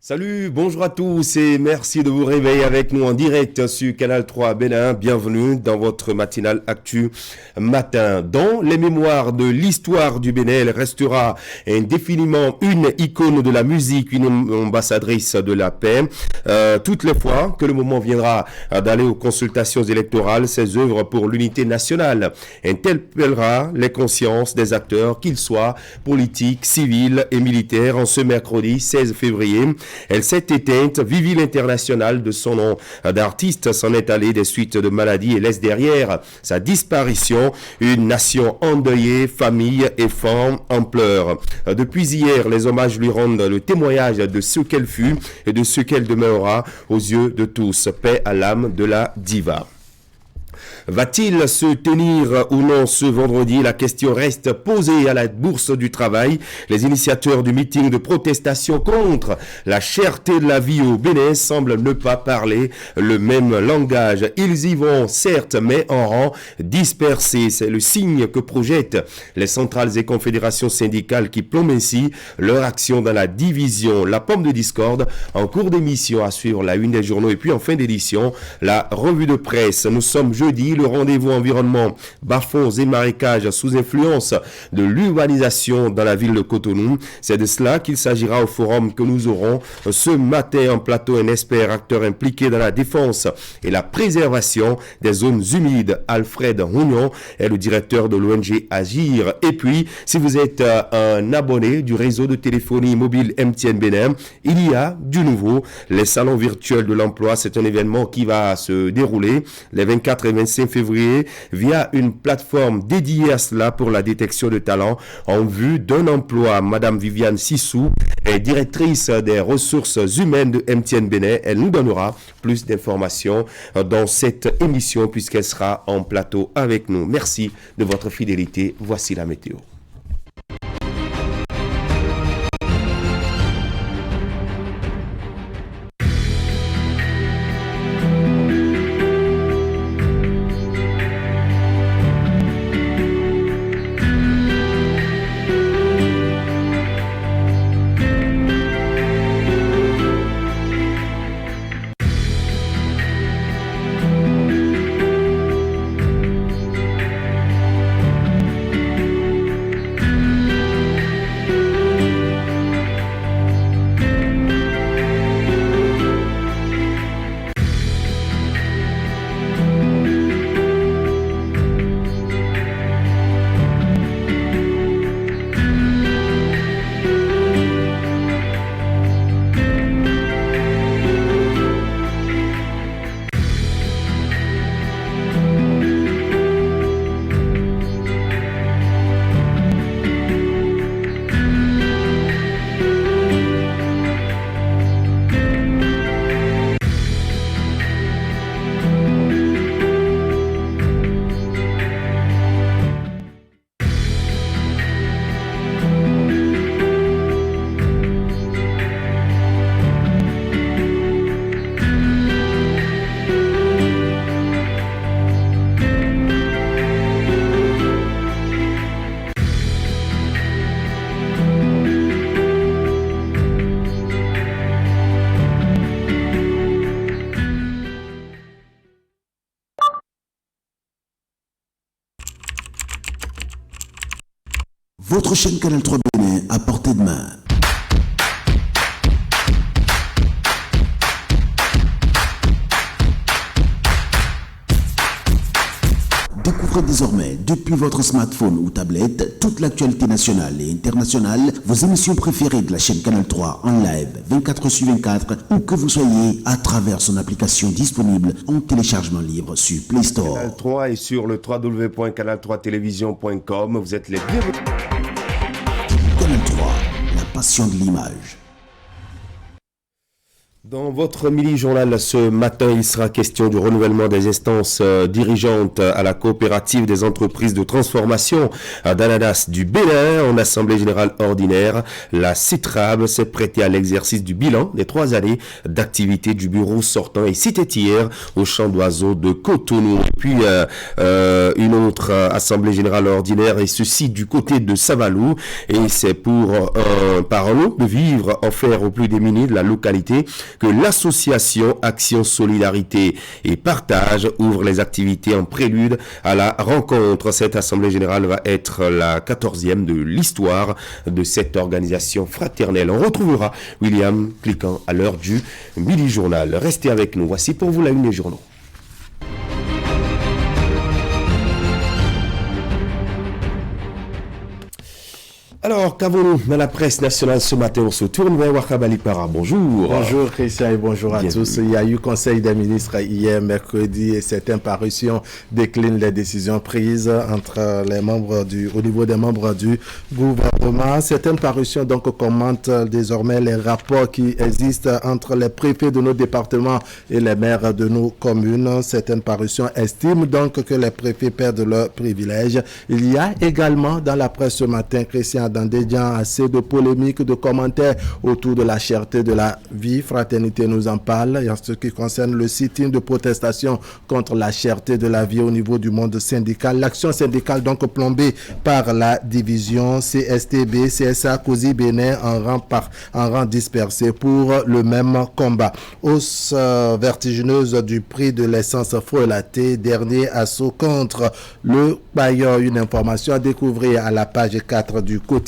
Salut, bonjour à tous et merci de vous réveiller avec nous en direct sur Canal 3 Bénin. Bienvenue dans votre matinale Actu Matin. Dans les mémoires de l'histoire du Bénin, elle restera indéfiniment une icône de la musique, une ambassadrice de la paix. Toutes les fois que le moment viendra d'aller aux consultations électorales, ses œuvres pour l'unité nationale interpellera les consciences des acteurs, qu'ils soient politiques, civils et militaires. En ce mercredi 16 février, elle s'est éteinte. Vivi l'international de son nom d'artiste s'en est allé des suites de maladies et laisse derrière sa disparition une nation endeuillée, famille et femmes en pleurs. Depuis hier, les hommages lui rendent le témoignage de ce qu'elle fut et de ce qu'elle demeurera aux yeux de tous. Paix à l'âme de la diva. Va-t-il se tenir ou non ce vendredi? La question reste posée à la Bourse du Travail. Les initiateurs du meeting de protestation contre la cherté de la vie au Bénin semblent ne pas parler le même langage. Ils y vont certes, mais en rang dispersé. C'est le signe que projettent les centrales et confédérations syndicales qui plombent ainsi leur action dans la division. La pomme de discorde en cours d'émission à suivre la une des journaux et puis en fin d'édition, la revue de presse. Nous sommes jeudi. Le rendez-vous environnement, bas-fonds et marécages sous influence de l'urbanisation dans la ville de Cotonou. C'est de cela qu'il s'agira au forum que nous aurons ce matin en plateau. Un expert acteur impliqué dans la défense et la préservation des zones humides. Alfred Rougnon est le directeur de l'ONG Agir. Et puis, si vous êtes un abonné du réseau de téléphonie mobile MTN Bénin, il y a du nouveau. Les salons virtuels de l'emploi, c'est un événement qui va se dérouler les 24 et 25 février via une plateforme dédiée à cela pour la détection de talents en vue d'un emploi. Madame Viviane Sissou est directrice des ressources humaines de MTN Bénin. Elle nous donnera plus d'informations dans cette émission puisqu'elle sera en plateau avec nous. Merci de votre fidélité. Voici la météo. Votre chaîne Canal 3 Bénin à portée de main. Découvrez désormais, depuis votre smartphone ou tablette, toute l'actualité nationale et internationale, vos émissions préférées de la chaîne Canal 3 en live 24/24, où que vous soyez, à travers son application disponible en téléchargement libre sur Play Store. Canal 3 et sur le www.canal3television.com. Vous êtes les bienvenus. Canal 3, la passion de l'image. Dans votre mini-journal ce matin, il sera question du renouvellement des instances dirigeantes à la coopérative des entreprises de transformation d'ananas du Bénin en Assemblée générale ordinaire. La CITRAB s'est prêtée à l'exercice du bilan des 3 années d'activité du bureau sortant et c'était hier au champ d'oiseaux de Cotonou. Et puis une autre Assemblée générale ordinaire et ceci du côté de Savalou et c'est pour un parlons de vivre offert aux plus démunis de la localité que l'association Action Solidarité et Partage ouvre les activités en prélude à la rencontre. Cette assemblée générale va être la 14e de l'histoire de cette organisation fraternelle. On retrouvera William Cliquant à l'heure du midi-journal. Restez avec nous. Voici pour vous la une des journaux. Alors, qu'avons-nous dans la presse nationale ce matin? On se tourne vers Wakabali Para. Bonjour. Bonjour Christian et bonjour à tous. Il y a eu Conseil des ministres hier mercredi et certaines parutions déclinent les décisions prises entre les membres au niveau des membres du gouvernement. Certaines parutions donc commentent désormais les rapports qui existent entre les préfets de nos départements et les maires de nos communes. Certaines parutions estiment donc que les préfets perdent leurs privilèges. Il y a également dans la presse ce matin, Christian, dans des gens assez de polémiques, de commentaires autour de la cherté de la vie. Fraternité nous en parle. Et en ce qui concerne le sit-in de protestation contre la cherté de la vie au niveau du monde syndical. L'action syndicale donc plombée par la division CSTB, CSA, COSI, Bénin en rang dispersé pour le même combat. Hausse vertigineuse du prix de l'essence frelatée. Dernier assaut contre le bailleur. Une information à découvrir à la page 4 du quotidien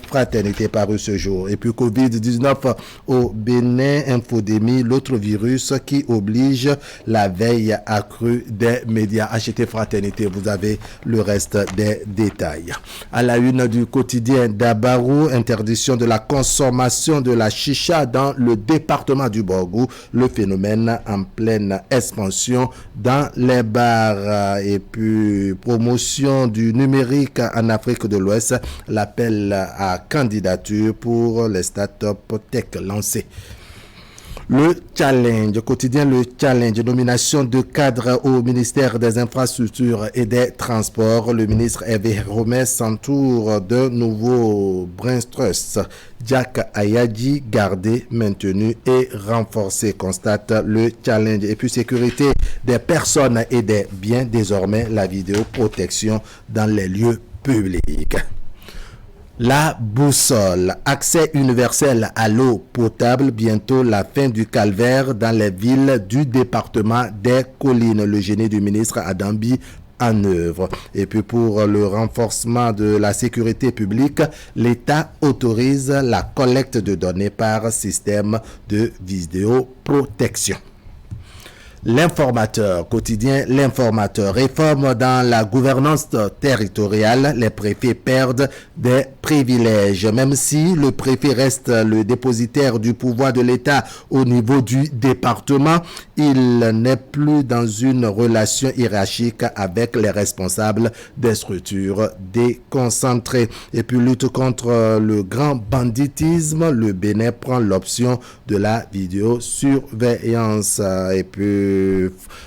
Fraternité paru ce jour. Et puis Covid-19 au Bénin, infodémie, l'autre virus qui oblige la veille accrue des médias. Achetez Fraternité, vous avez le reste des détails. À la une du quotidien d'Abarou, interdiction de la consommation de la chicha dans le département du Borgou. Le phénomène en pleine expansion dans les bars. Et puis promotion du numérique en Afrique de l'Ouest, l'appel à candidature pour les startups tech lancés. Le challenge, quotidien le challenge, nomination de cadre au ministère des Infrastructures et des Transports. Le ministre Hervé Romer s'entoure de nouveaux brain trusts. Jack Ayadji, gardé, maintenu et renforcé, constate le challenge. Et puis sécurité des personnes et des biens, désormais la vidéoprotection dans les lieux publics. La boussole, accès universel à l'eau potable, bientôt la fin du calvaire dans les villes du département des Collines. Le génie du ministre Adambi en œuvre. Et puis pour le renforcement de la sécurité publique, l'État autorise la collecte de données par système de vidéoprotection. L'informateur, quotidien L'informateur, réforme dans la gouvernance territoriale, les préfets perdent des privilèges. Même si le préfet reste le dépositaire du pouvoir de l'État au niveau du département, il n'est plus dans une relation hiérarchique avec les responsables des structures déconcentrées. Et puis lutte contre le grand banditisme, le Bénin prend l'option de la vidéosurveillance. Et puis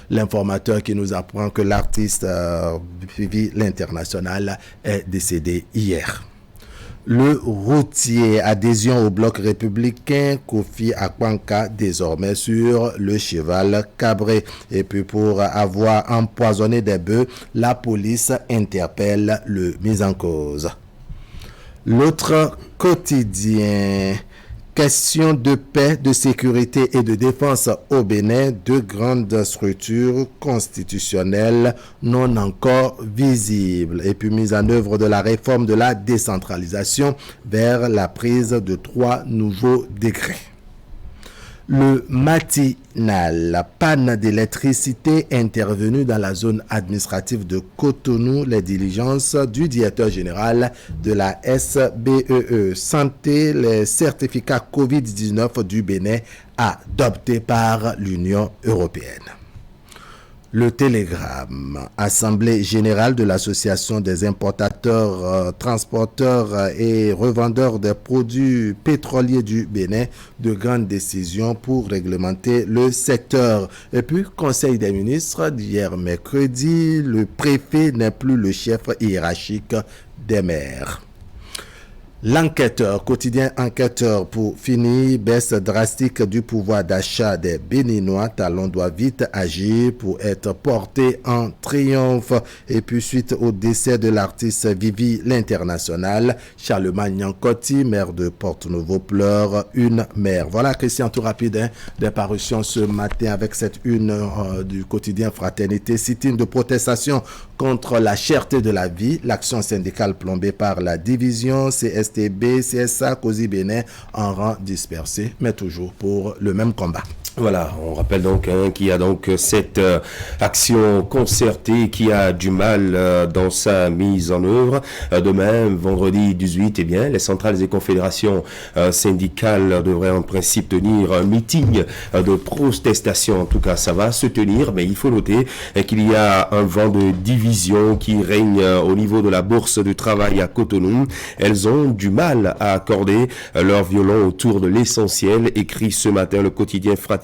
l'informateur qui nous apprend que l'artiste Vivi l'International est décédé hier. Le routier, adhésion au bloc républicain, Kofi Akwanka désormais sur le cheval cabré. Et puis pour avoir empoisonné des bœufs, la police interpelle le mis en cause. L'autre quotidien, question de paix, de sécurité et de défense au Bénin, deux grandes structures constitutionnelles non encore visibles. Et puis mise en œuvre de la réforme de la décentralisation vers la prise de 3 nouveaux décrets. Le matinal, panne d'électricité intervenue dans la zone administrative de Cotonou, les diligences du directeur général de la SBEE Santé, les certificats COVID-19 du Bénin adoptés par l'Union européenne. Le Télégramme, Assemblée générale de l'Association des importateurs, transporteurs et revendeurs des produits pétroliers du Bénin, de grandes décisions pour réglementer le secteur. Et puis, Conseil des ministres d'hier mercredi, le préfet n'est plus le chef hiérarchique des maires. L'enquêteur, quotidien enquêteur pour finir, baisse drastique du pouvoir d'achat des Béninois. Talon doit vite agir pour être porté en triomphe. Et puis suite au décès de l'artiste Vivi l'International, Charlemagne Nyankoti, maire de Porto-Novo, pleure une mère. Voilà, Christian, tout rapide, des parutions ce matin avec cette une du quotidien Fraternité. Sit-in de protestation contre la cherté de la vie. L'action syndicale plombée par la division CSTB, CSA, COSI Bénin en rang dispersé, mais toujours pour le même combat. Voilà, on rappelle donc qu'il y a donc cette action concertée qui a du mal dans sa mise en œuvre. Demain, vendredi 18, eh bien, les centrales et confédérations syndicales devraient en principe tenir un meeting de protestation. En tout cas, ça va se tenir, mais il faut noter qu'il y a un vent de division qui règne au niveau de la bourse du travail à Cotonou. Elles ont du mal à accorder leur violon autour de l'essentiel, écrit ce matin le quotidien Fraternité,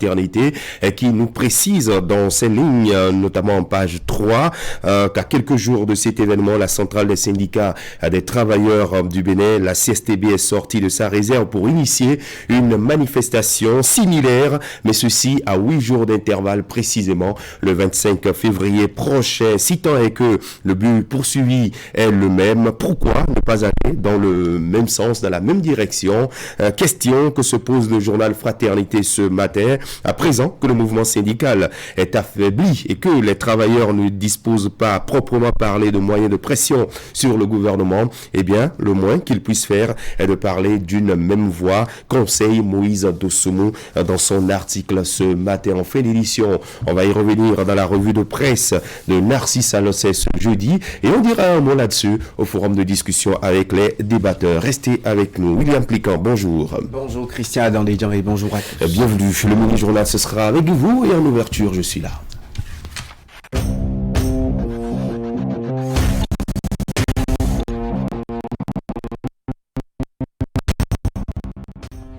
qui nous précise dans ces lignes, notamment en page 3, qu'à quelques jours de cet événement, la centrale des syndicats des travailleurs du Bénin, la CSTB, est sortie de sa réserve pour initier une manifestation similaire, mais ceci à 8 jours d'intervalle, précisément le 25 février prochain. Si tant est que le but poursuivi est le même, pourquoi ne pas aller dans le même sens, dans la même direction? Question que se pose le journal Fraternité ce matin. À présent que le mouvement syndical est affaibli et que les travailleurs ne disposent pas à proprement parler de moyens de pression sur le gouvernement, eh bien, le moins qu'ils puissent faire est de parler d'une même voix. Conseil Moïse Dossoumo dans son article ce matin en fin d'édition. On va y revenir dans la revue de presse de Narcisse Alossé ce jeudi et on dira un mot là-dessus au forum de discussion avec les débatteurs. Restez avec nous. William Pliquant, bonjour. Bonjour Christian Adam Desjans et bonjour à tous. Bienvenue. Le mini-journal, ce sera avec vous et en ouverture, je suis là.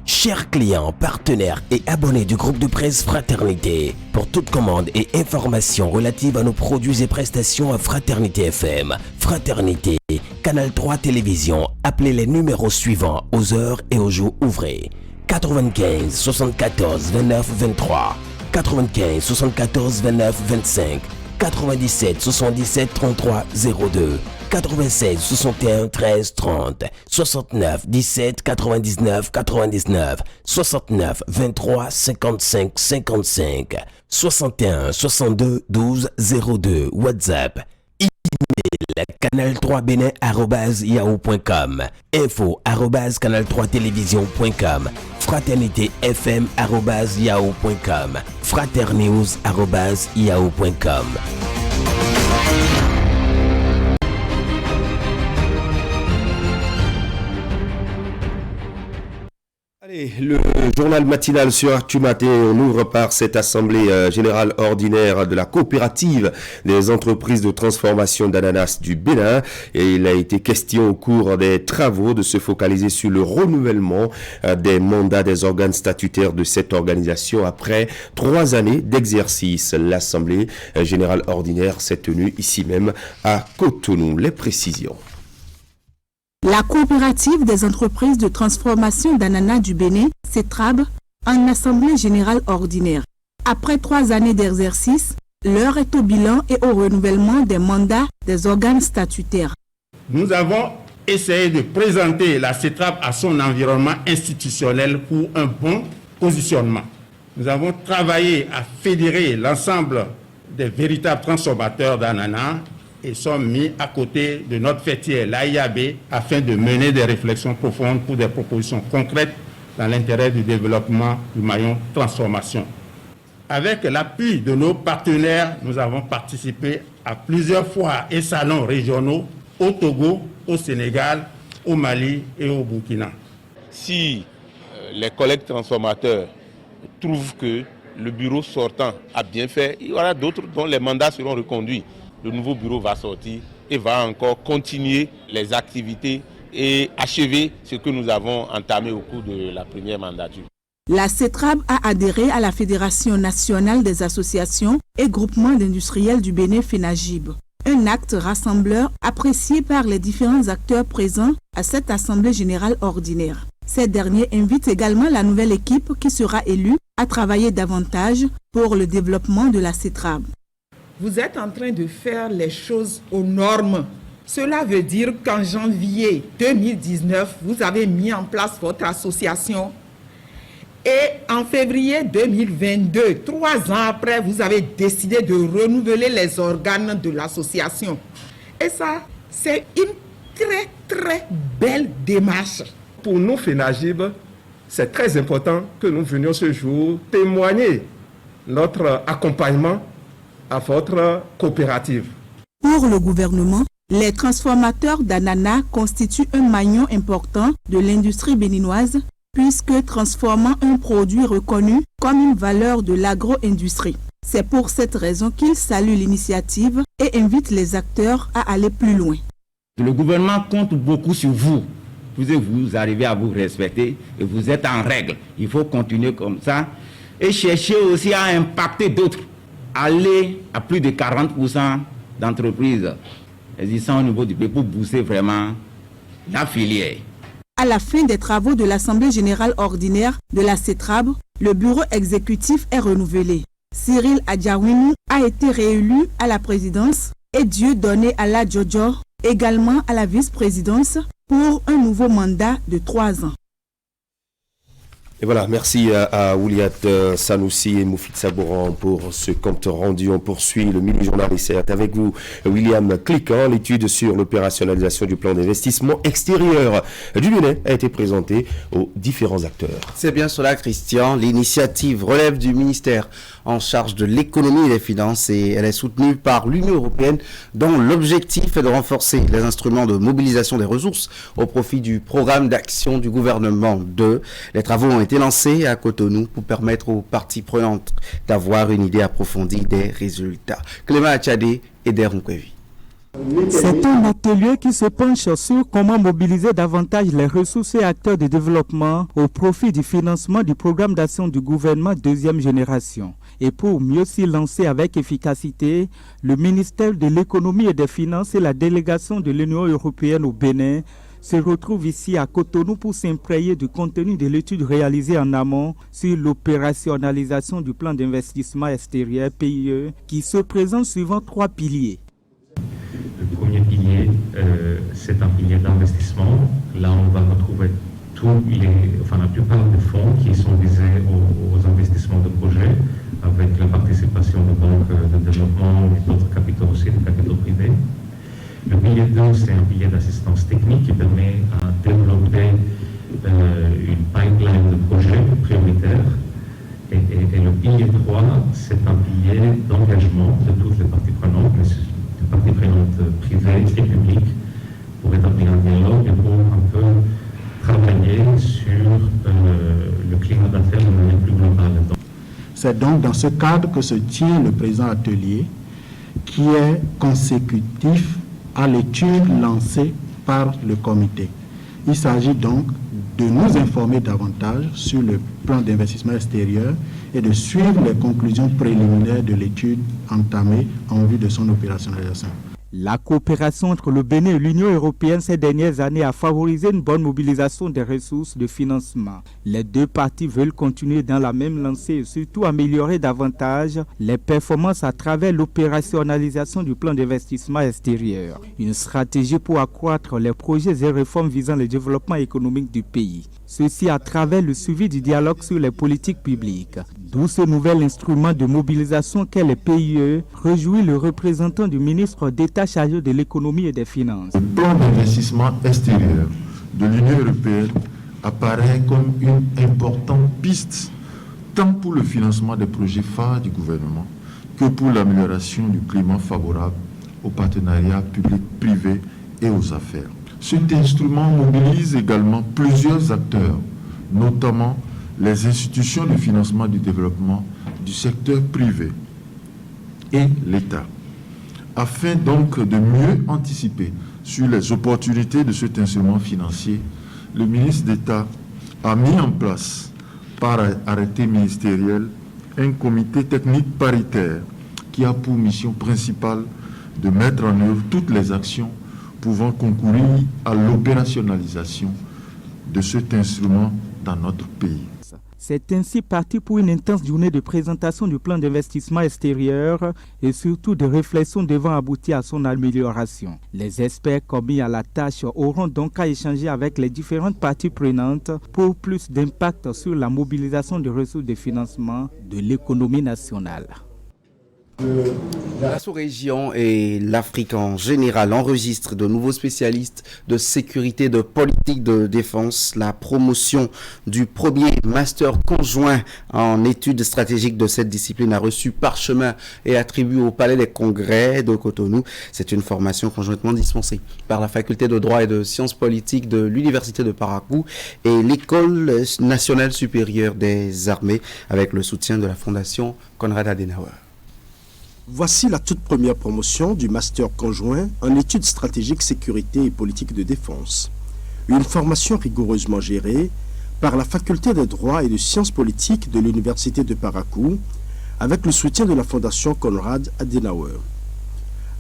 Chers clients, partenaires et abonnés du groupe de presse Fraternité, pour toute commande et information relative à nos produits et prestations à Fraternité FM, Fraternité, Canal 3 Télévision, appelez les numéros suivants aux heures et aux jours ouvrés. 95 74 29 23, 95 74 29 25, 97 77 33 02, 96 61 13 30, 69 17 99 99, 69 23 55 55, 61 62 12 02, WhatsApp. Email canal3bénin@yahoo.com, info@canal3télévision.com, fraternitéfm@yahoo.com, fraternews@yahoo.com. Allez, le journal matinal sur Actu Matin, on ouvre par cette assemblée générale ordinaire de la coopérative des entreprises de transformation d'ananas du Bénin. Et il a été question au cours des travaux de se focaliser sur le renouvellement des mandats des organes statutaires de cette organisation après 3 années d'exercice. L'assemblée générale ordinaire s'est tenue ici même à Cotonou. Les précisions. La coopérative des entreprises de transformation d'ananas du Bénin, CETRAB, en assemblée générale ordinaire. Après 3 années d'exercice, l'heure est au bilan et au renouvellement des mandats des organes statutaires. Nous avons essayé de présenter la CETRAB à son environnement institutionnel pour un bon positionnement. Nous avons travaillé à fédérer l'ensemble des véritables transformateurs d'ananas et sommes mis à côté de notre fêtière, l'AIAB, afin de mener des réflexions profondes pour des propositions concrètes dans l'intérêt du développement du maillon transformation. Avec l'appui de nos partenaires, nous avons participé à plusieurs foires et salons régionaux au Togo, au Sénégal, au Mali et au Burkina. Si les collègues transformateurs trouvent que le bureau sortant a bien fait, il y aura d'autres dont les mandats seront reconduits. Le nouveau bureau va sortir et va encore continuer les activités et achever ce que nous avons entamé au cours de la première mandature. La CETRAB a adhéré à la Fédération nationale des associations et groupements d'industriels du Bénin FENAGIB. Un acte rassembleur apprécié par les différents acteurs présents à cette Assemblée générale ordinaire. Ces derniers invitent également la nouvelle équipe qui sera élue à travailler davantage pour le développement de la CETRAB. Vous êtes en train de faire les choses aux normes. Cela veut dire qu'en janvier 2019, vous avez mis en place votre association. Et en février 2022, 3 ans après, vous avez décidé de renouveler les organes de l'association. Et ça, c'est une très, très belle démarche. Pour nous, FENAGIB, c'est très important que nous venions ce jour témoigner notre accompagnement à votre coopérative. Pour le gouvernement, les transformateurs d'ananas constituent un maillon important de l'industrie béninoise, puisque transformant un produit reconnu comme une valeur de l'agro-industrie. C'est pour cette raison qu'il salue l'initiative et invite les acteurs à aller plus loin. Le gouvernement compte beaucoup sur vous. Vous arrivez à vous respecter et vous êtes en règle. Il faut continuer comme ça et chercher aussi à impacter d'autres. Aller à plus de 40% d'entreprises existant au niveau du pays pour booster vraiment la filière. À la fin des travaux de l'Assemblée générale ordinaire de la CETRAB, le bureau exécutif est renouvelé. Cyril Adjawinu a été réélu à la présidence et Dieudonné Alla Djodjo également à la vice-présidence pour un nouveau mandat de 3 ans. Et voilà, merci à Ouliat Sanoussi et Moufid Sabouran pour ce compte rendu. On poursuit le mini-journal ICERT avec vous, William Cliquant. L'étude sur l'opérationnalisation du plan d'investissement extérieur du Bénin a été présentée aux différents acteurs. C'est bien cela, Christian. L'initiative relève du ministère en charge de l'économie et des finances et elle est soutenue par l'Union européenne dont l'objectif est de renforcer les instruments de mobilisation des ressources au profit du programme d'action du gouvernement 2. Les travaux ont été lancé à Cotonou pour permettre aux parties prenantes d'avoir une idée approfondie des résultats. Clément Achadé et Deronkwevi. C'est un atelier qui se penche sur comment mobiliser davantage les ressources et acteurs de développement au profit du financement du programme d'action du gouvernement deuxième génération. Et pour mieux s'y lancer avec efficacité, le ministère de l'économie et des finances et la délégation de l'Union européenne au Bénin se retrouvent ici à Cotonou pour s'imprégner du contenu de l'étude réalisée en amont sur l'opérationnalisation du plan d'investissement extérieur PIE qui se présente suivant 3 piliers. Le premier pilier, c'est un pilier d'investissement. Là, on va retrouver la plupart des fonds qui sont visés aux investissements de projets, avec la participation de banques de développement et d'autres capitaux aussi, des capitaux privés. Le pilier 2, c'est un pilier d'assistance technique qui permet à développer une pipeline de projets prioritaires. Et le pilier 3, c'est un pilier d'engagement de toutes les parties prenantes, les parties prenantes privées et publiques, pour établir un dialogue et pour un peu travailler sur le climat d'affaires de manière plus globale. C'est donc dans ce cadre que se tient le présent atelier, qui est consécutif à l'étude lancée par le comité. Il s'agit donc de nous informer davantage sur le plan d'investissement extérieur et de suivre les conclusions préliminaires de l'étude entamée en vue de son opérationnalisation. La coopération entre le Bénin et l'Union européenne ces dernières années a favorisé une bonne mobilisation des ressources de financement. Les deux parties veulent continuer dans la même lancée et surtout améliorer davantage les performances à travers l'opérationnalisation du plan d'investissement extérieur. Une stratégie pour accroître les projets et réformes visant le développement économique du pays. Ceci à travers le suivi du dialogue sur les politiques publiques. D'où ce nouvel instrument de mobilisation qu'est le PIE, réjouit le représentant du ministre d'État chargé de l'économie et des finances. Le plan d'investissement extérieur de l'Union européenne apparaît comme une importante piste, tant pour le financement des projets phares du gouvernement que pour l'amélioration du climat favorable aux partenariats publics-privés et aux affaires. Cet instrument mobilise également plusieurs acteurs, notamment les institutions de financement du développement du secteur privé et l'État. Afin donc de mieux anticiper sur les opportunités de cet instrument financier, le ministre d'État a mis en place, par arrêté ministériel, un comité technique paritaire qui a pour mission principale de mettre en œuvre toutes les actions pouvant concourir à l'opérationnalisation de cet instrument dans notre pays. C'est ainsi parti pour une intense journée de présentation du plan d'investissement extérieur et surtout de réflexion devant aboutir à son amélioration. Les experts commis à la tâche auront donc à échanger avec les différentes parties prenantes pour plus d'impact sur la mobilisation des ressources de financement de l'économie nationale. La sous-région et l'Afrique en général enregistrent de nouveaux spécialistes de sécurité, de politique de défense. La promotion du premier master conjoint en études stratégiques de cette discipline a reçu parchemin et attribué au Palais des Congrès de Cotonou. C'est une formation conjointement dispensée par la faculté de droit et de sciences politiques de l'Université de Parakou et l'École nationale supérieure des armées avec le soutien de la Fondation Konrad Adenauer. Voici la toute première promotion du master conjoint en études stratégiques, sécurité et politique de défense. Une formation rigoureusement gérée par la faculté de droit et de sciences politiques de l'Université de Parakou avec le soutien de la Fondation Konrad Adenauer.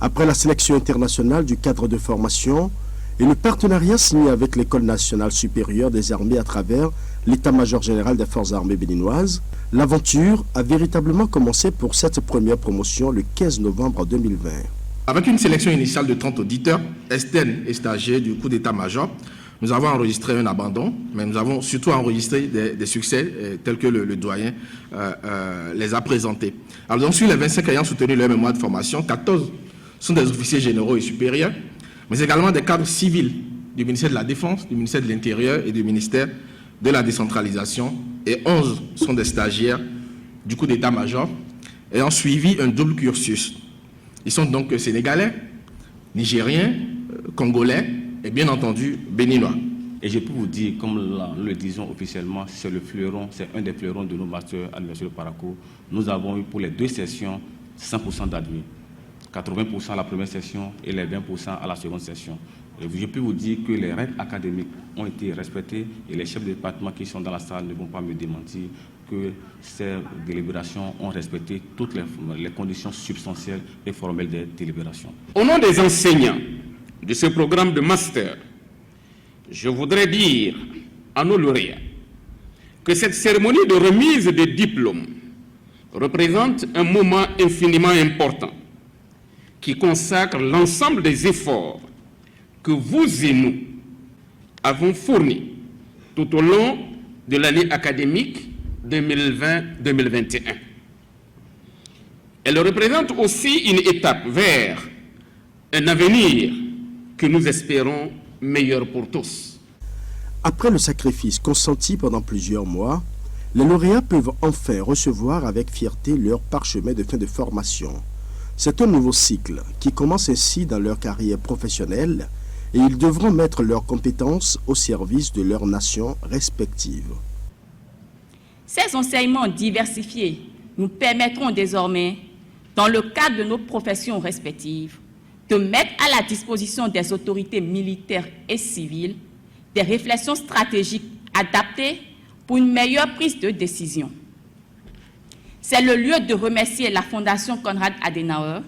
Après la sélection internationale du cadre de formation et le partenariat signé avec l'École nationale supérieure des armées à travers l'État-major général des forces armées béninoises, l'aventure a véritablement commencé pour cette première promotion le 15 novembre 2020. Avec une sélection initiale de 30 auditeurs, externes et stagiaires du coup d'état-major, nous avons enregistré un abandon, mais nous avons surtout enregistré des succès tels que le doyen les a présentés. Alors donc sur les 25 ayant soutenu leur mémoire de formation, 14 sont des officiers généraux et supérieurs, mais également des cadres civils du ministère de la Défense, du ministère de l'Intérieur et du ministère de la décentralisation, et 11 sont des stagiaires du coup d'état-major ayant suivi un double cursus. Ils sont donc sénégalais, nigériens, congolais et bien entendu béninois. Et je peux vous dire, comme nous le disons officiellement, c'est le fleuron, c'est un des fleurons de nos masters à l'Université de Parakou. Nous avons eu pour les deux sessions 100% d'admis, 80% à la première session et les 20% à la seconde session. Je peux vous dire que les règles académiques ont été respectées et les chefs de département qui sont dans la salle ne vont pas me démentir que ces délibérations ont respecté toutes les conditions substantielles et formelles des délibérations. Au nom des enseignants de ce programme de master, je voudrais dire à nos lauréats que cette cérémonie de remise des diplômes représente un moment infiniment important qui consacre l'ensemble des efforts que vous et nous avons fournis tout au long de l'année académique 2020-2021. Elle représente aussi une étape vers un avenir que nous espérons meilleur pour tous. Après le sacrifice consenti pendant plusieurs mois, les lauréats peuvent enfin recevoir avec fierté leur parchemin de fin de formation. C'est un nouveau cycle qui commence ainsi dans leur carrière professionnelle et ils devront mettre leurs compétences au service de leurs nations respectives. Ces enseignements diversifiés nous permettront désormais, dans le cadre de nos professions respectives, de mettre à la disposition des autorités militaires et civiles des réflexions stratégiques adaptées pour une meilleure prise de décision. C'est le lieu de remercier la Fondation Konrad Adenauer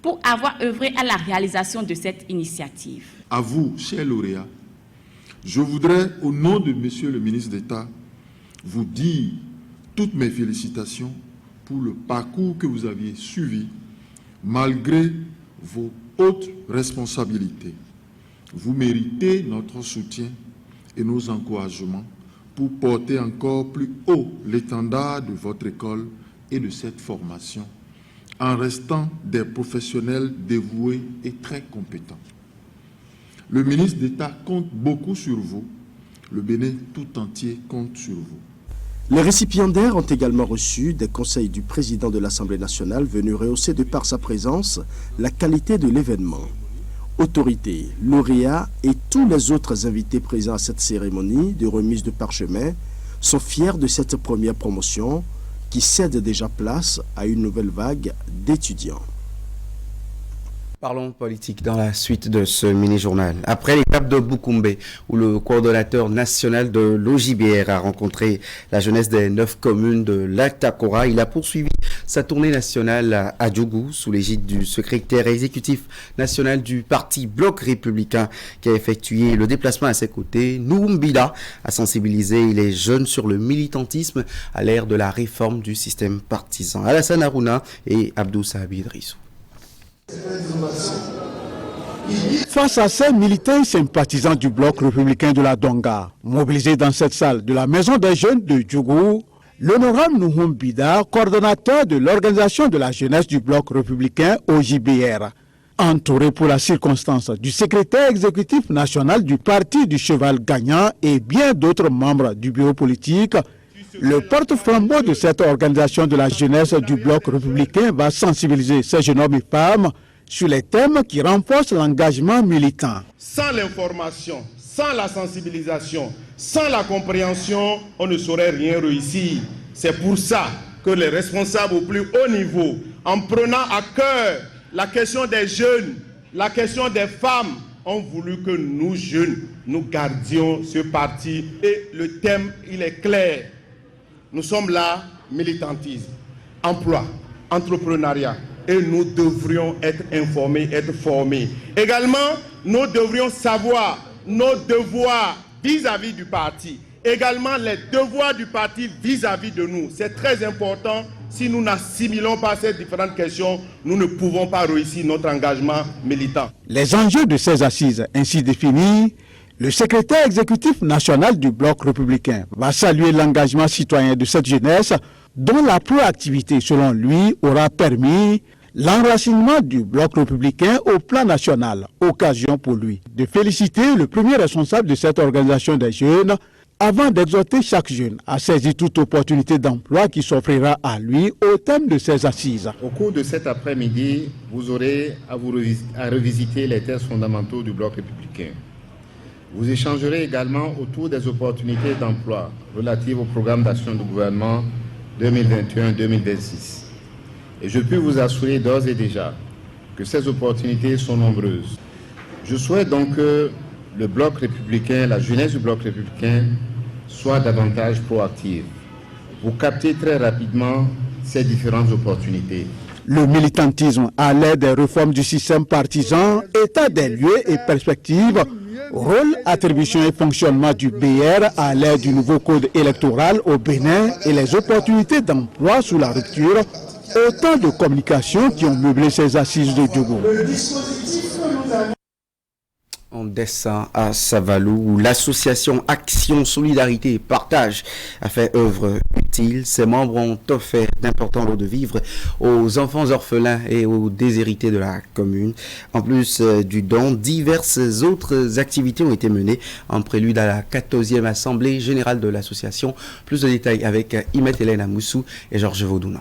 pour avoir œuvré à la réalisation de cette initiative. À vous, chers lauréats, je voudrais, au nom de Monsieur le ministre d'État, vous dire toutes mes félicitations pour le parcours que vous aviez suivi, malgré vos hautes responsabilités. Vous méritez notre soutien et nos encouragements pour porter encore plus haut l'étendard de votre école et de cette formation, en restant des professionnels dévoués et très compétents. Le ministre d'État compte beaucoup sur vous. Le Bénin tout entier compte sur vous. Les récipiendaires ont également reçu des conseils du président de l'Assemblée nationale venu rehausser de par sa présence la qualité de l'événement. Autorités, lauréats et tous les autres invités présents à cette cérémonie de remise de parchemin sont fiers de cette première promotion qui cède déjà place à une nouvelle vague d'étudiants. Parlons politique dans la suite de ce mini-journal. Après l'étape de Boukoumbe, où le coordonnateur national de l'OJBR a rencontré la jeunesse des 9 communes de l'Altakora, il a poursuivi sa tournée nationale à Djougou, sous l'égide du secrétaire exécutif national du parti Bloc républicain, qui a effectué le déplacement à ses côtés. Noumbida a sensibilisé les jeunes sur le militantisme à l'ère de la réforme du système partisan. Alassane Harouna et Abdou Sahabi Idrissou. Face à ces militants sympathisants du bloc républicain de la Donga, mobilisés dans cette salle de la Maison des Jeunes de Djougou, l'honorable Nouhoum Bida, coordonnateur de l'organisation de la jeunesse du bloc républicain OJBR, entouré pour la circonstance du secrétaire exécutif national du parti du cheval gagnant et bien d'autres membres du bureau politique, le porte-flambeau de cette organisation de la jeunesse du bloc républicain va sensibiliser ces jeunes hommes et femmes sur les thèmes qui renforcent l'engagement militant. Sans l'information, sans la sensibilisation, sans la compréhension, on ne saurait rien réussir. C'est pour ça que les responsables au plus haut niveau, en prenant à cœur la question des jeunes, la question des femmes, ont voulu que nous jeunes, nous gardions ce parti. Et le thème, il est clair. Nous sommes là, militantisme, emploi, entrepreneuriat, et nous devrions être informés, être formés. Également, nous devrions savoir nos devoirs vis-à-vis du parti, également les devoirs du parti vis-à-vis de nous. C'est très important. Si nous n'assimilons pas ces différentes questions, nous ne pouvons pas réussir notre engagement militant. Les enjeux de ces assises ainsi définis, le secrétaire exécutif national du bloc républicain va saluer l'engagement citoyen de cette jeunesse dont la proactivité, selon lui, aura permis l'enracinement du bloc républicain au plan national. Occasion pour lui de féliciter le premier responsable de cette organisation des jeunes avant d'exhorter chaque jeune à saisir toute opportunité d'emploi qui s'offrira à lui au thème de ces assises. Au cours de cet après-midi, vous aurez à revisiter les textes fondamentaux du bloc républicain. Vous échangerez également autour des opportunités d'emploi relatives au programme d'action du gouvernement 2021-2026. Et je peux vous assurer d'ores et déjà que ces opportunités sont nombreuses. Je souhaite donc que le bloc républicain, la jeunesse du bloc républicain, soit davantage proactive. Vous captez très rapidement ces différentes opportunités. Le militantisme à l'aide des réformes du système partisan, état des lieux et perspectives, rôle, attribution et fonctionnement du BR à l'aide du nouveau code électoral au Bénin et les opportunités d'emploi sous la rupture, autant de communications qui ont meublé ces assises de Djougou. On descend à Savalou, où l'association Action, Solidarité et Partage a fait œuvre utile. Ses membres ont offert d'importants lots de vivres aux enfants orphelins et aux déshérités de la commune. En plus du don, diverses autres activités ont été menées en prélude à la 14e Assemblée Générale de l'association. Plus de détails avec Imet Hélène Amoussou et Georges Vaudounan.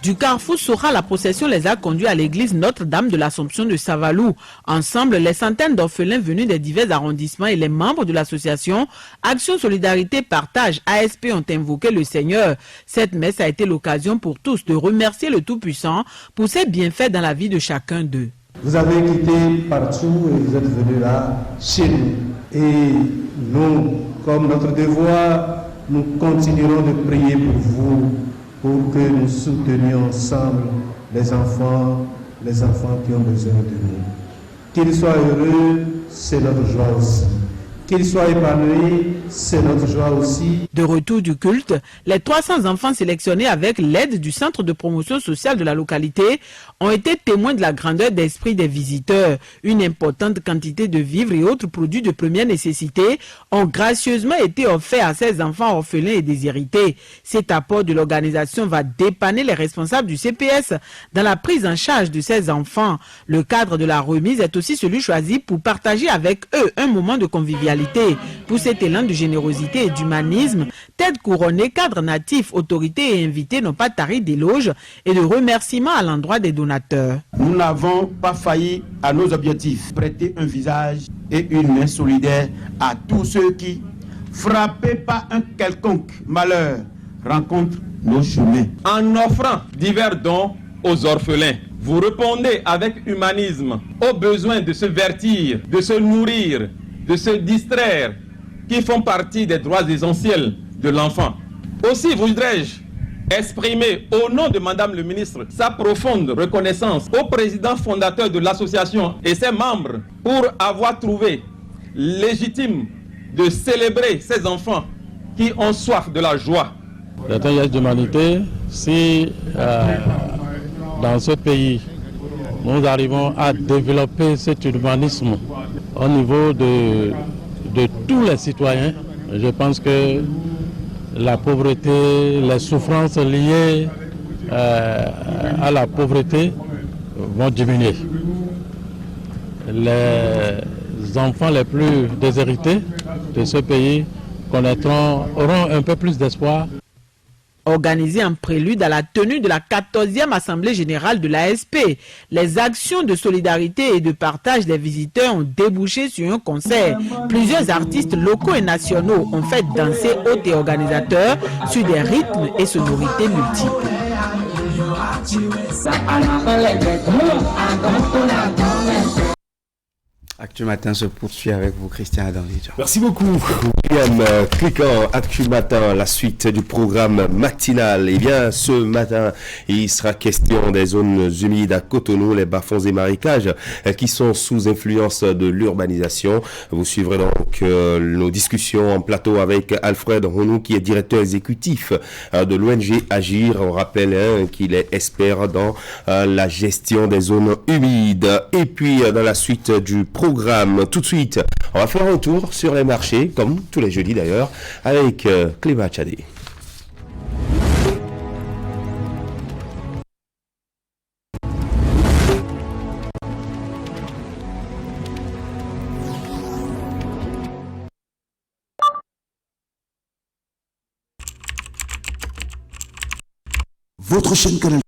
Du carrefour Sora, la procession les a conduits à l'église Notre-Dame de l'Assomption de Savalou. Ensemble, les centaines d'orphelins venus des divers arrondissements et les membres de l'association Action Solidarité Partage ASP ont invoqué le Seigneur. Cette messe a été l'occasion pour tous de remercier le Tout-Puissant pour ses bienfaits dans la vie de chacun d'eux. Vous avez quitté partout et vous êtes venus là, chez nous. Et nous, comme notre devoir, nous continuerons de prier pour vous, pour que nous soutenions ensemble les enfants qui ont besoin de nous. Qu'ils soient heureux, c'est notre joie aussi. Qu'ils soient épanouis, c'est notre joie aussi. De retour du culte, les 300 enfants sélectionnés avec l'aide du Centre de promotion sociale de la localité ont été témoins de la grandeur d'esprit des visiteurs. Une importante quantité de vivres et autres produits de première nécessité ont gracieusement été offerts à ces enfants orphelins et déshérités. Cet apport de l'organisation va dépanner les responsables du CPS dans la prise en charge de ces enfants. Le cadre de la remise est aussi celui choisi pour partager avec eux un moment de convivialité. Pour cet élan de générosité et d'humanisme, tête couronnée, cadres natifs, autorités et invités n'ont pas tari d'éloges et de remerciements à l'endroit des donateurs. Nous n'avons pas failli à nos objectifs. Prêter un visage et une main solidaire à tous ceux qui, frappés par un quelconque malheur, rencontrent nos chemins. En offrant divers dons aux orphelins, vous répondez avec humanisme aux besoins de se vertir, de se nourrir, de se distraire, qui font partie des droits essentiels de l'enfant. Aussi voudrais-je exprimer au nom de Madame le ministre sa profonde reconnaissance au président fondateur de l'association et ses membres pour avoir trouvé légitime de célébrer ces enfants qui ont soif de la joie. C'est un geste d'humanité. Si dans ce pays, nous arrivons à développer cet humanisme au niveau de tous les citoyens, je pense que la pauvreté, les souffrances liées à la pauvreté vont diminuer. Les enfants les plus déshérités de ce pays auront un peu plus d'espoir. Organisé en prélude à la tenue de la 14e Assemblée générale de l'ASP, les actions de solidarité et de partage des visiteurs ont débouché sur un concert. Plusieurs artistes locaux et nationaux ont fait danser hôtes et organisateurs sur des rythmes et sonorités multiples. Actu Matin se poursuit avec vous, Christian Adanvidjan. Merci beaucoup, William. Cliquant Actu Matin, la suite du programme matinal. Eh bien, ce matin, il sera question des zones humides à Cotonou, les bas-fonds et marécages qui sont sous influence de l'urbanisation. Vous suivrez donc nos discussions en plateau avec Alfred Ronou, qui est directeur exécutif de l'ONG Agir. On rappelle qu'il est expert dans la gestion des zones humides. Et puis, dans la suite du programme, tout de suite, on va faire un tour sur les marchés, comme tous les jeudis d'ailleurs, avec Clément Tchadé. Votre chaîne Canal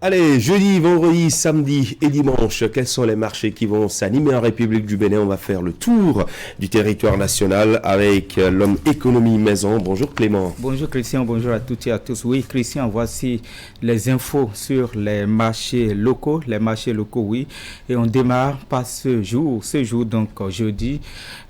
Allez, jeudi, vendredi, samedi et dimanche, quels sont les marchés qui vont s'animer en République du Bénin? On va faire le tour du territoire national avec l'homme économie maison. Bonjour Clément. Bonjour Christian, bonjour à toutes et à tous. Oui Christian, voici les infos sur les marchés locaux. Oui. Et on démarre par ce jour donc jeudi,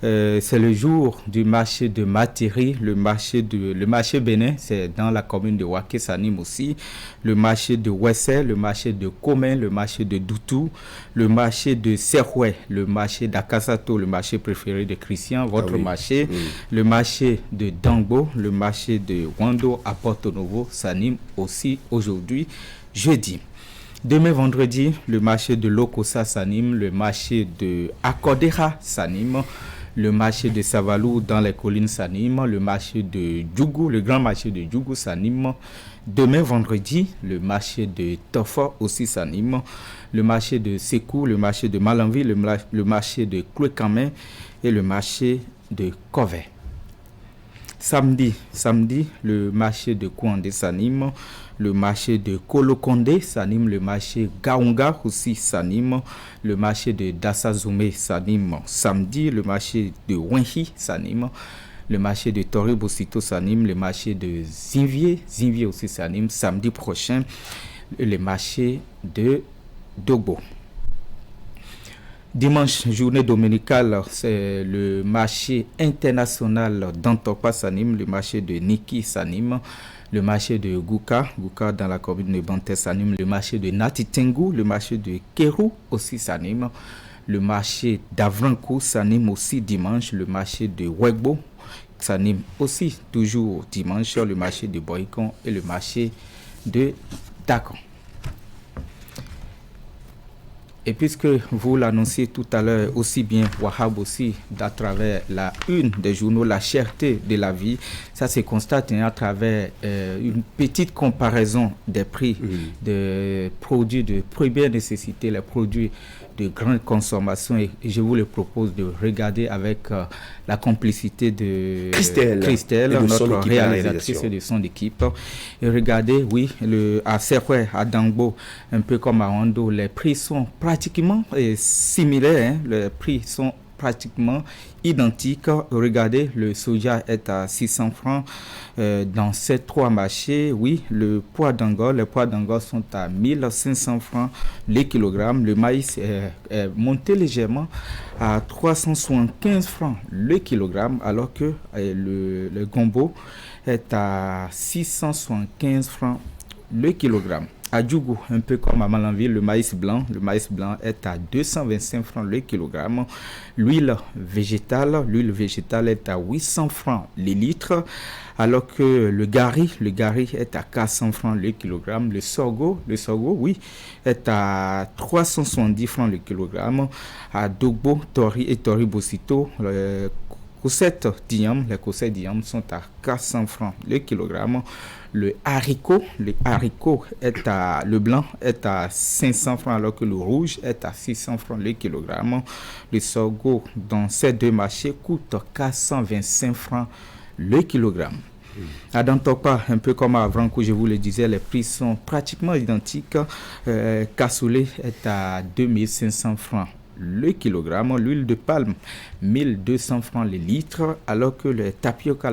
c'est le jour du marché de Matiri, le marché Bénin, c'est dans la commune de Waké, s'anime aussi. Le marché de Wessel, Covey, le marché de Comé, le marché de Doutou, le marché de Serroué, le marché d'Akasato, le marché préféré de Christian, votre marché, le marché de Dangbo, le marché de Wando à Porto Novo s'anime aussi aujourd'hui, jeudi. Demain vendredi, le marché de Lokossa s'anime, le marché de Akodera s'anime, le marché de Savalou dans les collines s'anime, le marché de Djougou, le grand marché de Djougou s'anime. Demain vendredi, le marché de Tofa aussi s'anime, le marché de Sekou, le marché de Malanvi, le marché de Kouekamen et le marché de Kové. Samedi, le marché de Kouandé s'anime, le marché de Kolokonde s'anime, le marché Gaonga aussi s'anime, le marché de Dassazoumé s'anime samedi, le marché de Wenhi s'anime, le marché de Toribosito s'anime, le marché de Zinvier aussi s'anime samedi prochain, le marché de Dogbo. Dimanche, journée dominicale, c'est le marché international d'Antokpa s'anime, le marché de Niki s'anime, le marché de Gouka dans la commune de Banté s'anime, le marché de Natitengu, le marché de Kérou aussi s'anime, le marché d'Avrankou s'anime aussi dimanche, le marché de Wegbo s'anime aussi toujours dimanche, le marché de Boycon et le marché de Dakon. Et puisque vous l'annonciez tout à l'heure, aussi bien Wahab aussi, à travers la une des journaux, la cherté de la vie, ça se constate à travers une petite comparaison des prix des produits de première nécessité, les produits de grande consommation. Et je vous le propose de regarder avec la complicité de Christelle, notre réalisatrice et de son équipe. Et regardez, oui, à Serroué, à Dangbo, un peu comme à Wando, les prix sont pratiquement similaires, les prix sont pratiquement identiques. Regardez, le soja est à 600 francs dans ces trois marchés. Oui, les pois d'Angola sont à 1500 francs les kilogrammes. Le maïs est monté légèrement à 375 francs le kilogramme, alors que le gombo est à 675 francs le kilogramme. À Djougou, un peu comme à Malanville, le maïs blanc est à 225 francs le kilogramme. L'huile végétale est à 800 francs les litres, alors que le gari est à 400 francs le kilogramme. Le sorgho, oui, est à 370 francs le kilogramme. À Dogbo, Tori et Toribosito, les coussettes d'iam sont à 400 francs le kilogramme. Le haricot le blanc est à 500 francs, alors que le rouge est à 600 francs le kilogramme. Le sorgho dans ces deux marchés coûte 425 francs le kilogramme. À Dantokpa, un peu comme avant que je vous le disais, les prix sont pratiquement identiques. Cassoulet est à 2500 francs le kilogramme, l'huile de palme 1200 francs les litres, alors que les tapioca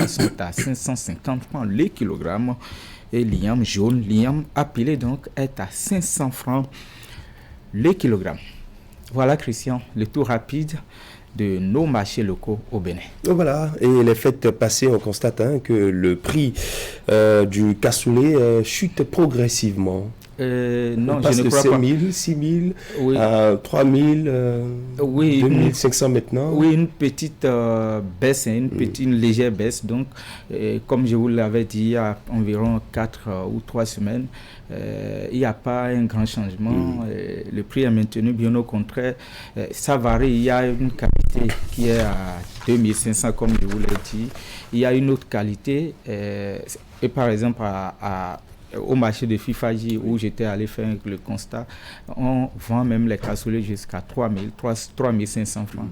sont à 550 francs le kilogramme, et l'igname jaune, l'igname appelé donc, est à 500 francs le kilogramme. Voilà, Christian, le tour rapide de nos marchés locaux au Bénin. Voilà, et les fêtes passées, on constate que le prix du cassoulet chute progressivement. Non, je ne crois pas. 5 000, 6 000, 3 000, 2 500 maintenant. Oui, une petite baisse, une légère baisse. Donc, comme je vous l'avais dit, il y a environ 4 ou 3 semaines, il n'y a pas un grand changement. Le prix est maintenu, bien au contraire. Ça varie. Il y a une qualité qui est à 2500, comme je vous l'ai dit. Il y a une autre qualité. Et par exemple, au marché de Fifaji, où j'étais allé faire le constat, on vend même les cassoulets jusqu'à 3 500 francs.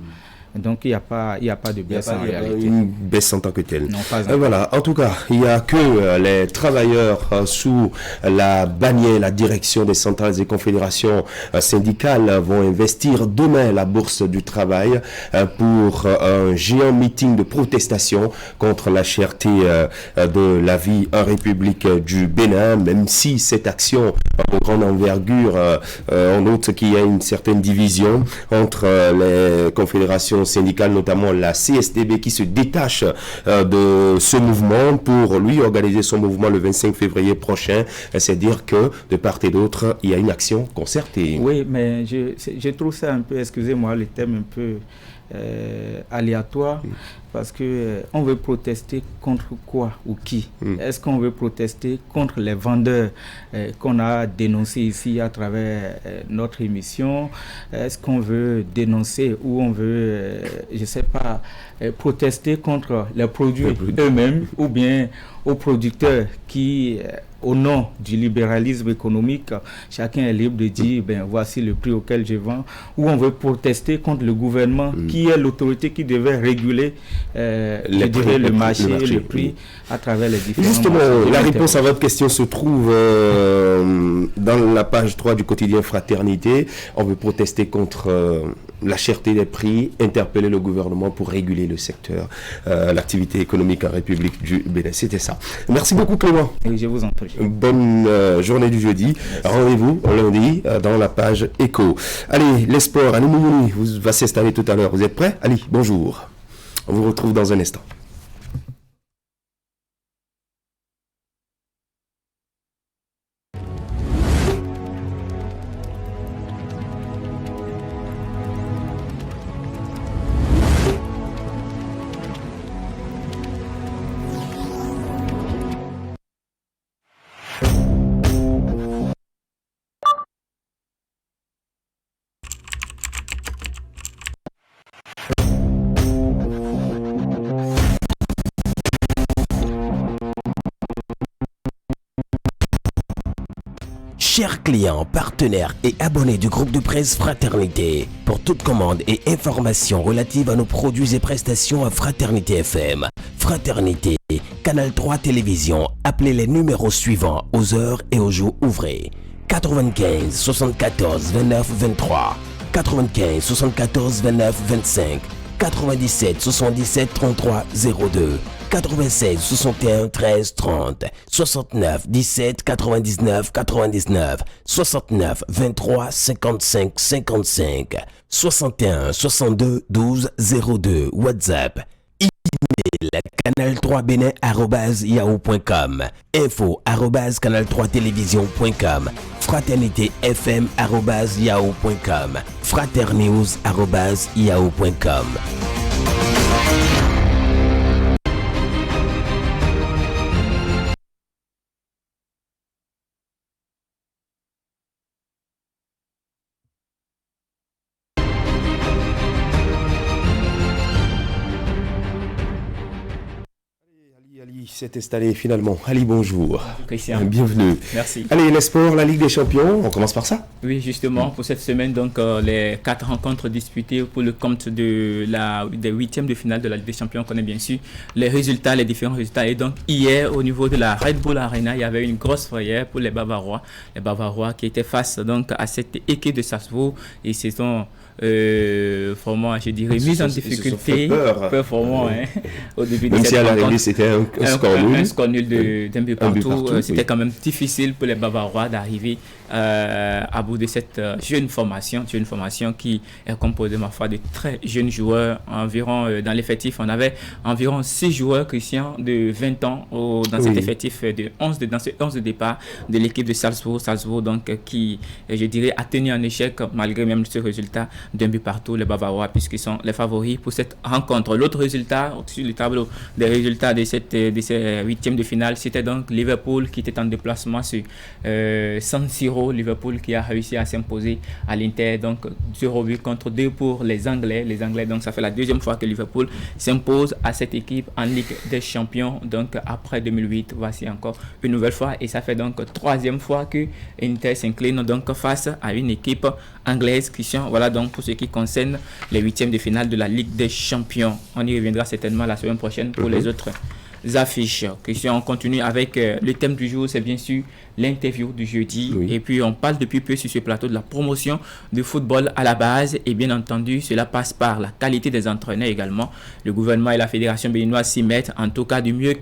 Donc il n'y a pas de baisse en réalité. Une baisse en tant que telle. Non, pas voilà. En tout cas, il n'y a que les travailleurs sous la bannière, la direction des centrales et confédérations syndicales vont investir demain la bourse du travail pour un géant meeting de protestation contre la cherté de la vie en République du Bénin, même si cette action de grande envergure, on note qu'il y a une certaine division entre les confédérations organisations syndicales, notamment la CSTB, qui se détache de ce mouvement pour lui organiser son mouvement le 25 février prochain. C'est dire que de part et d'autre, il y a une action concertée. Oui, mais je trouve ça un peu, excusez-moi, le thème un peu aléatoire, parce que on veut protester contre quoi ou qui? Est-ce qu'on veut protester contre les vendeurs qu'on a dénoncés ici à travers notre émission? Est-ce qu'on veut dénoncer ou on veut, je sais pas, protester contre les produits eux-mêmes ou bien aux producteurs qui, au nom du libéralisme économique, chacun est libre de dire, ben voici le prix auquel je vends, ou on veut protester contre le gouvernement qui est l'autorité qui devait réguler le marché et le prix à travers les différents Justement, marchés. la réponse à votre question se trouve dans la page 3 du quotidien Fraternité. On veut protester contre la cherté des prix, interpeller le gouvernement pour réguler le secteur, l'activité économique en République du Bénin. C'était ça. Merci beaucoup Clément. Et je vous en prie. Bonne journée du jeudi. Rendez-vous lundi dans la page Écho. Allez, les sports, Ali Moumouni va s'installer tout à l'heure. Vous êtes prêts? Ali, bonjour. On vous retrouve dans un instant. Chers clients, partenaires et abonnés du groupe de presse Fraternité, pour toute commande et information relative à nos produits et prestations à Fraternité FM, Fraternité, Canal 3 Télévision, appelez les numéros suivants aux heures et aux jours ouvrés. 95 74 29 23, 95 74 29 25, 97 77 33 02, 96 61 13 30, 69 17 99 99, 69 23 55 55, 61 62 12 02, WhatsApp, email canal3benin@yahoo.com, info @canal3télévision.com, fraternité fm@yahoo.com, fraternews@yahoo.com. Ali s'est installé finalement. Ali, bonjour. Christian. Bienvenue. Merci. Allez, les sports, la Ligue des Champions, on commence par ça. Oui, justement, pour cette semaine, donc les 4 rencontres disputées pour le compte des 8e de finale de la Ligue des Champions, on connaît bien sûr les résultats, les différents résultats. Et donc, hier, au niveau de la Red Bull Arena, il y avait une grosse frayeur pour les Bavarois. Les Bavarois qui étaient face donc à cette équipe de Salzbourg et se sont vraiment, je dirais, mis en difficulté, performant au début de cette rencontre. Même si à l'arrivée c'était un score nul. Un score nul d'un but partout. C'était quand même difficile pour les Bavarois d'arriver à bout de cette jeune formation qui est composée, ma foi, de très jeunes joueurs. Environ, dans l'effectif, on avait environ 6 joueurs, Christian, de 20 ans dans cet effectif dans ce 11 de départ de l'équipe de Salzbourg. Salzbourg, donc, qui, je dirais, a tenu en échec, malgré même ce résultat d'un but partout, les Bavarois, puisqu'ils sont les favoris pour cette rencontre. L'autre résultat, sur le tableau des résultats de ces 8e de finale, c'était donc Liverpool qui était en déplacement sur San Siro. Liverpool qui a réussi à s'imposer à l'Inter, donc 0 contre 2 pour les Anglais. Les Anglais, donc ça fait la deuxième fois que Liverpool s'impose à cette équipe en Ligue des Champions, donc après 2008, voici encore une nouvelle fois, et ça fait donc 3e fois que Inter s'incline donc face à une équipe anglaise. Christian, voilà donc pour ce qui concerne les 8e de finale de la Ligue des Champions. On y reviendra certainement la semaine prochaine pour les autres affiches. Question, on continue avec le thème du jour, c'est bien sûr l'interview du jeudi. Oui. Et puis on parle depuis peu sur ce plateau de la promotion du football à la base. Et bien entendu, cela passe par la qualité des entraîneurs également. Le gouvernement et la fédération béninoise s'y mettent, en tout cas du mieux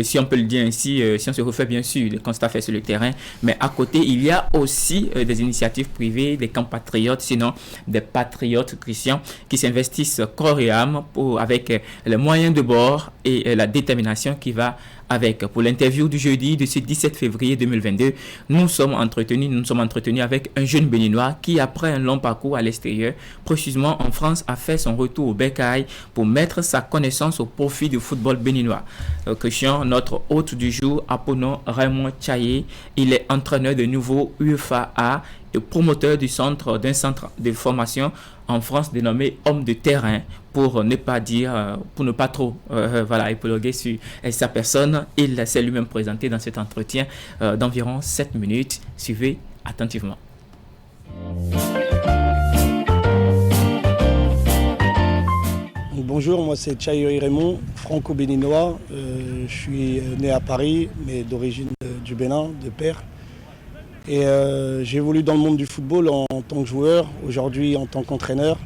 si on peut le dire ainsi, si on se refait bien sûr le constat fait sur le terrain. Mais à côté, il y a aussi des initiatives privées, des compatriotes, sinon des patriotes chrétiens qui s'investissent corps et âme avec les moyens de bord et la détermination qui va avec. Pour l'interview du jeudi de ce 17 février 2022, nous sommes entretenus avec un jeune béninois qui, après un long parcours à l'extérieur, précisément en France, a fait son retour au Bercail pour mettre sa connaissance au profit du football béninois. Christian, notre hôte du jour, Apono Raymond Tchaye, il est entraîneur de nouveau UFA et promoteur d'un centre de formation en France dénommé Homme de terrain, pour ne pas trop épauler sur sa personne. Il s'est lui-même présenté dans cet entretien d'environ 7 minutes. Suivez attentivement. Bonjour, moi c'est Tchaye Raymond, franco-béninois. Je suis né à Paris, mais d'origine du Bénin, de père. Et j'ai évolué dans le monde du football en tant que joueur, aujourd'hui en tant qu'entraîneur.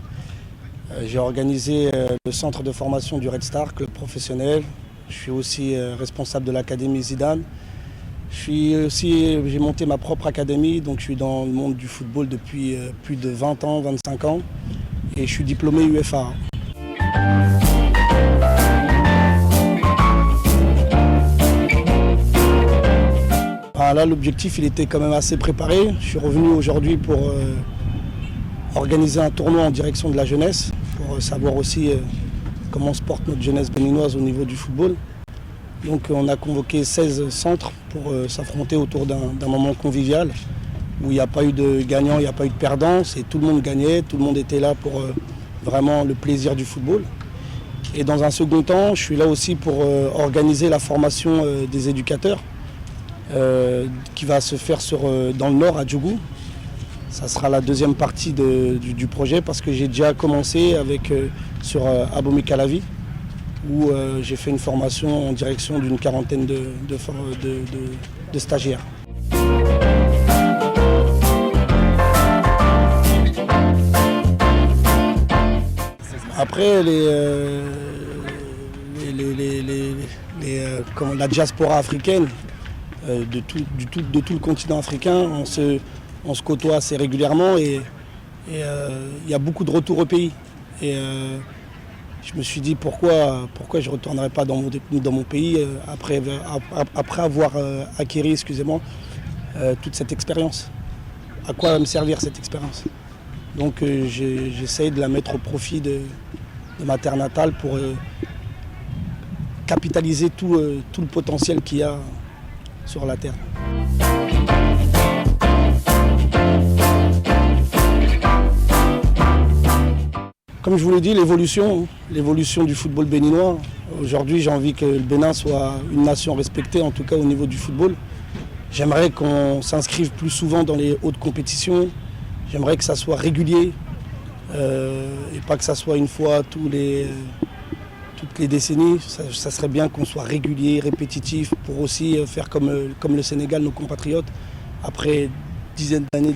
J'ai organisé le centre de formation du Red Star, club professionnel. Je suis aussi responsable de l'académie Zidane. J'ai monté ma propre académie, donc je suis dans le monde du football depuis plus de 20 ans, 25 ans. Et je suis diplômé UFA. Là, l'objectif, il était quand même assez préparé. Je suis revenu aujourd'hui pour organiser un tournoi en direction de la jeunesse, pour savoir aussi comment se porte notre jeunesse béninoise au niveau du football. Donc on a convoqué 16 centres pour s'affronter autour d'un moment convivial, où il n'y a pas eu de gagnant, il n'y a pas eu de perdant, et tout le monde gagnait, tout le monde était là pour vraiment le plaisir du football. Et dans un second temps, je suis là aussi pour organiser la formation des éducateurs, qui va se faire dans le nord à Djougou. Ça sera la deuxième partie du projet, parce que j'ai déjà commencé sur Abomey Calavi, où j'ai fait une formation en direction d'une quarantaine de stagiaires. Après, la diaspora africaine, de tout le continent africain, on se côtoie assez régulièrement, et il y a beaucoup de retours au pays. Et je me suis dit pourquoi je ne retournerais pas dans mon pays après avoir acquis toute cette expérience. À quoi va me servir cette expérience? Donc j'essaye de la mettre au profit de ma terre natale pour capitaliser tout le potentiel qu'il y a sur la terre. Comme je vous l'ai dit, l'évolution du football béninois. Aujourd'hui, j'ai envie que le Bénin soit une nation respectée, en tout cas au niveau du football. J'aimerais qu'on s'inscrive plus souvent dans les hautes compétitions. J'aimerais que ça soit régulier et pas que ça soit une fois toutes les décennies. Ça serait bien qu'on soit régulier, répétitif, pour aussi faire comme le Sénégal, nos compatriotes, après dizaines d'années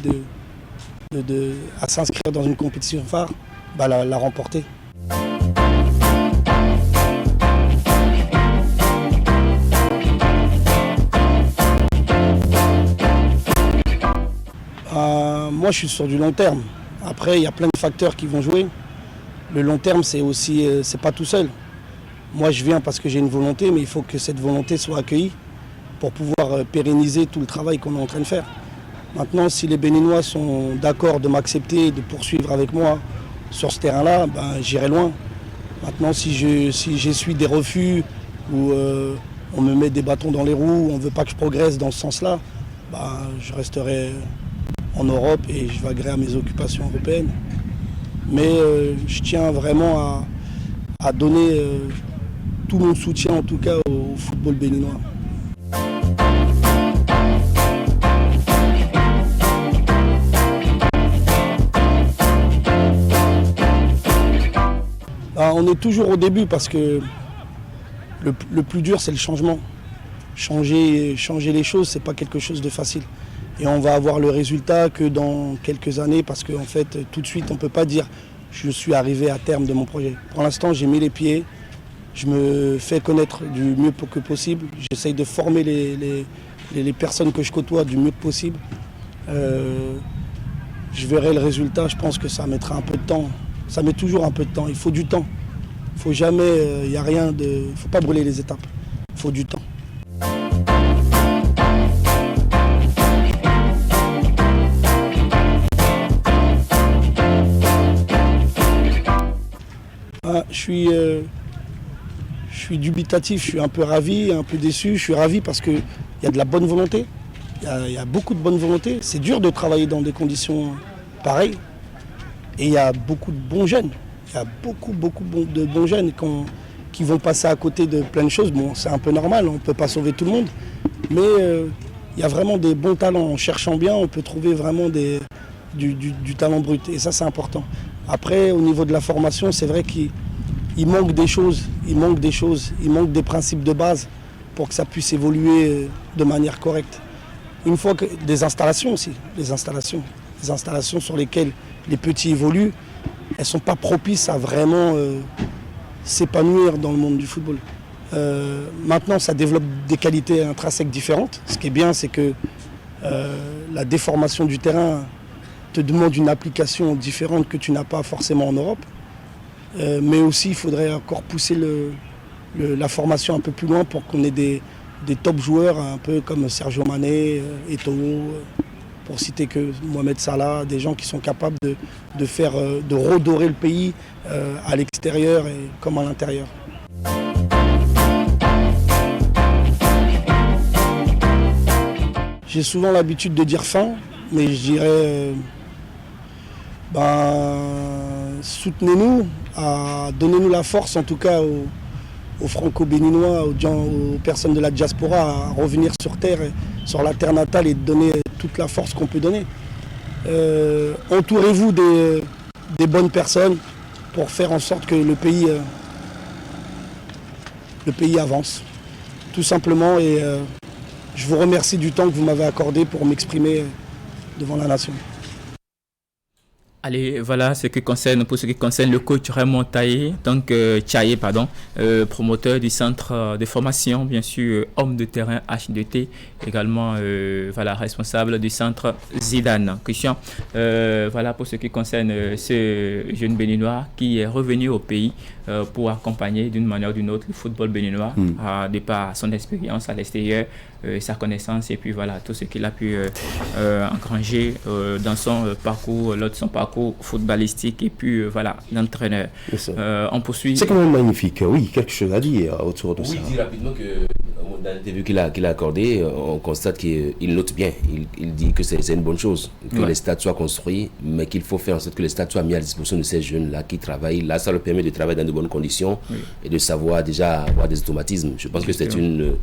à s'inscrire dans une compétition phare, la remporter. Moi, je suis sur du long terme. Après, il y a plein de facteurs qui vont jouer. Le long terme, c'est pas tout seul. Moi, je viens parce que j'ai une volonté, mais il faut que cette volonté soit accueillie pour pouvoir pérenniser tout le travail qu'on est en train de faire. Maintenant, si les Béninois sont d'accord de m'accepter et de poursuivre avec moi sur ce terrain-là, j'irai loin. Maintenant, si j'essuie des refus ou on me met des bâtons dans les roues, on ne veut pas que je progresse dans ce sens-là, je resterai en Europe et je vaguerai à mes occupations européennes. Mais je tiens vraiment à donner tout mon soutien, en tout cas, au football béninois. On est toujours au début parce que le plus dur, c'est le changement. Changer les choses, c'est pas quelque chose de facile. Et on va avoir le résultat que dans quelques années, parce qu'en fait, tout de suite, on ne peut pas dire je suis arrivé à terme de mon projet. Pour l'instant, j'ai mis les pieds, je me fais connaître du mieux que possible, j'essaye de former les personnes que je côtoie du mieux que possible. Je verrai le résultat, je pense que ça mettra un peu de temps. Ça met toujours un peu de temps, il faut du temps. Il faut jamais, il faut pas brûler les étapes, il faut du temps. Je suis dubitatif, je suis un peu ravi, un peu déçu. Je suis ravi parce qu'il y a de la bonne volonté, il y a beaucoup de bonne volonté. C'est dur de travailler dans des conditions pareilles. Et il y a beaucoup de bons jeunes. Il y a beaucoup de bons jeunes qui vont passer à côté de plein de choses. Bon, c'est un peu normal, on ne peut pas sauver tout le monde. Mais il y a vraiment des bons talents. En cherchant bien, on peut trouver vraiment du talent brut. Et ça, c'est important. Après, au niveau de la formation, c'est vrai qu'il manque des choses. Il manque des principes de base pour que ça puisse évoluer de manière correcte. Une fois que des installations aussi, des installations sur lesquelles les petits évoluent, elles ne sont pas propices à vraiment s'épanouir dans le monde du football. Maintenant, ça développe des qualités intrinsèques différentes. Ce qui est bien, c'est que la déformation du terrain te demande une application différente que tu n'as pas forcément en Europe. Mais aussi, il faudrait encore pousser la formation un peu plus loin pour qu'on ait des top joueurs, un peu comme Sergio Mané, Eto'o, pour citer que Mohamed Salah, des gens qui sont capables de redorer le pays à l'extérieur et comme à l'intérieur. J'ai souvent l'habitude de dire fin, mais je dirais soutenez-nous, donnez-nous la force en tout cas aux Franco-Béninois, aux personnes de la diaspora à revenir sur terre, sur la terre natale et de donner toute la force qu'on peut donner. Entourez-vous des bonnes personnes pour faire en sorte que le pays avance, tout simplement. Et je vous remercie du temps que vous m'avez accordé pour m'exprimer devant la nation. Allez, voilà pour ce qui concerne le coach Raymond Tchaye, promoteur du centre de formation, bien sûr, homme de terrain H2T, également responsable du centre Zidane. Christian, voilà pour ce qui concerne ce jeune béninois qui est revenu au pays pour accompagner d'une manière ou d'une autre le football béninois, de par son expérience à l'extérieur, sa connaissance et puis voilà tout ce qu'il a pu engranger dans son parcours, lors de son parcours footballistique et puis l'entraîneur. On poursuit. C'est quand même magnifique, oui, quelque chose à dire autour de ça. Oui, il dit rapidement que dans l'interview qu'il a accordé, on constate qu'il note bien, il dit que c'est une bonne chose, que les stades soient construits, mais qu'il faut faire en sorte que les stades soient mis à disposition de ces jeunes-là qui travaillent. Là, ça leur permet de travailler dans de bonnes conditions et de savoir déjà avoir des automatismes. Je pense que c'est une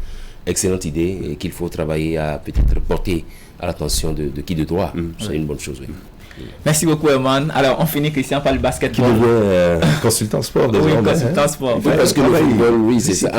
excellente idée et qu'il faut travailler à peut-être porter à l'attention de qui de droit. C'est une bonne chose, oui. Merci beaucoup, Herman. Alors, on finit, Christian, par le basketball. Qui devient consultant sport. Oui, consultant sport. Parce que le football, oui, c'est ça.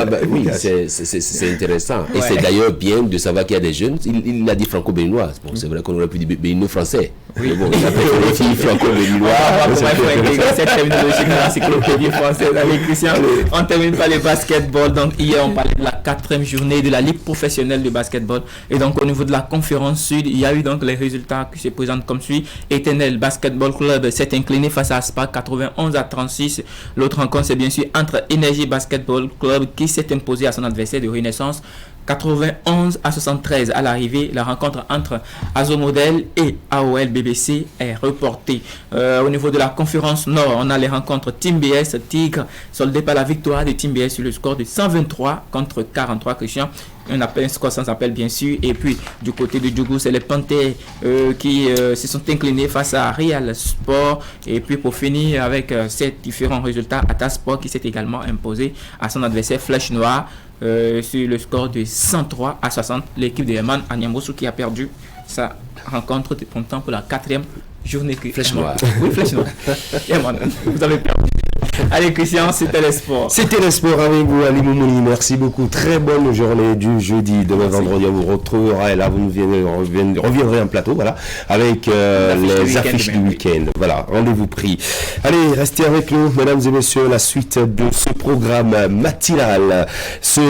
C'est intéressant. Et c'est d'ailleurs bien de savoir qu'il y a des jeunes. Il a dit franco-béninois. Bon, c'est vrai qu'on aurait pu dire bénino-français. Oui, bon, il a préféré dire franco-béninois. Il faut intégrer cette terminologie dans l'encyclopédie française avec Christian. On termine par le basketball. Donc, hier, on parlait de la 4e journée de la Ligue professionnelle de basketball. Et donc, au niveau de la conférence sud, il y a eu donc les résultats qui se présentent comme suit. Éternel Basketball Club s'est incliné face à Aspa 91-36. L'autre rencontre, c'est bien sûr entre Énergie Basketball Club qui s'est imposé à son adversaire de Renaissance 91-73. À l'arrivée, la rencontre entre Azomodel et AOL BBC est reportée. Au niveau de la conférence Nord, on a les rencontres Team BS Tigre soldé par la victoire de Team BS sur le score de 123 contre 43. Christian, on appelle un score sans appel bien sûr. Et puis du côté de Djougou, c'est les Panthers qui se sont inclinés face à Real Sport. Et puis pour finir avec ces différents résultats, Atasport qui s'est également imposé à son adversaire Flèche Noire sur le score de 103-60. L'équipe de Herman Agnamosu qui a perdu sa rencontre de temps pour la 4e journée. Flèche Noire. Oui, Flèche Noire. Herman, vous avez perdu. Allez Christian, c'était le sport. C'était le sport avec vous, Ali Moumouni. Merci beaucoup. Très bonne journée du jeudi. Demain vendredi, on vous retrouvera et là vous reviendrez en plateau, voilà, avec les affiches du week-end. Voilà, rendez-vous pris. Allez, restez avec nous, mesdames et messieurs, la suite de ce programme matinal. Ce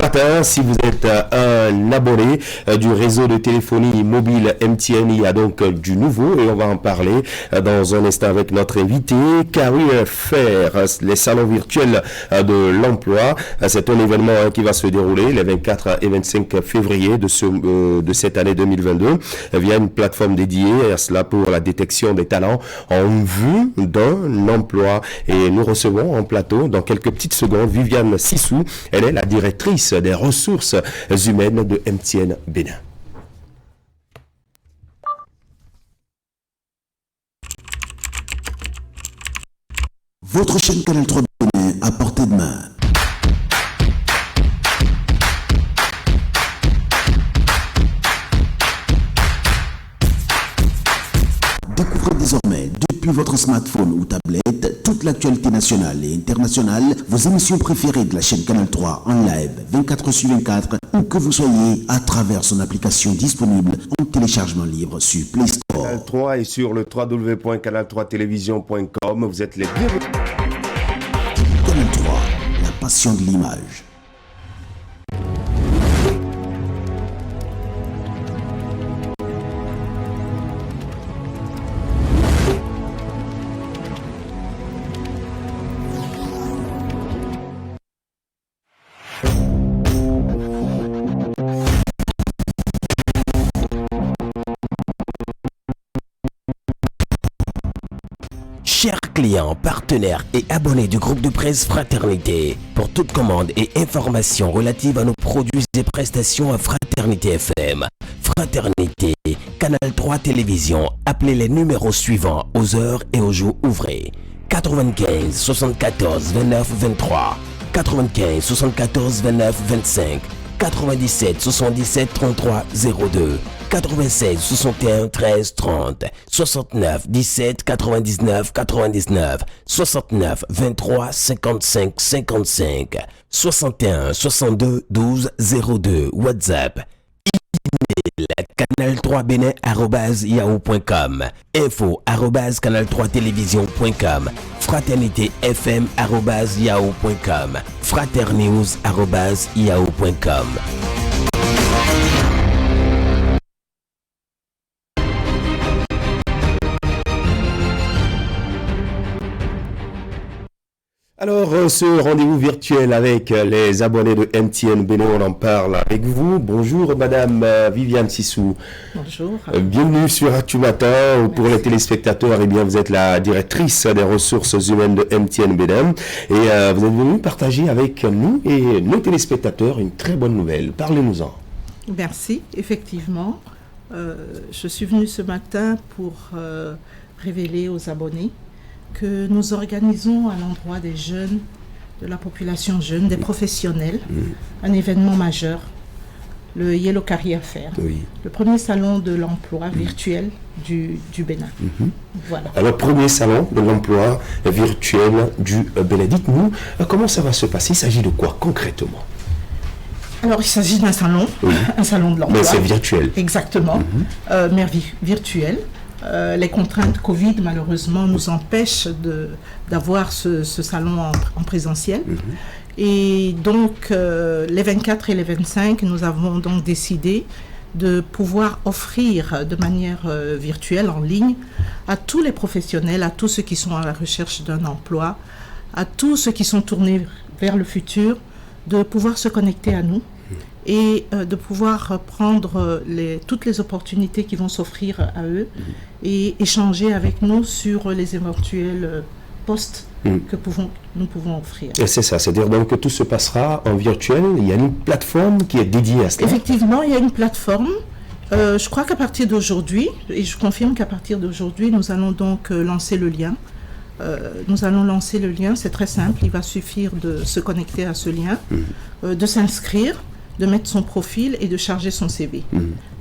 matin, si vous êtes un abonné du réseau de téléphonie mobile MTN, il y a donc du nouveau et on va en parler dans un instant avec notre invité. Career Fair, les salons virtuels de l'emploi. C'est un événement qui va se dérouler les 24 et 25 février de cette année 2022 via une plateforme dédiée à cela pour la détection des talents en vue d'un emploi. Et nous recevons en plateau dans quelques petites secondes Viviane Sissou. Elle est la directrice des ressources humaines de MTN Bénin. Votre chaîne Canal 3 Bénin à portée de main. Découvrez désormais depuis votre smartphone ou tablette toute l'actualité nationale et internationale, vos émissions préférées de la chaîne Canal 3 en live 24/24, où que vous soyez à travers son application disponible en téléchargement libre sur Play Store. Canal 3 et sur le www.canal3television.com. Vous êtes les bienvenus. Canal 3, la passion de l'image. Chers clients, partenaires et abonnés du groupe de presse Fraternité, pour toute commande et information relative à nos produits et prestations à Fraternité FM, Fraternité, Canal 3 Télévision, appelez les numéros suivants aux heures et aux jours ouvrés. 95 74 29 23, 95 74 29 25, 97 77 33 02, 96 61 13 30, 69 17 99 99, 69 23 55 55, 61 62 12 02, WhatsApp, email canal3bénin@yahoo.com, info@canal3télévision.com, fraternité_fm@yahoo.com, fraternews@yahoo.com. Alors, ce rendez-vous virtuel avec les abonnés de MTN Bénin, on en parle avec vous. Bonjour, Madame Viviane Sissou. Bonjour. Bienvenue sur Actu Matin. Pour les téléspectateurs, eh bien, vous êtes la directrice des ressources humaines de MTN Bénin. Et vous êtes venue partager avec nous et nos téléspectateurs une très bonne nouvelle. Parlez-nous-en. Merci. Effectivement, je suis venue ce matin pour révéler aux abonnés que nous organisons à l'endroit des jeunes, de la population jeune, des professionnels, un événement majeur, le Yellow Career Fair, le premier salon de l'emploi virtuel du Bénin. Voilà. Alors, premier salon de l'emploi virtuel du Bénin. Dites-nous, comment ça va se passer? Il s'agit de quoi concrètement? Alors, il s'agit d'un salon, un salon de l'emploi. Mais c'est virtuel. Exactement, mais virtuel. Les contraintes Covid, malheureusement, nous empêchent d'avoir ce salon en présentiel. Et donc, les 24 et les 25, nous avons donc décidé de pouvoir offrir de manière virtuelle, en ligne, à tous les professionnels, à tous ceux qui sont à la recherche d'un emploi, à tous ceux qui sont tournés vers le futur, de pouvoir se connecter à nous et de pouvoir prendre toutes les opportunités qui vont s'offrir à eux et échanger avec nous sur les éventuels postes que nous pouvons offrir. Et c'est ça, c'est-à-dire donc que tout se passera en virtuel. Il y a une plateforme qui est dédiée à cela. Effectivement, il y a une plateforme. Je crois qu'à partir d'aujourd'hui, et je confirme qu'à partir d'aujourd'hui, nous allons donc lancer le lien. C'est très simple, il va suffire de se connecter à ce lien, de s'inscrire, de mettre son profil et de charger son CV.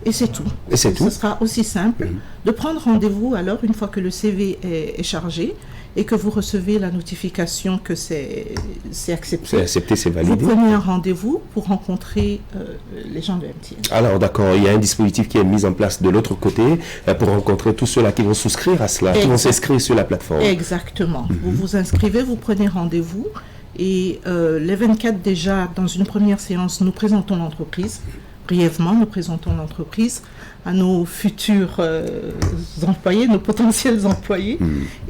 Et c'est tout. Et c'est tout. Ce sera aussi simple de prendre rendez-vous alors une fois que le CV est chargé et que vous recevez la notification que c'est accepté. C'est accepté, c'est validé. Vous prenez un rendez-vous pour rencontrer les gens de MTN. Alors d'accord, il y a un dispositif qui est mis en place de l'autre côté pour rencontrer tous ceux-là qui vont souscrire à cela, qui vont s'inscrire sur la plateforme. Exactement. Vous vous inscrivez, vous prenez rendez-vous et les 24 déjà, dans une première séance, nous présentons l'entreprise. Brièvement, nous présentons l'entreprise à nos futurs employés, nos potentiels employés.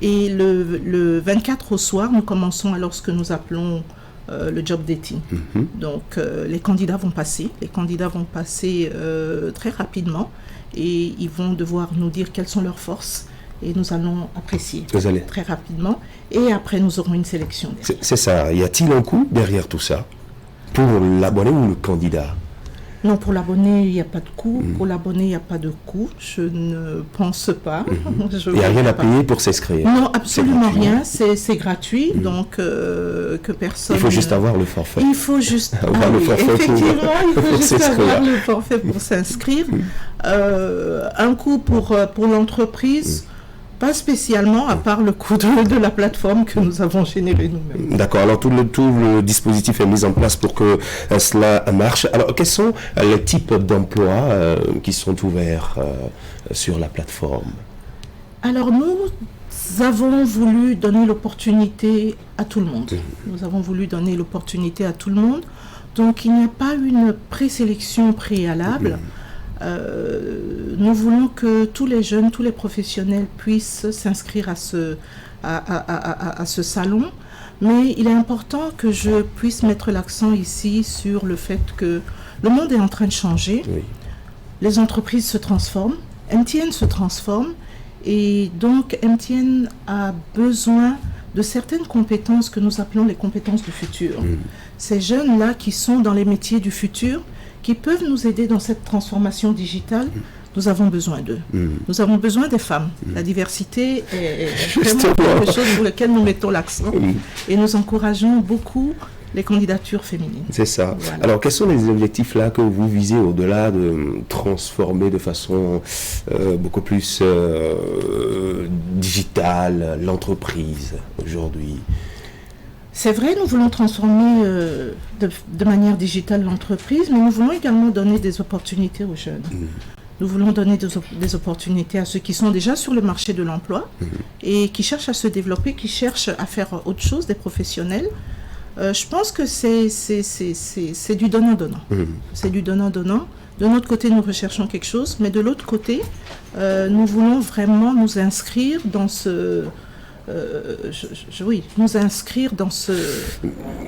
Et le 24 au soir, nous commençons alors ce que nous appelons le job dating. Donc, les candidats vont passer. Les candidats vont passer très rapidement et ils vont devoir nous dire quelles sont leurs forces. Et nous allons apprécier très rapidement. Et après, nous aurons une sélection. C'est ça. Y a-t-il un coût derrière tout ça pour l'abonné ou le candidat? Non, pour l'abonné, il n'y a pas de coût. Pour l'abonné, il n'y a pas de coût. Je ne pense pas. Il n'y a rien à payer pour s'inscrire? Non, absolument rien. C'est gratuit. Donc, que personne... Il faut juste avoir le forfait. Il faut juste avoir le forfait effectivement, il faut juste avoir le forfait pour s'inscrire. Un coût pour l'entreprise... Pas spécialement, à part le coût de la plateforme que nous avons générée nous-mêmes. D'accord, alors tout le dispositif est mis en place pour que cela marche. Alors, quels sont les types d'emplois qui sont ouverts sur la plateforme? Alors, nous avons voulu donner l'opportunité à tout le monde. Nous avons voulu donner l'opportunité à tout le monde. Donc, il n'y a pas une présélection préalable. Nous voulons que tous les jeunes, tous les professionnels puissent s'inscrire à ce salon, mais il est important que je puisse mettre l'accent ici sur le fait que le monde est en train de changer, les entreprises se transforment, MTN se transforme, et donc MTN a besoin de certaines compétences que nous appelons les compétences du futur. Ces jeunes-là qui sont dans les métiers du futur, qui peuvent nous aider dans cette transformation digitale, nous avons besoin d'eux. Nous avons besoin des femmes. La diversité est vraiment quelque chose sur lequel nous mettons l'accent et nous encourageons beaucoup les candidatures féminines. C'est ça. Voilà. Alors, quels sont les objectifs là que vous visez au-delà de transformer de façon beaucoup plus digitale l'entreprise aujourd'hui? C'est vrai, nous voulons transformer de manière digitale l'entreprise, mais nous voulons également donner des opportunités aux jeunes. Nous voulons donner des opportunités à ceux qui sont déjà sur le marché de l'emploi et qui cherchent à se développer, qui cherchent à faire autre chose, des professionnels. Je pense que c'est du donnant-donnant. C'est du donnant-donnant. De notre côté, nous recherchons quelque chose, mais de l'autre côté, nous voulons vraiment nous inscrire dans ce... nous inscrire dans ce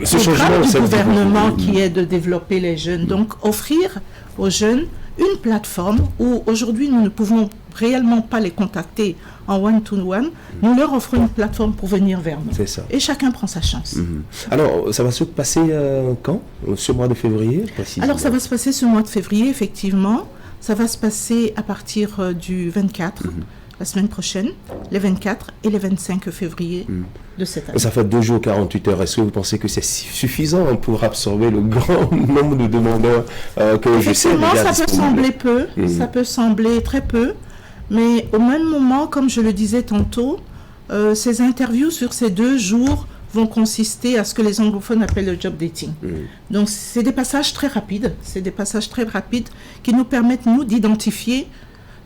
programme du gouvernement qui est de développer les jeunes. Donc, offrir aux jeunes une plateforme où aujourd'hui nous ne pouvons réellement pas les contacter en one-to-one. Nous leur offrons une plateforme pour venir vers nous. C'est ça. Et chacun prend sa chance. Alors, ça va se passer quand? Ce mois de février, précisément? Alors, ça va se passer ce mois de février, effectivement. Ça va se passer à partir du 24. La semaine prochaine, les 24 et les 25 février de cette année. Ça fait 2 jours, 48 heures. Est-ce que vous pensez que c'est suffisant pour absorber le grand nombre de demandeurs que je sais déjà ça peut sembler peu, ça peut sembler très peu, mais au même moment, comme je le disais tantôt, ces interviews sur ces 2 jours vont consister à ce que les anglophones appellent le job dating. Donc, c'est des passages très rapides, qui nous permettent, nous, d'identifier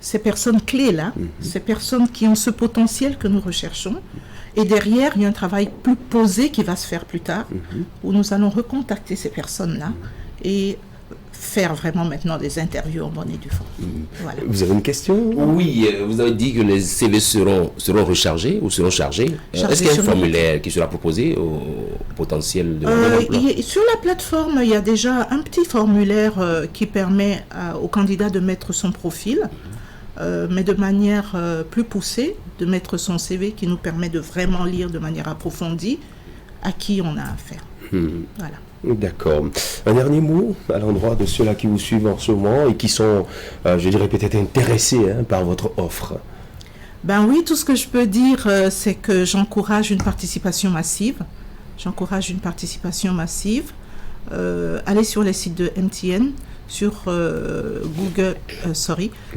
ces personnes clés-là, ces personnes qui ont ce potentiel que nous recherchons. Et derrière, il y a un travail plus posé qui va se faire plus tard, où nous allons recontacter ces personnes-là et faire vraiment maintenant des interviews en bonne et due forme. Voilà. Vous avez une question? Oui, vous avez dit que les CV seront rechargés ou seront chargés. Est-ce qu'il y a un formulaire qui sera proposé au potentiel de l'emploi? Sur la plateforme, il y a déjà un petit formulaire qui permet au candidat de mettre son profil, mais de manière plus poussée, de mettre son CV qui nous permet de vraiment lire de manière approfondie à qui on a affaire. Voilà. D'accord. Un dernier mot à l'endroit de ceux-là qui vous suivent en ce moment et qui sont, je dirais, peut-être intéressés par votre offre. Ben oui, tout ce que je peux dire, c'est que j'encourage une participation massive. Allez sur les sites de MTN, sur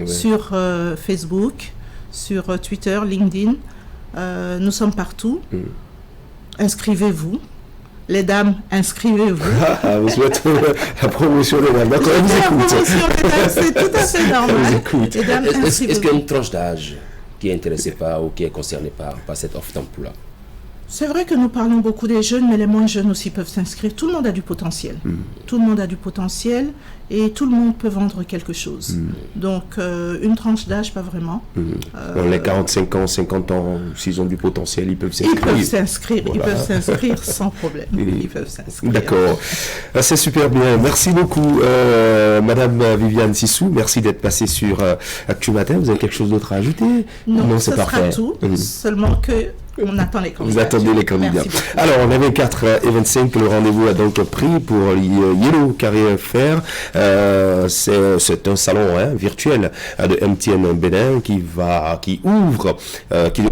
sur Facebook, sur Twitter, LinkedIn. Nous sommes partout. Inscrivez-vous. Les dames, inscrivez-vous. Vous souhaitez la promotion des dames. D'accord, vous écoute. C'est tout à fait normal. Est-ce qu'il y a une tranche d'âge qui est intéressée par ou qui est concernée par cette offre d'emploi? C'est vrai que nous parlons beaucoup des jeunes, mais les moins jeunes aussi peuvent s'inscrire. Tout le monde a du potentiel. Tout le monde a du potentiel et tout le monde peut vendre quelque chose. Donc, une tranche d'âge, pas vraiment. Les 45 ans, 50 ans, s'ils ont du potentiel, ils peuvent s'inscrire. Ils peuvent s'inscrire sans problème. Ils peuvent s'inscrire. D'accord. C'est super bien. Merci beaucoup, Madame Viviane Sissou. Merci d'être passée sur Actu Matin. Vous avez quelque chose d'autre à ajouter? Non, c'est parfait. Tout. Seulement que on attend les candidats. Vous attendez les candidats. Alors, on avait 4h25. Le rendez-vous a donc pris pour Yellow Career Fair. C'est un salon virtuel de MTN Bénin qui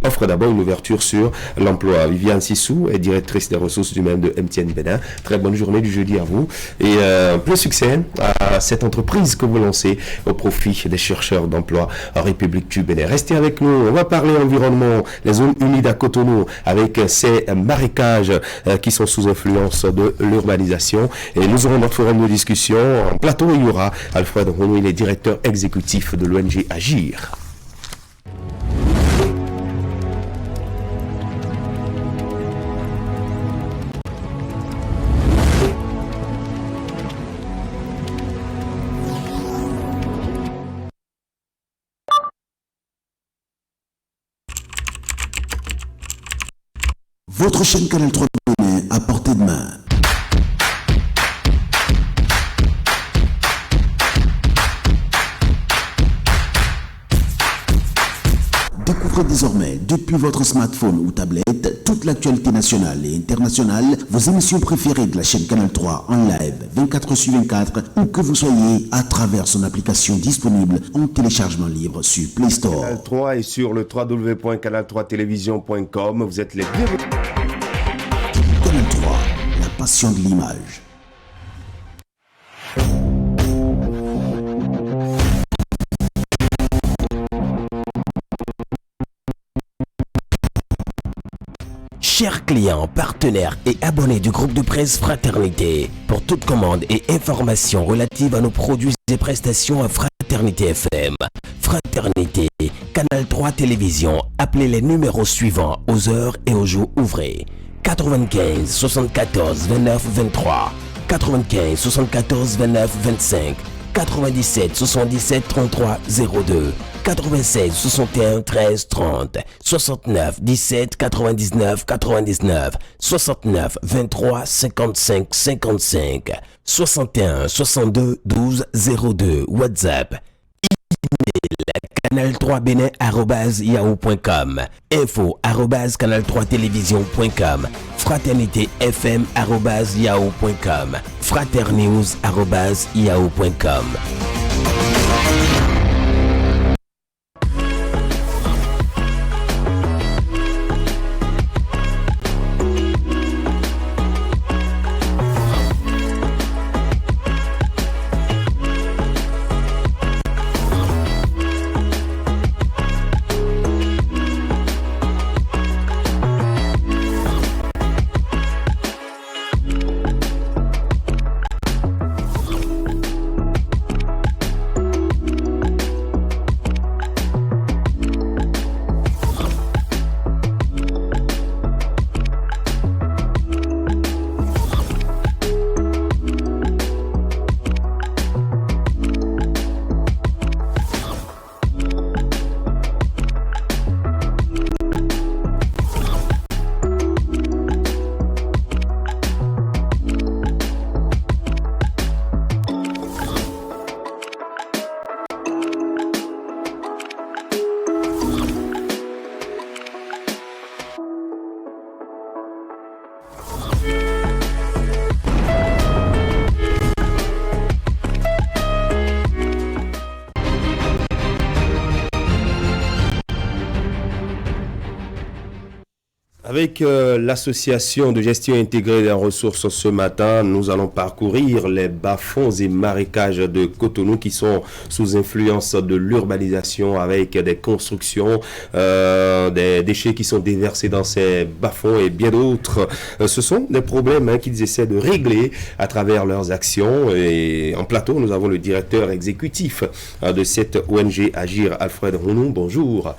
offre d'abord une ouverture sur l'emploi. Viviane Sissou est directrice des ressources humaines de MTN Bénin. Très bonne journée du jeudi à vous. Et plein succès à cette entreprise que vous lancez au profit des chercheurs d'emploi en République du Bénin. Restez avec nous. On va parler environnement, les zones humides à Cotonou, avec ces marécages qui sont sous influence de l'urbanisation. Et nous aurons notre forum de discussion. En plateau, il y aura Alfred Renaud, il est directeur exécutif de l'ONG Agir. Votre chaîne Canal 3 Bénin à portée de main. Découvrez désormais, depuis votre smartphone ou tablette, toute l'actualité nationale et internationale, vos émissions préférées de la chaîne Canal 3 en live, 24/24, où que vous soyez, à travers son application disponible en téléchargement libre sur Play Store. Canal 3 est sur le www.canal3television.com. Vous êtes les bienvenus. Canal 3, la passion de l'image. Chers clients, partenaires et abonnés du groupe de presse Fraternité, pour toute commande et information relative à nos produits et prestations à Fraternité FM, Fraternité, Canal 3 Télévision, appelez les numéros suivants aux heures et aux jours ouvrés. 95 74 29 23, 95 74 29 25, 97 77 33 02, 96 61 13 30, 69 17 99 99, 69 23 55 55, 61 62 12 02, WhatsApp, canal3bénin@yahoo.com, info@canal3télévision.com, fraternitéfm@yahoo.com, fraternews@yahoo.com. Avec l'association de gestion intégrée des ressources ce matin, nous allons parcourir les bas-fonds et marécages de Cotonou qui sont sous influence de l'urbanisation avec des constructions, des déchets qui sont déversés dans ces bas-fonds et bien d'autres. Ce sont des problèmes qu'ils essaient de régler à travers leurs actions. Et en plateau, nous avons le directeur exécutif de cette ONG Agir, Alfred Rounou. Bonjour.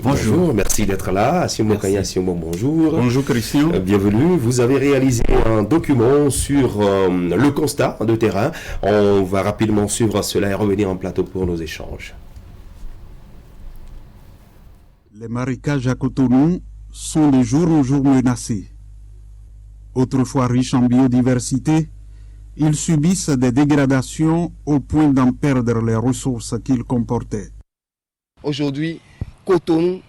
Bonjour, merci d'être là. Assimo Kanya, bonjour. Bonjour Christian. Bienvenue. Vous avez réalisé un document sur le constat de terrain. On va rapidement suivre cela et revenir en plateau pour nos échanges. Les marécages à Cotonou sont de jour en jour menacés. Autrefois riches en biodiversité, ils subissent des dégradations au point d'en perdre les ressources qu'ils comportaient. Aujourd'hui, Cotonou,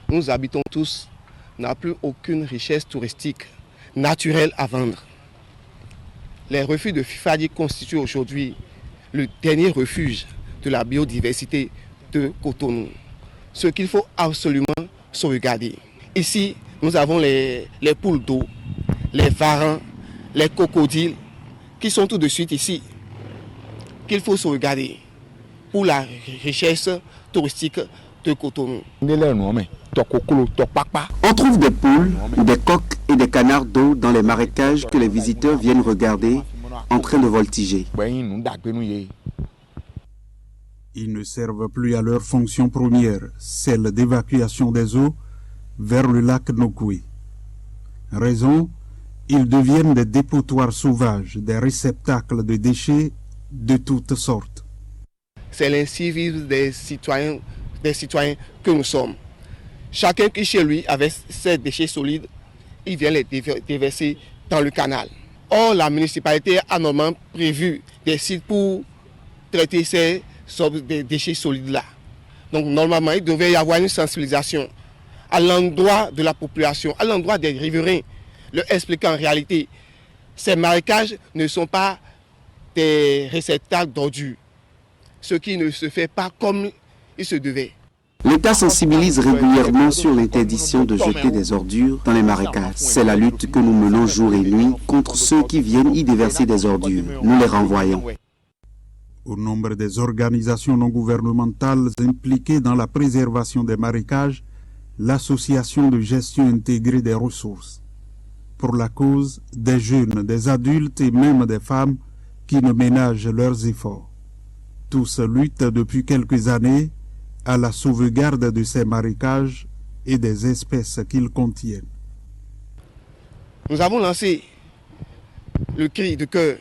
nous habitons tous, n'a plus aucune richesse touristique naturelle à vendre. Les refuges de Fifadi constituent aujourd'hui le dernier refuge de la biodiversité de Cotonou, ce qu'il faut absolument sauvegarder. Ici, nous avons les poules d'eau, les varans, les crocodiles, qui sont tout de suite ici, qu'il faut sauvegarder pour la richesse touristique de Cotonou. On trouve des poules, des coqs et des canards d'eau dans les marécages que les visiteurs viennent regarder en train de voltiger. Ils ne servent plus à leur fonction première, celle d'évacuation des eaux vers le lac Nokoué. Raison, ils deviennent des dépotoirs sauvages, des réceptacles de déchets de toutes sortes. C'est l'incivisme des citoyens que nous sommes. Chacun qui chez lui avait ses déchets solides, il vient les déverser dans le canal. Or, la municipalité a normalement prévu des sites pour traiter ces déchets solides-là. Donc, normalement, il devait y avoir une sensibilisation à l'endroit de la population, à l'endroit des riverains, leur expliquant en réalité, ces marécages ne sont pas des réceptacles d'ordures, ce qui ne se fait pas comme il se devait. L'État sensibilise régulièrement sur l'interdiction de jeter des ordures dans les marécages. C'est la lutte que nous menons jour et nuit contre ceux qui viennent y déverser des ordures. Nous les renvoyons. Au nombre des organisations non gouvernementales impliquées dans la préservation des marécages, l'Association de gestion intégrée des ressources. Pour la cause, des jeunes, des adultes et même des femmes qui ne ménagent leurs efforts. Tous luttent depuis quelques années à la sauvegarde de ces marécages et des espèces qu'ils contiennent. Nous avons lancé le cri de cœur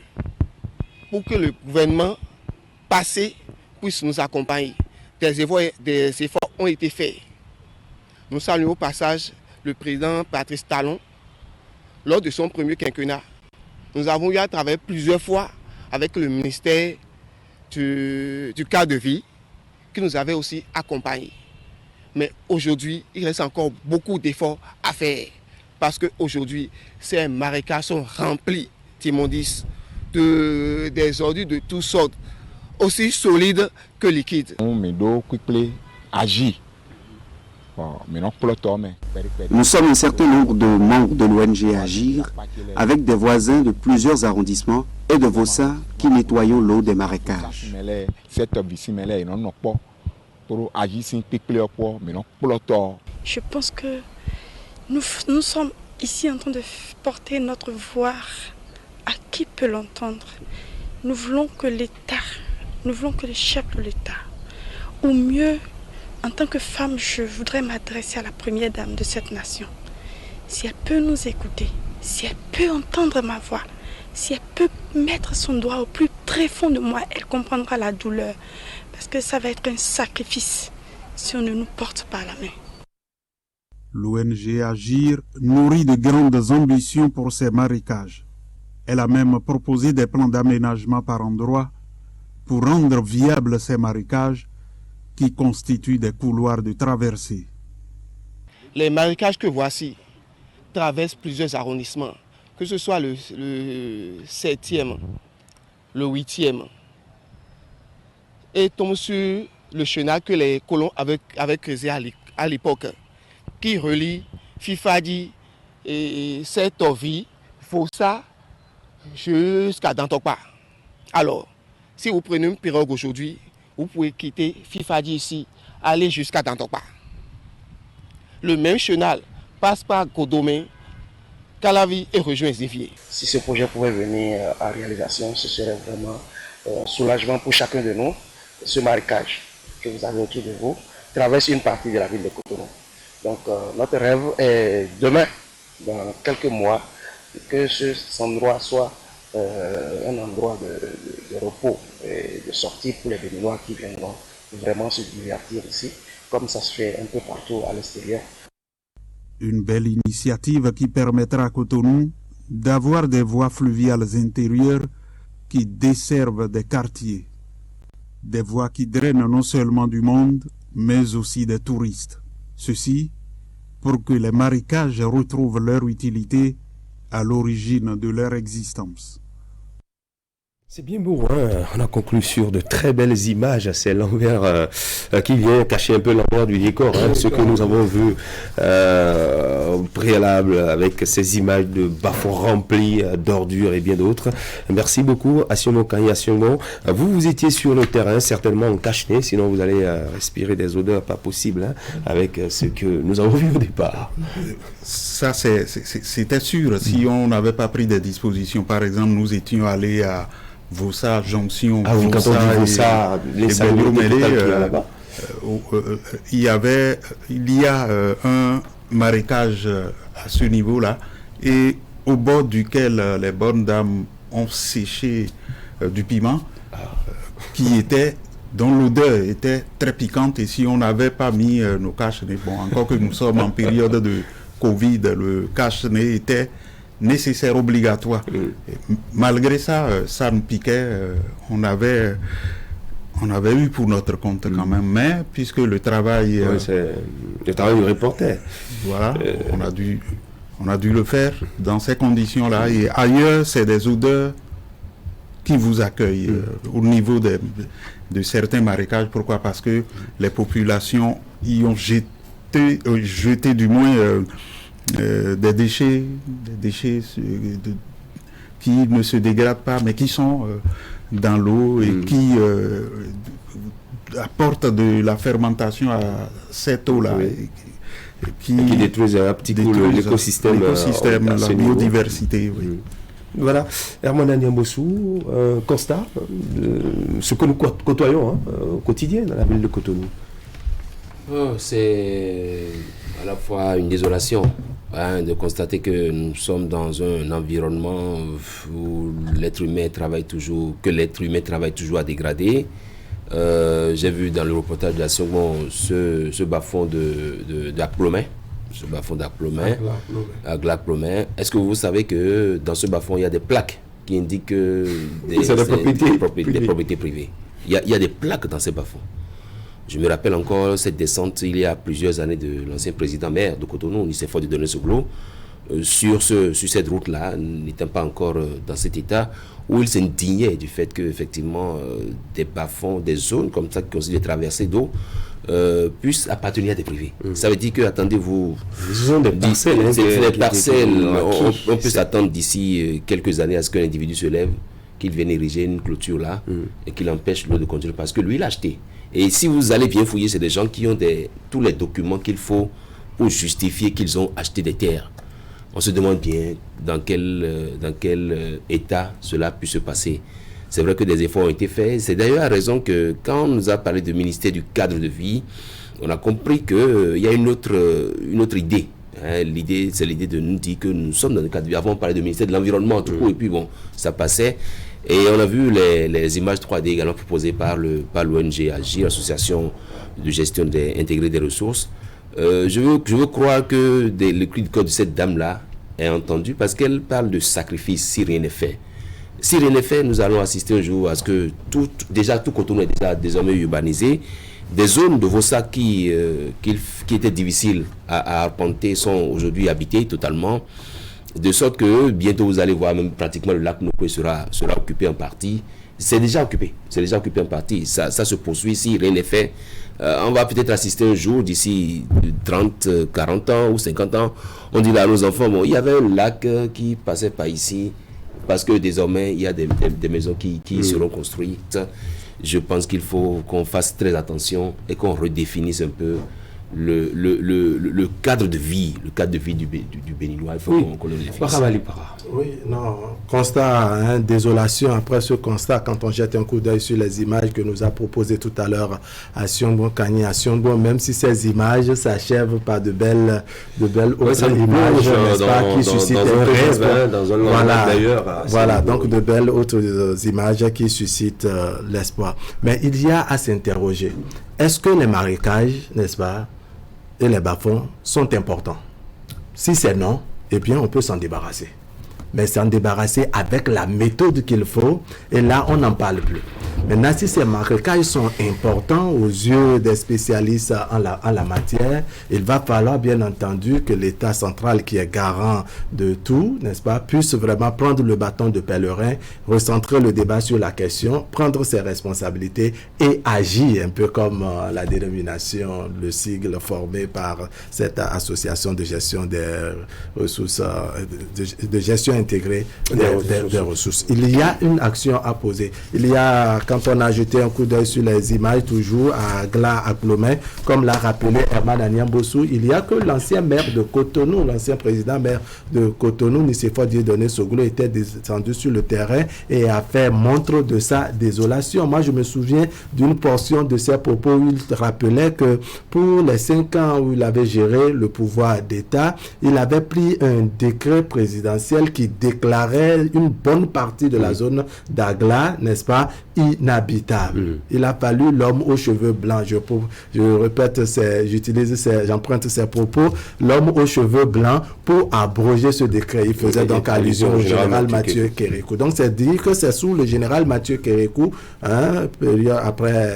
pour que le gouvernement passé puisse nous accompagner. Des efforts ont été faits. Nous saluons au passage le président Patrice Talon lors de son premier quinquennat. Nous avons eu à travailler plusieurs fois avec le ministère du cadre de vie qui nous avait aussi accompagnés. Mais aujourd'hui, il reste encore beaucoup d'efforts à faire parce qu'aujourd'hui, ces marécages sont remplis d'immondices, des ordures de toutes sortes, aussi solides que liquides. Nous sommes un certain nombre de membres de l'ONG Agir avec des voisins de plusieurs arrondissements et de Vossa qui nettoyons l'eau des marécages. Je pense que nous sommes ici en train de porter notre voix à qui peut l'entendre. Nous voulons que l'État, nous voulons que le chef de l'État, ou mieux, en tant que femme, je voudrais m'adresser à la première dame de cette nation. Si elle peut nous écouter, si elle peut entendre ma voix, si elle peut mettre son doigt au plus très fond de moi, elle comprendra la douleur. Parce que ça va être un sacrifice si on ne nous porte pas la main. L'ONG Agir nourrit de grandes ambitions pour ces marécages. Elle a même proposé des plans d'aménagement par endroits pour rendre viables ces marécages qui constituent des couloirs de traversée. Les marécages que voici traversent plusieurs arrondissements, que ce soit le 7e, le 8e, et tombent sur le chenal que les colons avaient creusé à l'époque, qui relie Fifadi et Setovi, Fossa, jusqu'à Dantokpa. Alors, si vous prenez une pirogue aujourd'hui, vous pouvez quitter Fifadi ici, aller jusqu'à Dantokpa. Le même chenal passe par Godomé, Calavi et rejoint Zivier. Si ce projet pouvait venir à réalisation, ce serait vraiment un soulagement pour chacun de nous. Ce marécage que vous avez autour de vous traverse une partie de la ville de Cotonou. Donc notre rêve est demain, dans quelques mois, que cet endroit soit un endroit de repos et de sortie pour les Béninois qui viendront vraiment se divertir ici, comme ça se fait un peu partout à l'extérieur. Une belle initiative qui permettra à Cotonou d'avoir des voies fluviales intérieures qui desservent des quartiers. Des voies qui drainent non seulement du monde, mais aussi des touristes. Ceci pour que les marécages retrouvent leur utilité à l'origine de leur existence. C'est bien beau, hein? On a conclu sur de très belles images. C'est l'envers qui vient cacher un peu l'envers du décor, hein, ce que nous avons vu au préalable avec ces images de bas-fonds remplis d'ordures et bien d'autres. Merci beaucoup, Asiomo Kanye Asiomo. Vous étiez sur le terrain, certainement en cache-nez, sinon vous allez respirer des odeurs pas possibles, hein, avec ce que nous avons vu au départ. Ça, c'était sûr. Si on n'avait pas pris des dispositions, par exemple, nous étions allés à Vossa, Jonction, ah oui, quand on dit Vossa, les là-bas. Il y a un marécage à ce niveau-là et au bord duquel les bonnes dames ont séché du piment dont l'odeur était très piquante, et si on n'avait pas mis nos cache-nez, bon, encore que nous sommes en période de Covid, le cache-nez était nécessaire, obligatoire. Malgré ça, ça nous piquait. On avait eu pour notre compte quand même, mais puisque le travail... le travail du reporter. Voilà, on a dû le faire dans ces conditions-là. Et ailleurs, c'est des odeurs qui vous accueillent au niveau de certains marécages. Pourquoi? Parce que les populations y ont jeté du moins... des déchets qui ne se dégradent pas, mais qui sont dans l'eau et qui apportent de la fermentation à cette eau-là. Oui. Qui détruisent un petit coup l'écosystème, la biodiversité. Oui. Voilà, Herman Niambossou, constat de ce que nous côtoyons au quotidien dans la ville de Cotonou. C'est à la fois une désolation de constater que nous sommes dans un environnement où l'être humain travaille toujours à dégrader. J'ai vu dans le reportage de la seconde ce bas-fond d'Aplomé. Ce bas-fond d'Aplomé, à Glac-Plomin. Est-ce que vous savez que dans ce bas-fond, il y a des plaques qui indiquent des propriétés privées? Il y a des plaques dans ces bas-fonds. Je me rappelle encore cette descente il y a plusieurs années de l'ancien président maire de Cotonou, Nicéphore de Donné-Soglo, sur cette route-là, n'étant pas encore dans cet état, où il s'indignait du fait qu'effectivement des bas-fonds, des zones comme ça qui constituent des traversées d'eau puissent appartenir à des privés. Ça veut dire que, attendez-vous, des parcelles, on peut s'attendre d'ici quelques années à ce qu'un individu se lève, qu'il vienne ériger une clôture là et qu'il empêche l'eau de continuer parce que lui il a acheté. Et si vous allez bien fouiller, c'est des gens qui ont tous les documents qu'il faut pour justifier qu'ils ont acheté des terres. On se demande bien dans quel état cela peut se passer. C'est vrai que des efforts ont été faits. C'est d'ailleurs à raison que quand on nous a parlé du ministère du cadre de vie, on a compris qu'il y a une autre idée. L'idée, c'est l'idée de nous dire que nous sommes dans le cadre de vie. Avant, on parlait du ministère de l'Environnement, tout court, et puis bon, ça passait. Et on a vu les images 3D également proposées par l'ONG Agir, l'association de gestion intégrée des ressources. Je veux croire que le cri de cœur de cette dame-là est entendu parce qu'elle parle de sacrifice si rien n'est fait. Si rien n'est fait, nous allons assister un jour à ce que tout Cotonou est déjà désormais urbanisé. Des zones de Vossa qui étaient difficiles à arpenter sont aujourd'hui habitées totalement. De sorte que bientôt vous allez voir même pratiquement le lac Nokwe sera occupé en partie c'est déjà occupé en partie. Ça se poursuit si rien n'est fait. On va peut-être assister un jour, d'ici 30, 40 ans ou 50 ans, on dit là à nos enfants, bon, il y avait un lac qui passait par ici, parce que désormais, il y a des maisons qui seront construites. Je pense qu'il faut qu'on fasse très attention et qu'on redéfinisse un peu le cadre de vie du Béninois. Il faut qu'on le définisse. Oui, non, constat, désolation. Après ce constat, quand on jette un coup d'œil sur les images que nous a proposées tout à l'heure à Siongbon, Kani, à Siongbon, même si ces images s'achèvent par de belles autres images, n'est-ce pas, qui suscitent un rêve. Voilà, donc de belles autres images qui suscitent l'espoir. Mais il y a à s'interroger. Est-ce que les marécages, n'est-ce pas, et les bas-fonds sont importants? Si c'est non, eh bien, on peut s'en débarrasser. Mais s'en débarrasser avec la méthode qu'il faut, et là, on n'en parle plus. Maintenant, si ces marécages sont importants aux yeux des spécialistes en la matière, il va falloir, bien entendu, que l'État central, qui est garant de tout, n'est-ce pas, puisse vraiment prendre le bâton de pèlerin, recentrer le débat sur la question, prendre ses responsabilités et agir un peu comme la dénomination, le sigle formé par cette association de gestion des ressources, de gestion intégrée des ressources. Il y a une action à poser. Il y a, quand on a jeté un coup d'œil sur les images, toujours à Gla, à Clomé, comme l'a rappelé Herman Anyambossou, il y a que l'ancien maire de Cotonou, l'ancien président maire de Cotonou, Nicéphore Dieudonné Soglo, était descendu sur le terrain et a fait montre de sa désolation. Moi, je me souviens d'une portion de ses propos où il rappelait que pour les 5 ans où il avait géré le pouvoir d'État, il avait pris un décret présidentiel qui déclarait une bonne partie de la zone d'Agla, n'est-ce pas, inhabitable. Il a fallu l'homme aux cheveux blancs, je répète, j'emprunte ses propos, l'homme aux cheveux blancs pour abroger ce décret. Il faisait donc allusion au général Mathieu Kérékou. Donc c'est dire que c'est sous le général Mathieu Kérékou, après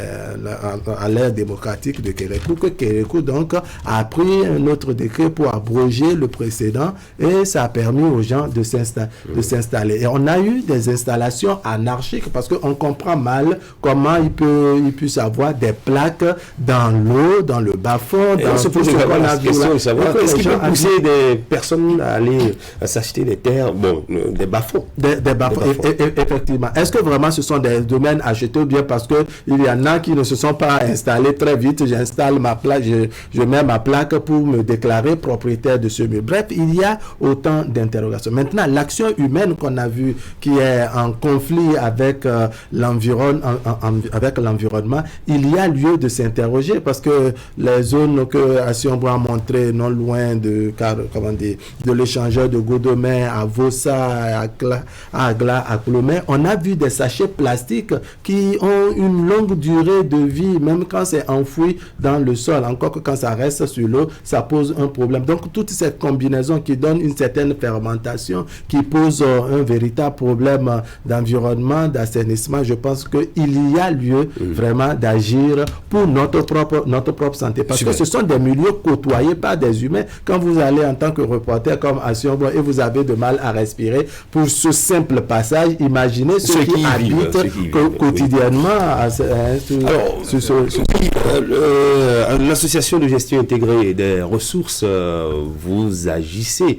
à l'ère démocratique de Kérékou, que Kérékou donc a pris un autre décret pour abroger le précédent, et ça a permis aux gens de s'installer. Et on a eu des installations anarchiques parce qu'on comprend mal comment il puisse avoir des plaques dans l'eau, dans le bas-fond. Et on se pose la question de savoir est-ce qu'il peut pousser des personnes à aller s'acheter des terres, des bas-fonds. Des bas-fonds, effectivement. Est-ce que vraiment ce sont des domaines achetés, ou bien parce qu'il y en a qui ne se sont pas installés très vite, j'installe ma plaque, je mets ma plaque pour me déclarer propriétaire de ce mur. Bref, il y a autant d'interrogations. Maintenant, l'action humaine qu'on a vue, qui est en conflit avec l'environnement, il y a lieu de s'interroger, parce que les zones que Siongbon a montrées non loin de l'échangeur de Godomé à Vossa, à Agla, à Clomé, on a vu des sachets plastiques qui ont une longue durée de vie, même quand c'est enfoui dans le sol. Encore que quand ça reste sur l'eau, ça pose un problème. Donc toute cette combinaison qui donne une certaine fermentation, qui pose un véritable problème d'environnement, d'assainissement, je pense qu'il y a lieu vraiment d'agir pour notre propre santé. Parce que ce sont des milieux côtoyés par des humains. Quand vous allez en tant que reporter comme à Siongbon et vous avez de mal à respirer pour ce simple passage, imaginez ceux qui habitent quotidiennement l'association de gestion intégrée des ressources, vous agissez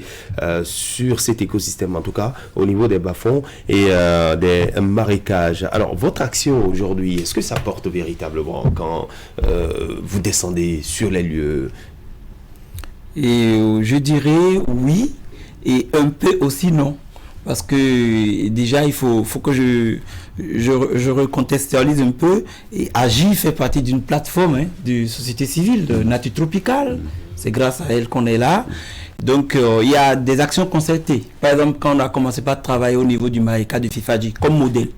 sur cet écosystème, en tout cas au niveau des bas-fonds et des marécages. Alors votre action aujourd'hui, est-ce que ça porte véritablement quand vous descendez sur les lieux? Et je dirais oui, et un peu aussi non. Parce que déjà, il faut que je recontextualise un peu. Et AGI fait partie d'une plateforme de société civile, de nature tropicale. C'est grâce à elle qu'on est là. Donc, il y a des actions concertées. Par exemple, quand on a commencé par travailler au niveau du marécage de Fifadji comme modèle,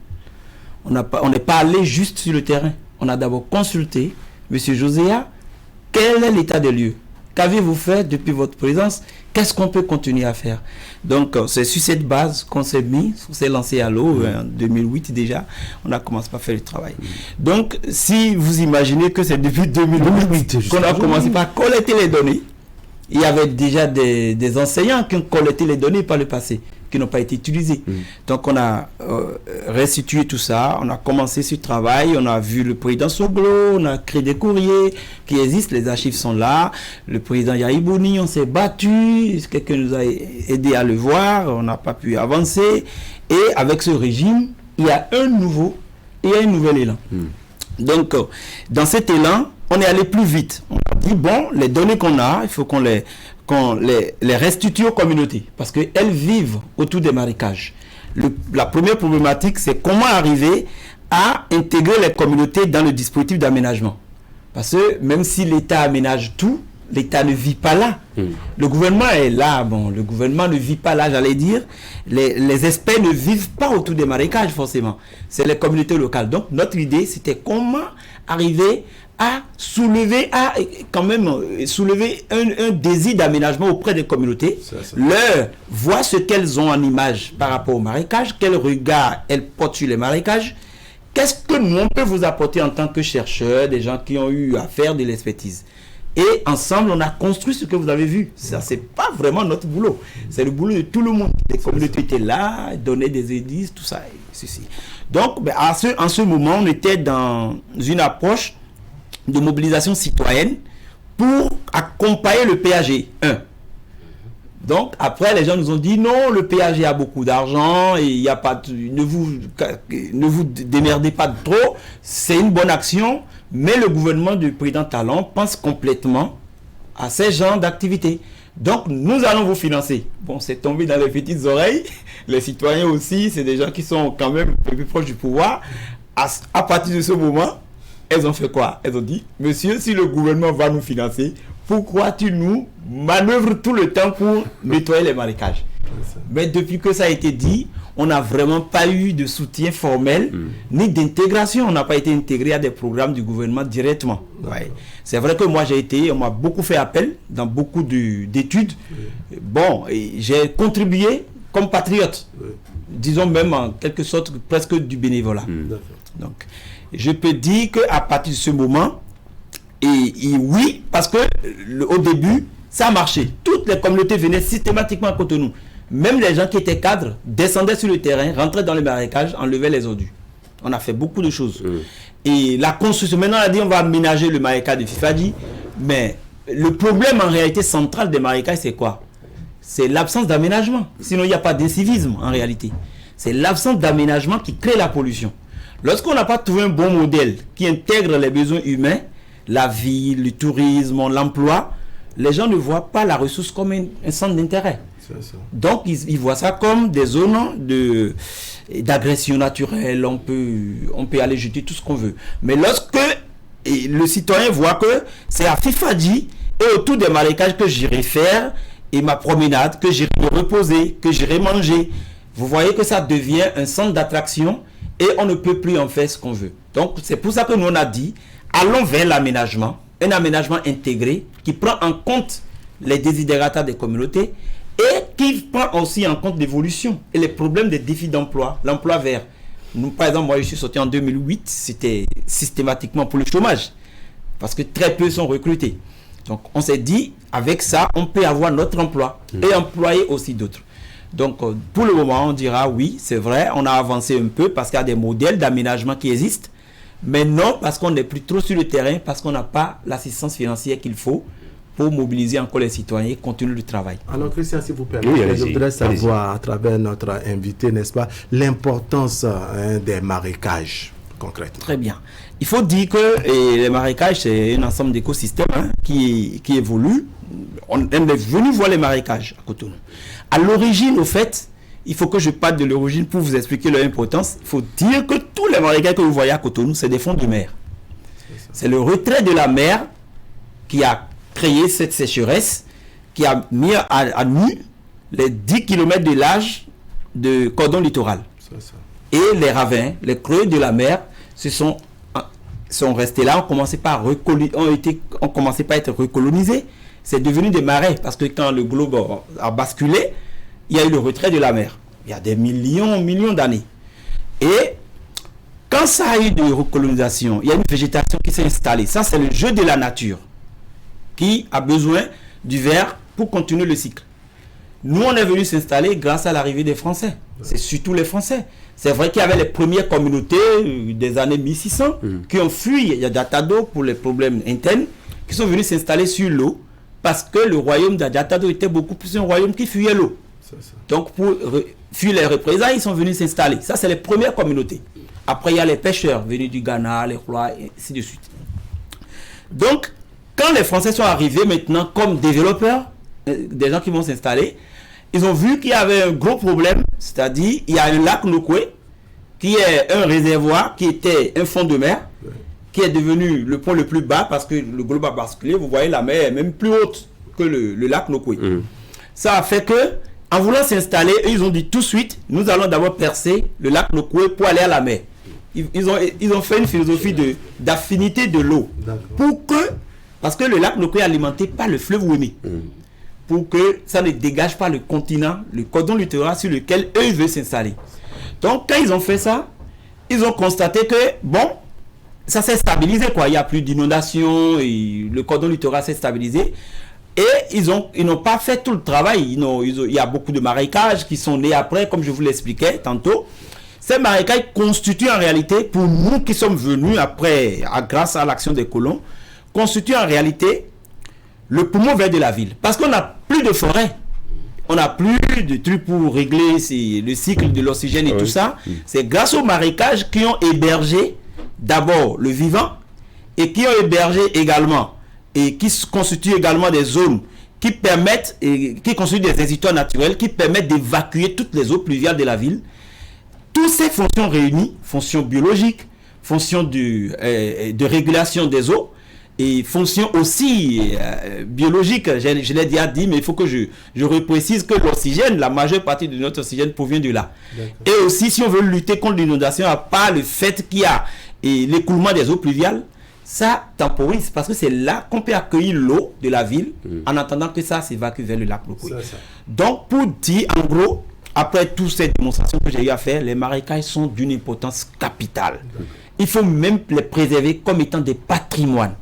on n'est pas allé juste sur le terrain. On a d'abord consulté M. Joséa, quel est l'état des lieux? Qu'avez-vous fait depuis votre présence? Qu'est-ce qu'on peut continuer à faire? Donc, c'est sur cette base qu'on s'est lancé à l'eau en 2008 déjà. On a commencé par faire le travail. Donc, si vous imaginez que c'est depuis 2008 qu'on a commencé par collecter les données, il y avait déjà des enseignants qui ont collecté les données par le passé. qui n'ont pas été utilisés. Donc on a restitué tout ça, on a commencé ce travail, on a vu le président Soglo, on a créé des courriers qui existent, les archives sont là, le président Yahibouni, on s'est battu, quelqu'un nous a aidé à le voir, on n'a pas pu avancer, et avec ce régime, il y a un nouvel élan. Donc dans cet élan, on est allé plus vite. On a dit, bon, les données qu'on a, il faut qu'on les restitue aux communautés, parce qu'elles vivent autour des marécages. La première problématique, c'est comment arriver à intégrer les communautés dans le dispositif d'aménagement. Parce que même si l'État aménage tout, l'État ne vit pas là. Le gouvernement est là, bon, le gouvernement ne vit pas là, j'allais dire. Les experts ne vivent pas autour des marécages, forcément. C'est les communautés locales. Donc, notre idée, c'était comment arriver à soulever un désir d'aménagement auprès des communautés, leur voir ce qu'elles ont en image par rapport aux marécages, quel regard elles portent sur les marécages, qu'est-ce que nous on peut vous apporter en tant que chercheurs, des gens qui ont eu à faire de l'expertise. Et ensemble, on a construit ce que vous avez vu. Ça, c'est pas vraiment notre boulot. C'est le boulot de tout le monde. Les communautés étaient là, donnaient des indices, tout ça. Ceci. Donc, en ce moment, on était dans une approche de mobilisation citoyenne pour accompagner le PAG 1. Donc, après, les gens nous ont dit, non, le PAG a beaucoup d'argent, et il y a pas ne vous démerdez pas trop, c'est une bonne action, mais le gouvernement du président Talon pense complètement à ces genres d'activités. Donc, nous allons vous financer. Bon, c'est tombé dans les petites oreilles. Les citoyens aussi, c'est des gens qui sont quand même un peu proches du pouvoir. À partir de ce moment, elles ont fait quoi? Elles ont dit, monsieur, si le gouvernement va nous financer, pourquoi tu nous manœuvres tout le temps pour nettoyer les marécages? Mais depuis que ça a été dit, on n'a vraiment pas eu de soutien formel, ni d'intégration. On n'a pas été intégré à des programmes du gouvernement directement. Ouais. C'est vrai que moi on m'a beaucoup fait appel dans beaucoup d'études. Bon, j'ai contribué comme patriote. Disons même en quelque sorte presque du bénévolat. Donc, je peux dire qu'à partir de ce moment, et oui, parce que au début, ça a marché. Toutes les communautés venaient systématiquement à Cotonou. Même les gens qui étaient cadres descendaient sur le terrain, rentraient dans les marécages, enlevaient les ordures. On a fait beaucoup de choses. Et la construction, maintenant on a dit on va aménager le marécage de Fifadji, mais le problème en réalité central des marécages, c'est quoi? C'est l'absence d'aménagement. Sinon il n'y a pas d'incivisme en réalité. C'est l'absence d'aménagement qui crée la pollution. Lorsqu'on n'a pas trouvé un bon modèle qui intègre les besoins humains, la vie, le tourisme, l'emploi, les gens ne voient pas la ressource comme un centre d'intérêt. Donc ils voient ça comme des zones d'agression naturelle, on peut aller jeter tout ce qu'on veut. Mais lorsque le citoyen voit que c'est à Fifadji et autour des marécages que j'irai faire et ma promenade, que j'irai me reposer, que j'irai manger, vous voyez que ça devient un centre d'attraction et on ne peut plus en faire ce qu'on veut. Donc c'est pour ça que nous on a dit, allons vers l'aménagement, un aménagement intégré qui prend en compte les desiderata des communautés et qui prend aussi en compte l'évolution et les problèmes des défis d'emploi, l'emploi vert. Nous, par exemple, moi je suis sorti en 2008, c'était systématiquement pour le chômage, parce que très peu sont recrutés. Donc on s'est dit, avec ça, on peut avoir notre emploi et employer aussi d'autres. Donc pour le moment, on dira oui, c'est vrai, on a avancé un peu parce qu'il y a des modèles d'aménagement qui existent, mais non parce qu'on n'est plus trop sur le terrain, parce qu'on n'a pas l'assistance financière qu'il faut pour mobiliser encore les citoyens et continuer le travail. Alors Christian, si vous permettez, je voudrais savoir à travers notre invité, n'est-ce pas, l'importance des marécages concrètement. Très bien. Il faut dire que les marécages, c'est un ensemble d'écosystèmes qui évolue. On est venu voir les marécages à Cotonou. À l'origine, au fait, il faut que je parle de l'origine pour vous expliquer leur importance. Il faut dire que tous les marécages que vous voyez à Cotonou, c'est des fonds de mer. C'est le retrait de la mer qui a créé cette sécheresse, qui a mis à nu les 10 km de large de cordon littoral. Et les ravins, les creux de la mer sont restés là, ont commencé à être recolonisés. C'est devenu des marais, parce que quand le globe a basculé, il y a eu le retrait de la mer. Il y a des millions d'années. Et quand ça a eu de recolonisation, il y a une végétation qui s'est installée. Ça, c'est le jeu de la nature qui a besoin du verre pour continuer le cycle. Nous, on est venu s'installer grâce à l'arrivée des Français. C'est surtout les Français. C'est vrai qu'il y avait les premières communautés des années 1600 qui ont fui Yadiatado pour les problèmes internes, qui sont venus s'installer sur l'eau parce que le royaume d'Yadiatado était beaucoup plus un royaume qui fuyait l'eau. Donc, pour fuir les représailles, ils sont venus s'installer. Ça, c'est les premières communautés. Après, il y a les pêcheurs venus du Ghana, les rois, et ainsi de suite. Donc, quand les Français sont arrivés maintenant comme développeurs, des gens qui vont s'installer, ils ont vu qu'il y avait un gros problème, c'est-à-dire il y a un lac Nokwe, qui est un réservoir, qui était un fond de mer, qui est devenu le point le plus bas parce que le globe a basculé. Vous voyez, la mer est même plus haute que le lac Nokwe. Ça a fait que, en voulant s'installer, ils ont dit tout de suite, nous allons d'abord percer le lac Nokwe pour aller à la mer. Ils ont fait une philosophie d'affinité de l'eau. Parce que le lac Nokwe est alimenté par le fleuve Wemi. Pour que ça ne dégage pas le continent, le cordon littoral sur lequel eux veulent s'installer. Donc, quand ils ont fait ça, ils ont constaté que, bon, ça s'est stabilisé, quoi. Il n'y a plus d'inondations, et le cordon littoral s'est stabilisé. Et ils n'ont pas fait tout le travail. Il y a beaucoup de marécages qui sont nés après, comme je vous l'expliquais tantôt. Ces marécages constituent en réalité, pour nous qui sommes venus après, grâce à l'action des colons, constituent en réalité le poumon vert de la ville. Parce qu'on n'a plus de forêt. On n'a plus de trucs pour régler le cycle de l'oxygène et tout ça. C'est grâce aux marécages qui ont hébergé d'abord le vivant et qui ont hébergé également et qui constituent également des zones qui permettent, qui constituent des exutoires naturels qui permettent d'évacuer toutes les eaux pluviales de la ville. Toutes ces fonctions réunies, fonctions biologiques, fonctions de régulation des eaux, et fonction aussi biologique, je l'ai déjà dit, mais il faut que je reprécise que l'oxygène, la majeure partie de notre oxygène provient de là. Et aussi, si on veut lutter contre l'inondation, à part le fait qu'il y a l'écoulement des eaux pluviales, ça temporise, parce que c'est là qu'on peut accueillir l'eau de la ville, en attendant que ça s'évacue vers le lac Nokwe. Donc, pour dire, en gros, après toutes ces démonstrations que j'ai eu à faire, les marécages sont d'une importance capitale. Il faut même les préserver comme étant des patrimoine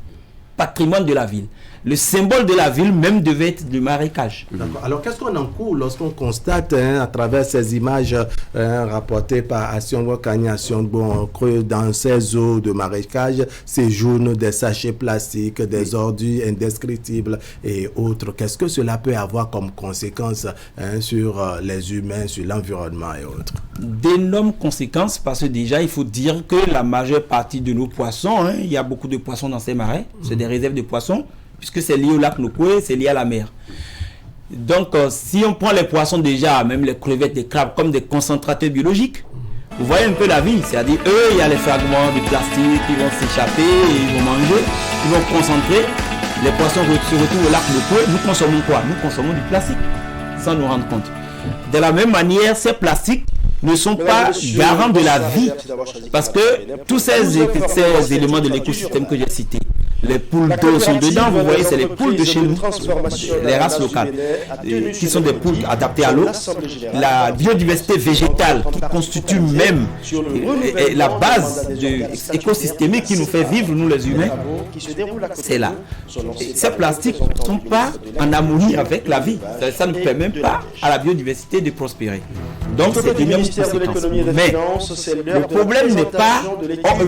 de la ville. Le symbole de la ville même devait être du marécage. Alors qu'est-ce qu'on encourt lorsqu'on constate à travers ces images rapportées par Action Kanyation que dans ces eaux de marécage séjournent des sachets plastiques, des ordures indescriptibles et autres. Qu'est-ce que cela peut avoir comme conséquence sur les humains, sur l'environnement et autres? D'énormes conséquences, parce que déjà il faut dire que la majeure partie de nos poissons, il y a beaucoup de poissons dans ces marais, c'est des réserves de poissons, puisque c'est lié au lac Nokwe, c'est lié à la mer. Donc, si on prend les poissons déjà, même les crevettes, les crabes, comme des concentrateurs biologiques, vous voyez un peu la vie, c'est-à-dire eux, il y a les fragments de plastique qui vont s'échapper, ils vont manger, ils vont concentrer, les poissons se retrouvent au lac Nokwe. Nous consommons quoi? Nous consommons du plastique, sans nous rendre compte. De la même manière, ces plastiques ne sont pas garants de la vie, parce que tous ces éléments de l'écosystème que j'ai cités, les poules d'eau sont dedans, vous voyez, c'est les poules de chez nous, les races locales, qui sont des poules adaptées à l'eau. La biodiversité végétale qui constitue même la base écosystémique qui nous fait vivre, nous les humains, c'est là. Et ces plastiques ne sont pas en harmonie avec la vie. Ça ne permet même pas à la biodiversité de prospérer. Donc c'est une conséquence. Mais le problème n'est pas...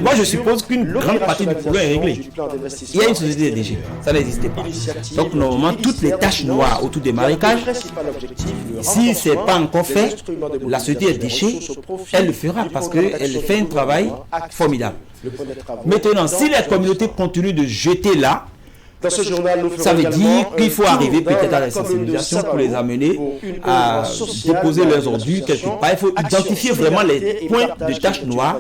moi je suppose qu'une grande partie du problème est réglée. Il y a une société des déchets, ça n'existait pas. Donc normalement toutes les taches noires autour des marécages, si ce n'est pas encore fait, la société des déchets, elle le fera parce qu'elle fait un travail formidable. Maintenant, si les communautés continuent de jeter là, ça veut dire qu'il faut arriver peut-être à la sensibilisation pour les amener à déposer leurs ordures quelque part. Il faut identifier vraiment les points de taches noires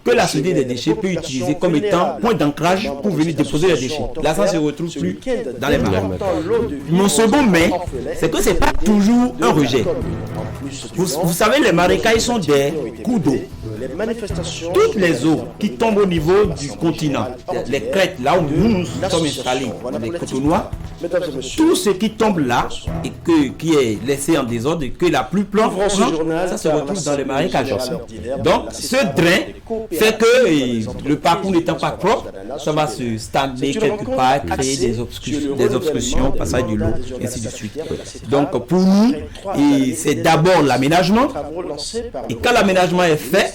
que la société des déchets peut utiliser comme étant point d'ancrage pour venir déposer les déchets. Là, ça ne se retrouve plus dans les marais. Mon second mais, c'est que ce n'est pas toujours un rejet. Vous savez, les marécages sont des coups d'eau. Toutes les eaux qui tombent au niveau du continent, les crêtes, là où nous sommes installés, installés dans les Cotonois, tout ce qui tombe là et qui est laissé en désordre, et que la pluie plombe, ça se retrouve dans les marécages. Donc ce drain fait que le parcours n'étant pas propre, ça va se stagner quelque part, créer des obstructions, passage de l'eau, et ainsi de suite. Donc pour nous, c'est d'abord l'aménagement, et quand l'aménagement est fait,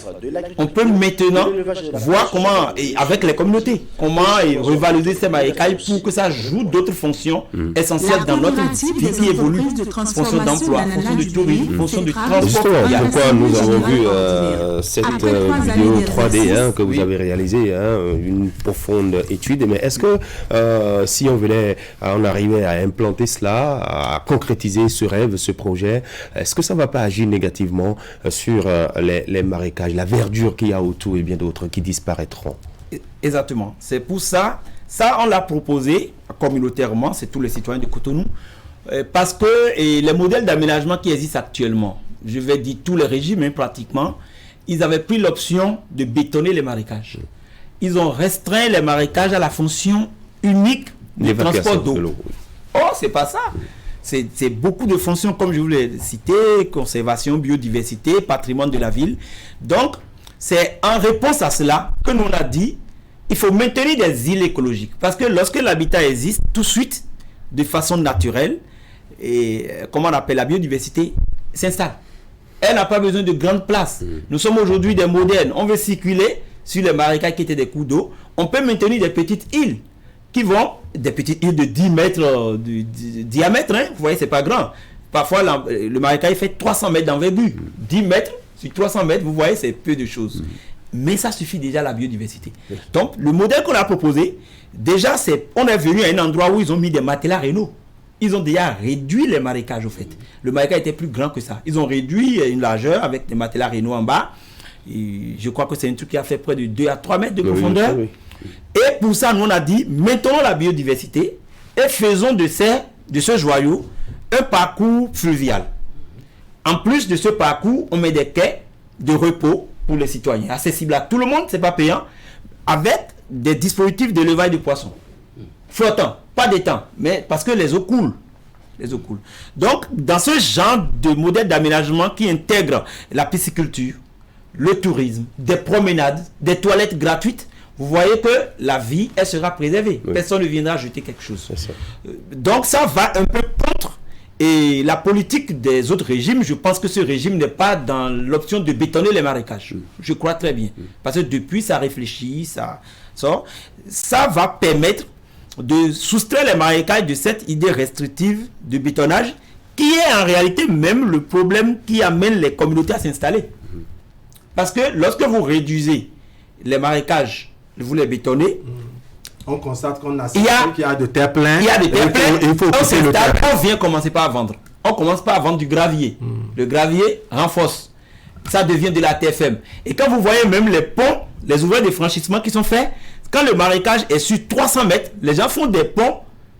on peut maintenant voir comment, et avec les communautés, comment revaloriser ces marécages pour que ça joue d'autres fonctions essentielles dans notre vie qui évolue. Fonction d'emploi, fonction de tourisme, fonction de transport. Justement, pourquoi nous avons vu cette vidéo 3D que vous avez réalisée, une profonde étude. Mais est-ce que si on arrivait à implanter cela, à concrétiser ce rêve, ce projet, est-ce que ça ne va pas agir négativement sur les marécages, la verdure qu'il y a autour et bien d'autres qui disparaîtront? Exactement. C'est pour ça, on l'a proposé communautairement, c'est tous les citoyens de Cotonou, parce que les modèles d'aménagement qui existent actuellement, je vais dire tous les régimes pratiquement, ils avaient pris l'option de bétonner les marécages. Ils ont restreint les marécages à la fonction unique du transport d'eau. Oh, c'est pas ça. C'est beaucoup de fonctions, comme je vous l'ai cité, conservation, biodiversité, patrimoine de la ville. Donc, c'est en réponse à cela que nous on a dit il faut maintenir des îles écologiques. Parce que lorsque l'habitat existe, tout de suite, de façon naturelle, et comment on appelle la biodiversité, s'installe. Elle n'a pas besoin de grandes places. Nous sommes aujourd'hui des modernes. On veut circuler sur les marécages qui étaient des coups d'eau. On peut maintenir des petites îles qui vont, des petites îles de 10 mètres de diamètre. Vous voyez, c'est pas grand. Parfois, le marécage fait 300 mètres d'envergure. 10 mètres sur 300 mètres, vous voyez, c'est peu de choses. Mais ça suffit déjà à la biodiversité. Donc, le modèle qu'on a proposé, déjà, on est venu à un endroit où ils ont mis des matelas rénaux. Ils ont déjà réduit les marécages, au fait. Le marécage était plus grand que ça. Ils ont réduit une largeur avec des matelas rénaux en bas. Et je crois que c'est un truc qui a fait près de 2 à 3 mètres de profondeur. Oui. Et pour ça, nous, on a dit, maintenons la biodiversité et faisons de ce joyau un parcours fluvial. En plus de ce parcours, on met des quais de repos pour les citoyens, accessibles à tout le monde, c'est pas payant, avec des dispositifs d'élevage de poissons. Flottants, pas d'étang, mais parce que les eaux coulent. Donc, dans ce genre de modèle d'aménagement qui intègre la pisciculture, le tourisme, des promenades, des toilettes gratuites, vous voyez que la vie, elle sera préservée. Oui. Personne ne viendra jeter quelque chose. Donc, ça va un peu contre la politique des autres régimes. Je pense que ce régime n'est pas dans l'option de bétonner les marécages. Je crois très bien. Parce que depuis, ça réfléchit, ça va permettre de soustraire les marécages de cette idée restrictive de bétonnage qui est en réalité même le problème qui amène les communautés à s'installer. Parce que lorsque vous réduisez les marécages, vous les bétonnez, on constate qu'on a qu'il y a de terre plein. Il y a de terre plein. On s'installe, on vient commencer par vendre. On commence par vendre du gravier. Le gravier renforce. Ça devient de la TFM. Et quand vous voyez même les ponts, les ouvrages de franchissement qui sont faits, quand le marécage est sur 300 mètres, les gens font des ponts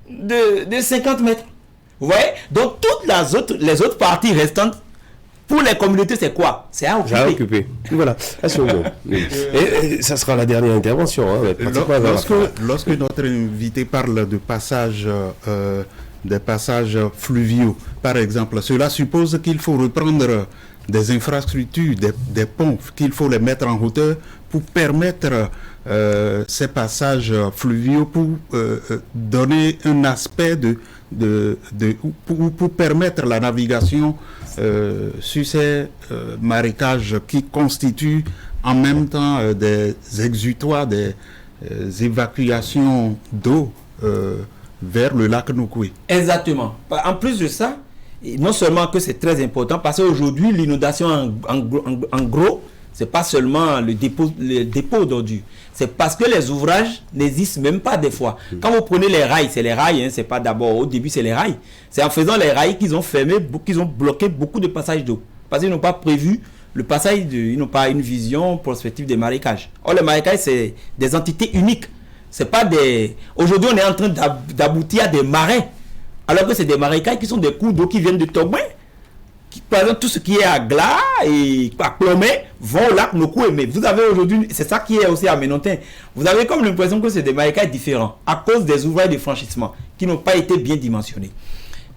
de 50 mètres. Vous voyez? Donc toutes les autres parties restantes, pour les communautés, c'est quoi? C'est à occuper. Voilà. Et ça sera la dernière intervention. Lorsque notre invité parle de passage, des passages fluviaux, par exemple, cela suppose qu'il faut reprendre des infrastructures, des ponts, qu'il faut les mettre en hauteur pour permettre ces passages fluviaux, pour donner un aspect pour permettre la navigation sur ces marécages qui constituent en même temps des exutoires, des évacuations d'eau vers le lac Nukwe. Exactement. En plus de ça, non seulement que c'est très important, parce qu'aujourd'hui, l'inondation en gros, c'est pas seulement le dépôt d'ordures. C'est parce que les ouvrages n'existent même pas des fois. Quand vous prenez les rails, c'est les rails, c'est pas d'abord, au début c'est les rails. C'est en faisant les rails qu'ils ont fermé, qu'ils ont bloqué beaucoup de passages d'eau. Parce qu'ils n'ont pas prévu le passage ils n'ont pas une vision prospective des marécages. Or, les marécages, c'est des entités uniques. C'est pas des... Aujourd'hui, on est en train d'aboutir à des marais. Alors que c'est des marécages qui sont des cours d'eau qui viennent de Togouin. par exemple, tout ce qui est à Glas et à Clomé vont au lac Nokou. Mais vous avez aujourd'hui, c'est ça qui est aussi à Ménontin. Vous avez comme l'impression que c'est des marécages différents à cause des ouvrages de franchissement qui n'ont pas été bien dimensionnés.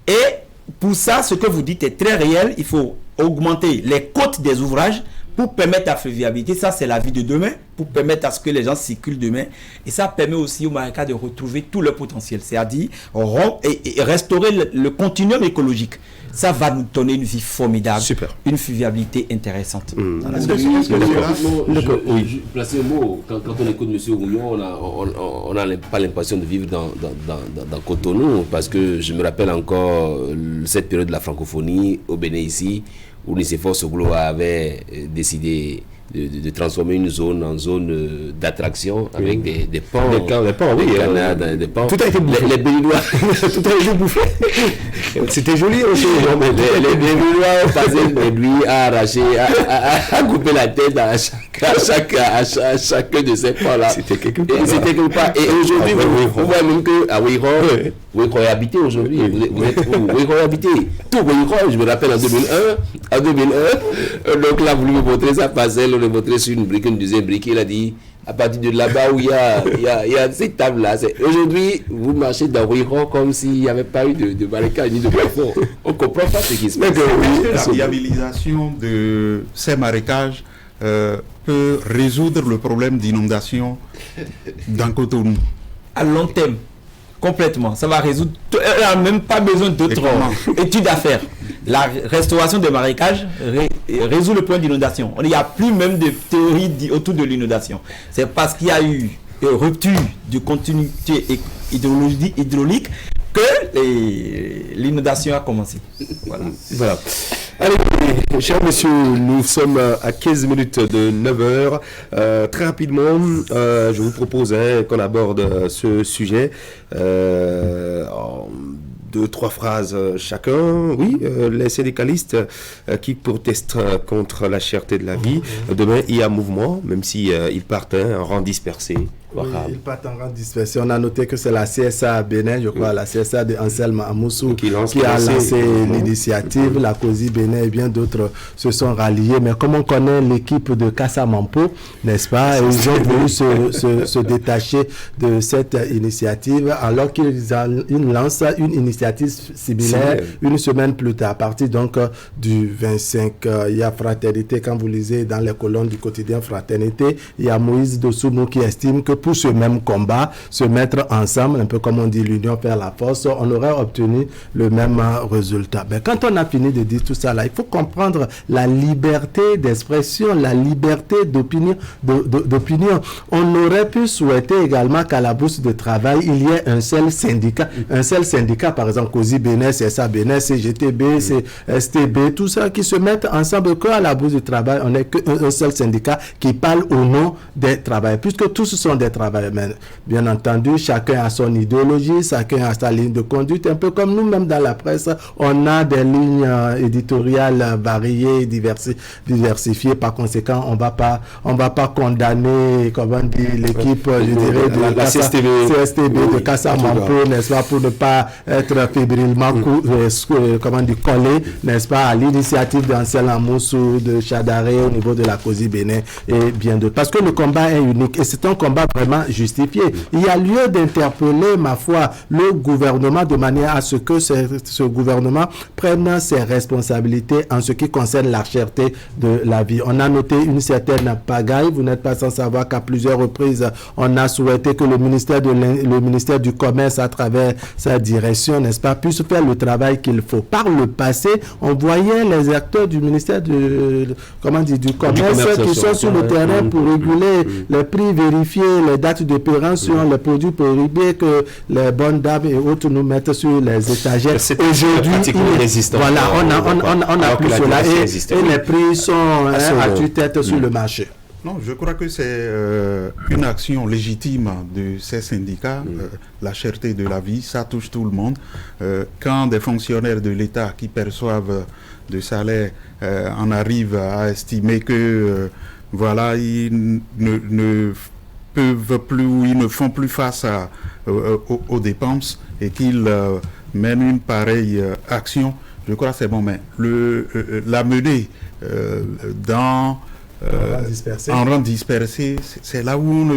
Et pour ça, ce que vous dites est très réel. Il faut augmenter les côtes des ouvrages pour permettre la fluviabilité. Ça, c'est la vie de demain, pour permettre à ce que les gens circulent demain. Et ça permet aussi aux marécages de retrouver tout leur potentiel, c'est-à-dire et restaurer le continuum écologique. Ça va nous donner une vie formidable, une fluviabilité intéressante. Placer un mot, quand on écoute M. Rouillon, on n'a pas l'impression de vivre dans Cotonou, parce que je me rappelle encore cette période de la francophonie au Bénin ici, où Nicéphore Soglo avait décidé de transformer une zone en zone d'attraction avec des ponts, des ponts. Tout a été bouffé. Les Béninois, tout a été bouffé. C'était joli aussi. Les Béninois passaient les nuits à arracher, à couper la tête à chacun de ces ponts-là. C'était quelque part. Et aujourd'hui, on voit même qu'à Ouiron, Ouiron est habité aujourd'hui. Vous êtes où? Ouiron est habité. Tout Ouiron, je me rappelle en 2001, donc là, vous lui montrez sa parcelle, on le montrait sur une brique, une deuxième brique, il a dit, à partir de là-bas où il y a cette table-là, aujourd'hui, vous marchez dans Ouiron comme s'il n'y avait pas eu de marécage ni de plafond. On ne comprend pas ce qui se passe. La viabilisation de ces marécages peut résoudre le problème d'inondation dans Cotonou. À long terme, complètement. Ça va résoudre. Elle n'a même pas besoin d'autres études à faire. La restauration des marécages résout le point d'inondation. Il n'y a plus même de théorie autour de l'inondation. C'est parce qu'il y a eu une rupture de continuité hydraulique que l'inondation a commencé. Voilà. Allez, chers messieurs, nous sommes à 15 minutes de 9h. Très rapidement, je vous propose qu'on aborde ce sujet en 2-3 phrases chacun. Oui, les syndicalistes qui protestent contre la cherté de la vie. Demain, il y a mouvement, même si ils partent en rang dispersé. Oui, ils partent en grande dispersion. On a noté que c'est la CSA Bénin, je crois, la CSA de Anselme Amoussou qui a lancé l'initiative. La COSI Bénin et bien d'autres se sont ralliés. Mais comme on connaît l'équipe de Kassamampo, n'est-ce pas, ils ont voulu se détacher de cette initiative alors qu'ils lancent une initiative similaire une semaine plus tard. À partir donc du 25, il y a Fraternité, quand vous lisez dans les colonnes du quotidien Fraternité, il y a Moïse Dossounou qui estime que pour ce même combat, se mettre ensemble, un peu comme on dit l'union faire la force, on aurait obtenu le même résultat. Mais quand on a fini de dire tout ça là, il faut comprendre la liberté d'expression, la liberté d'opinion. On aurait pu souhaiter également qu'à la bourse de travail, il y ait un seul syndicat, par exemple, COSI Bénin, CSA Bénin, CGTB, STB, tout ça qui se mettent ensemble, qu'à la bourse de travail, on n'est qu'un seul syndicat qui parle au nom des travailleurs, puisque tous sont des travailleurs. Mais bien entendu, chacun a son idéologie, chacun a sa ligne de conduite, un peu comme nous-mêmes dans la presse, on a des lignes éditoriales variées, diversifiées. Par conséquent, on va pas condamner, comment on dit, l'équipe, je dirais, de la CSTB de Kassamampo, n'est-ce pas, pour ne pas être fébrilement collé, n'est-ce pas, à l'initiative d'Anselme Amoussou, de Chadaré au niveau de la COSI Bénin et bien d'autres. Parce que le combat est unique et c'est un combat vraiment justifié. Il y a lieu d'interpeller, ma foi, le gouvernement de manière à ce que ce gouvernement prenne ses responsabilités en ce qui concerne la cherté de la vie. On a noté une certaine pagaille. Vous n'êtes pas sans savoir qu'à plusieurs reprises, on a souhaité que le ministère du Commerce, à travers sa direction, n'est-ce pas, puisse faire le travail qu'il faut. Par le passé, on voyait les acteurs du ministère du Commerce qui sont sur le terrain pour réguler les prix, vérifier les dates de péremption, les produits prohibés que les bonnes dames et autres nous mettent sur les étagères. Aujourd'hui, voilà, on a plus cela et les prix sont à tue-tête sur le marché. Non, je crois que c'est une action légitime de ces syndicats. La cherté de la vie, ça touche tout le monde. Quand des fonctionnaires de l'État qui perçoivent de salaire en arrivent à estimer que ils ne peuvent plus ou ils ne font plus face aux dépenses et qu'ils mènent une pareille action, je crois que c'est bon, mais la mener en rang dispersé, c'est là où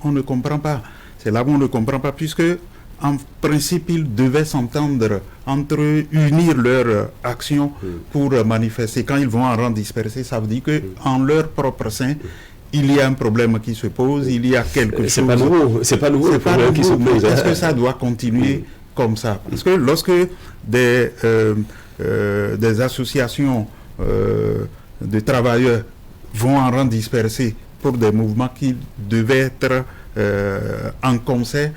on ne comprend pas. C'est là où on ne comprend pas, puisque en principe, ils devaient s'entendre entre eux, unir leurs actions pour manifester. Quand ils vont en rang dispersé, ça veut dire qu'en leur propre sein, il y a un problème qui se pose, il y a quelque chose. C'est pas nouveau le problème qui se pose. Est-ce que ça doit continuer comme ça? Parce que lorsque des associations de travailleurs vont en rang dispersé pour des mouvements qui devaient être en concert,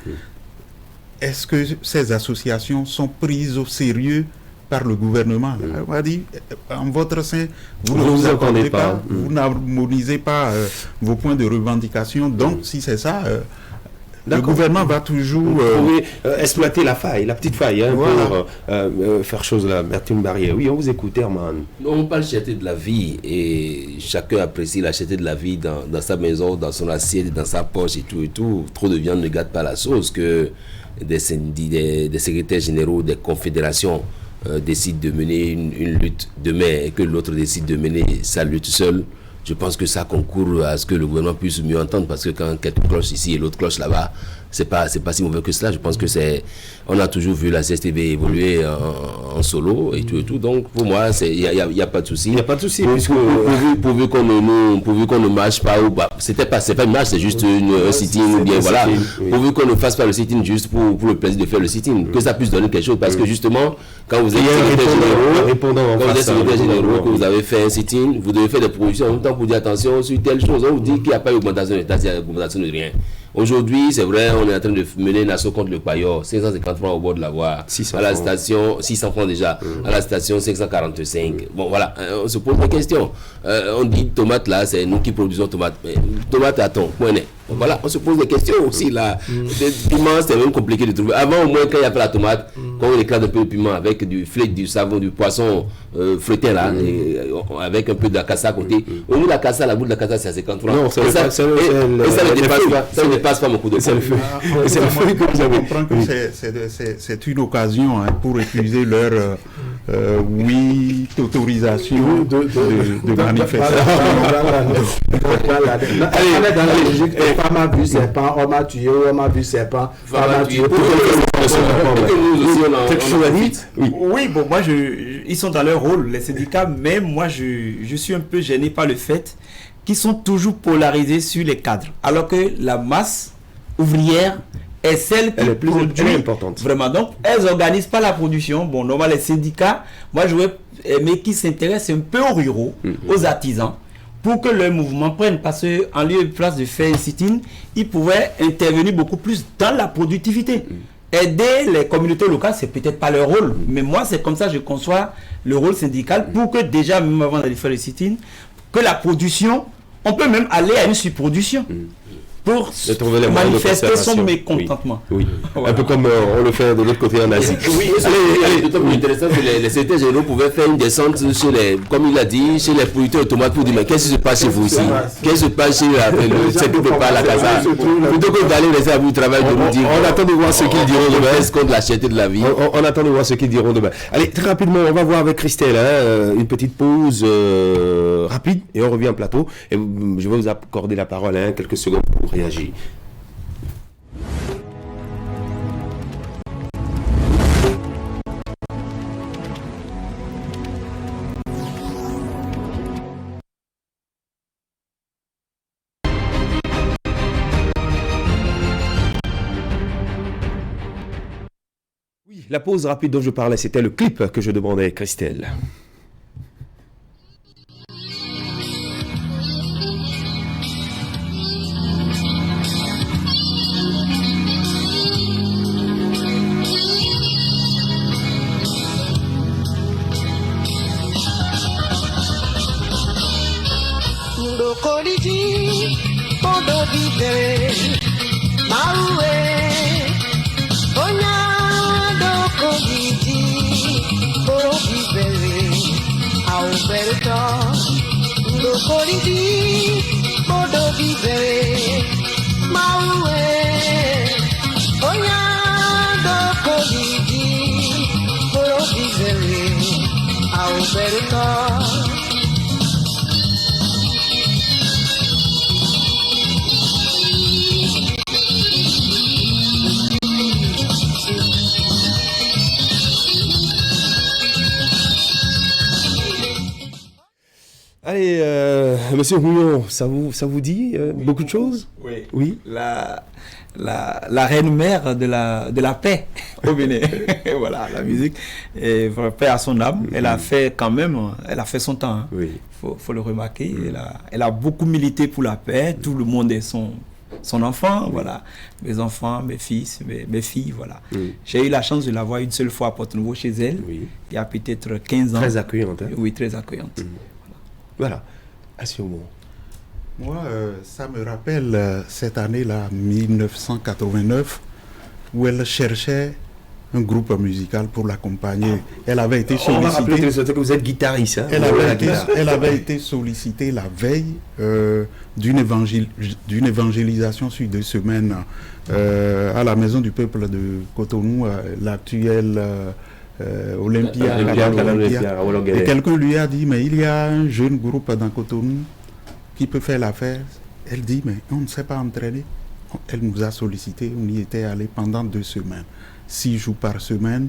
est-ce que ces associations sont prises au sérieux par le gouvernement? On va dire, en votre sein, vous ne vous entendez pas, vous n'harmonisez pas vos points de revendication. Donc, si c'est ça, le gouvernement va toujours exploiter la faille, la petite faille, pour faire chose là. Martin Barrière, oui, on vous écoute, Herman. On parle de cherté de la vie et chacun apprécie la cherté de la vie dans sa maison, dans son assiette, dans sa poche et tout. Trop de viande ne gâte pas la sauce. Que des secrétaires généraux des confédérations décident de mener une lutte demain et que l'autre décide de mener sa lutte seule. Je pense que ça concourt à ce que le gouvernement puisse mieux entendre, parce que quand quelques cloches ici et l'autre cloche là-bas, c'est pas si mauvais que cela. Je pense que on a toujours vu la CSTV évoluer en solo et tout. Donc pour moi, il y a pas de souci. Il n'y a pas de souci. Pourvu qu'on ne marche pas, ou pas. C'est pas une marche, c'est juste un sit-in, ou bien voilà. Pourvu qu'on ne fasse pas le sit-in juste pour le plaisir de faire le sit-in, que ça puisse donner quelque chose, parce que justement, quand vous êtes secrétaire général, que vous avez fait un sit-in, vous devez faire des propositions en même temps pour dire attention sur telle chose. On vous dit qu'il n'y a pas eu d'augmentation de taxes, il n'y a augmentation de rien. Aujourd'hui, c'est vrai, on est en train de mener une asso contre le Payor, 550 francs au bord de la voie. À la station, 600 francs déjà. À la station, 545. Bon, voilà, on se pose des questions. On dit tomate là, c'est nous qui produisons tomate. Mais tomate à ton, point net. Voilà, on se pose des questions aussi là. Des piments, c'est même compliqué de trouver. Avant, au moins, quand il n'y a pas la tomate, quand on éclate un peu de piment avec du flake, du savon, du poisson feuilleté là, et, avec un peu de la cassa à côté. Au bout de la cassa, la bout de la cassa, c'est à 50 francs. Non, ça ne dépasse pas mon coup de c'est le feu. C'est le feu que vous avez. Je comprends que c'est une occasion pour utiliser leur autorisation de manifestation. Allez, dans la logique, femme a vu serpent, homme a tué, homme a vu serpent, femme a tué. Oui, bon, moi, ils sont dans leur rôle, les syndicats, mais moi, je suis un peu gêné par le fait qu'ils sont toujours polarisés sur les cadres, alors que la masse ouvrière est celle qui produit importante. Vraiment. Donc, elles n'organisent pas la production. Bon, normalement, les syndicats, moi, je veux aimer qu'ils s'intéressent un peu aux ruraux, aux artisans, pour que le mouvement prenne, parce qu'en lieu et place de faire un sit-in, ils pouvaient intervenir beaucoup plus dans la productivité. Aider les communautés locales, c'est peut-être pas leur rôle, mais moi, c'est comme ça que je conçois le rôle syndical, pour que déjà, même avant d'aller faire le sit-in, que la production, on peut même aller à une surproduction. Pour manifester son mécontentement. Oui. Un peu comme on le fait de l'autre côté en Asie. Oui, c'est d'autant plus intéressant que les secrétaires généraux pouvaient faire une descente chez les, comme il a dit, chez les producteurs de tomates pour dire mais qu'est-ce qui se passe chez vous ici? Qu'est-ce qui se passe chez le secteur de pas la casa? Plutôt que d'aller laisser à vous le travail de nous dire. On attend de voir ce qu'ils diront demain. Contre la cherté de la vie. On attend de voir ce qu'ils diront demain. Allez, très rapidement, on va voir avec Christelle une petite pause rapide et on revient en plateau. Et je vais vous accorder la parole quelques secondes pour réagir. Oui, la pause rapide dont je parlais, c'était le clip que je demandais à Christelle. Allez, monsieur Rouillon, ça vous dit beaucoup de choses? Oui. Oui. La reine mère de la paix au Bénin. Voilà, la musique. Et paix à son âme. Elle a fait quand même, elle a fait son temps. Hein. Oui. Faut le remarquer. Elle a beaucoup milité pour la paix. Tout le monde est son enfant. Voilà. Mes enfants, mes fils, mes filles. Voilà. J'ai eu la chance de la voir une seule fois à Porte-Nouveau chez elle. Oui. Il y a peut-être 15 ans. Très accueillante. Hein? Oui, très accueillante. Voilà. À ce moment. Moi, ça me rappelle cette année-là, 1989, où elle cherchait un groupe musical pour l'accompagner. Elle avait été sollicitée. On va rappeler que vous êtes guitariste. Hein, elle avait été sollicitée la veille d'une évangélisation sur 2 semaines à la Maison du Peuple de Cotonou, l'actuelle Olympia. Et quelqu'un lui a dit, mais il y a un jeune groupe dans Cotonou qui peut faire l'affaire. Elle dit, mais on ne sait pas entraîner. Elle nous a sollicité, on y était allé pendant 2 semaines. 6 jours par semaine,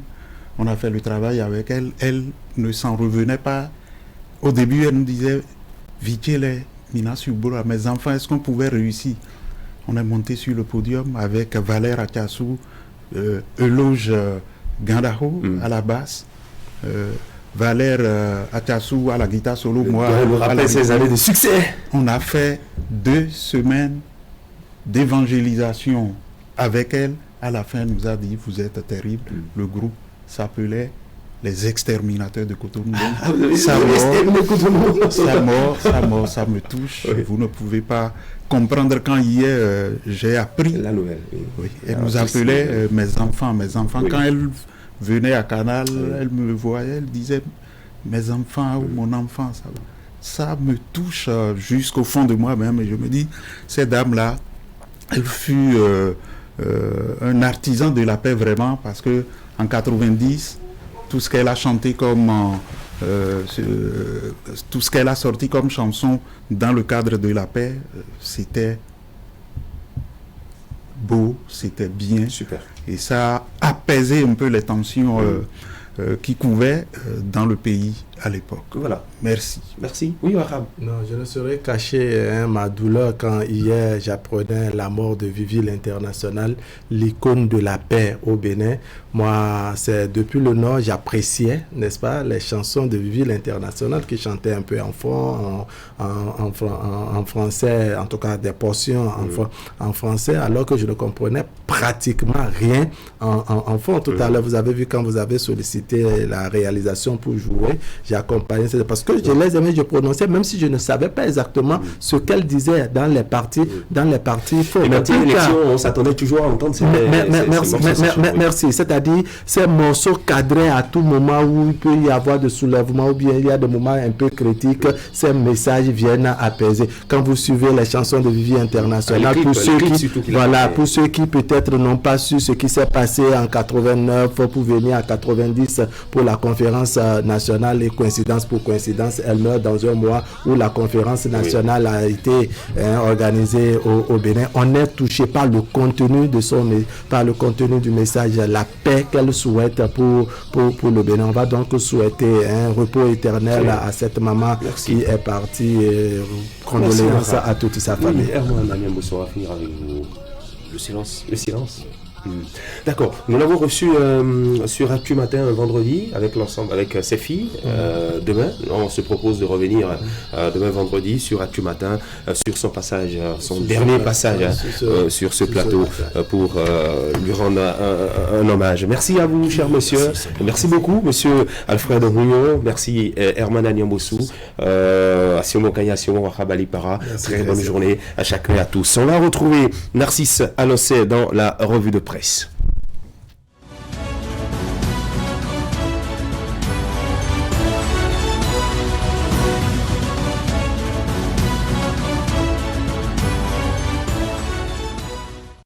on a fait le travail avec elle. Elle ne s'en revenait pas. Au début, elle nous disait, Vichele, Mina Subura, mes enfants, est-ce qu'on pouvait réussir? On est monté sur le podium avec Valère Atiassou, Eloge Gandaho à la basse, Valère Atiassou à la guitare solo, moi à la ces années de succès. On a fait 2 semaines d'évangélisation avec elle. À la fin, elle nous a dit, vous êtes terrible. Le groupe s'appelait les exterminateurs de Cotonou. Ça me touche. Oui. Vous ne pouvez pas comprendre quand hier j'ai appris la nouvelle. Oui. Elle nous appelait mes enfants. Oui. Quand elle venait à Canal, elle me voyait, elle disait mes enfants ou mon enfant. Ça me touche jusqu'au fond de moi-même. Et je me dis, cette dame-là, elle fut un artisan de la paix vraiment, parce que en 90, tout ce qu'elle a chanté comme tout ce qu'elle a sorti comme chanson dans le cadre de la paix, c'était beau, c'était bien. Super. Et ça a apaisé un peu les tensions qui couvaient dans le pays à l'époque. Voilà. Merci. Merci. Oui, Wahab. Non, je ne saurais cacher ma douleur quand hier j'apprenais la mort de Vivi l'International, l'icône de la paix au Bénin. Moi, c'est depuis le Nord, j'appréciais, n'est-ce pas, les chansons de Vivi l'International qui chantaient un peu en français, en tout cas des portions en français, alors que je ne comprenais pratiquement rien en fond. Tout à l'heure, vous avez vu quand vous avez sollicité la réalisation pour jouer, j'ai accompagné, parce que je les aimais, je prononçais, même si je ne savais pas exactement ce qu'elle disait dans les parties faux. Et quand il y a une élection, on s'attendait toujours à entendre ces merci, c'est-à-dire ces morceaux cadrés à tout moment où il peut y avoir de soulèvement ou bien il y a des moments un peu critiques, ces messages viennent apaiser. Quand vous suivez les chansons de Vivi International, pour ceux qui peut-être n'ont pas su ce qui s'est passé en 89 pour venir en 90 pour la conférence nationale, et coïncidence pour coïncidence, elle meurt dans un mois où la conférence nationale a été organisée au Bénin. On est touché par le contenu par le contenu du message, la paix qu'elle souhaite pour le Bénin. On va donc souhaiter un repos éternel à cette maman qui est partie. Condoléances à toute sa famille. Herman Maniambosso va finir avec vous. Le silence. D'accord. Nous l'avons reçu sur Actu Matin un vendredi avec l'ensemble, avec ses filles. Demain, on se propose de revenir demain vendredi sur Actu Matin, sur son passage, son dernier passage sur ce plateau pour lui rendre un hommage. Merci à vous, cher monsieur. Merci beaucoup, monsieur Alfred Rouillon. Merci Herman Anyambossou. Asiomo Kanya, Asiomo Wahabali Para. Très bonne journée à chacun et à tous. On va retrouver Narcisse Alossé dans la revue de presse.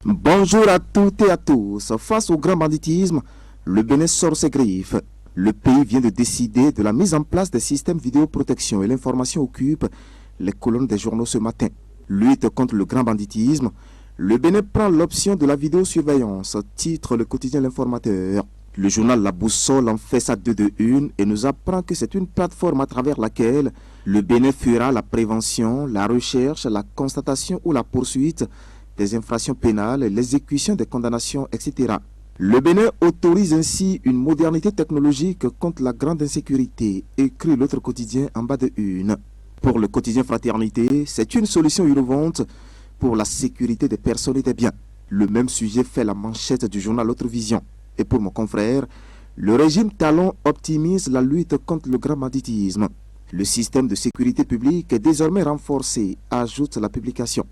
Bonjour à toutes et à tous. Face au grand banditisme, le Bénin sort ses griffes. Le pays vient de décider de la mise en place des systèmes vidéoprotection et l'information occupe les colonnes des journaux ce matin. Lutte contre le grand banditisme, le Bénin prend l'option de la vidéosurveillance, titre le quotidien L'Informateur. Le journal La Boussole en fait sa 2 de 1 et nous apprend que c'est une plateforme à travers laquelle le Bénin fera la prévention, la recherche, la constatation ou la poursuite des infractions pénales, l'exécution des condamnations, etc. Le Bénin autorise ainsi une modernité technologique contre la grande insécurité, écrit l'autre quotidien en bas de 1. Pour le quotidien Fraternité, c'est une solution innovante pour la sécurité des personnes et des biens. Le même sujet fait la manchette du journal Autre Vision. Et pour mon confrère, le régime Talon optimise la lutte contre le grand banditisme. Le système de sécurité publique est désormais renforcé, ajoute la publication.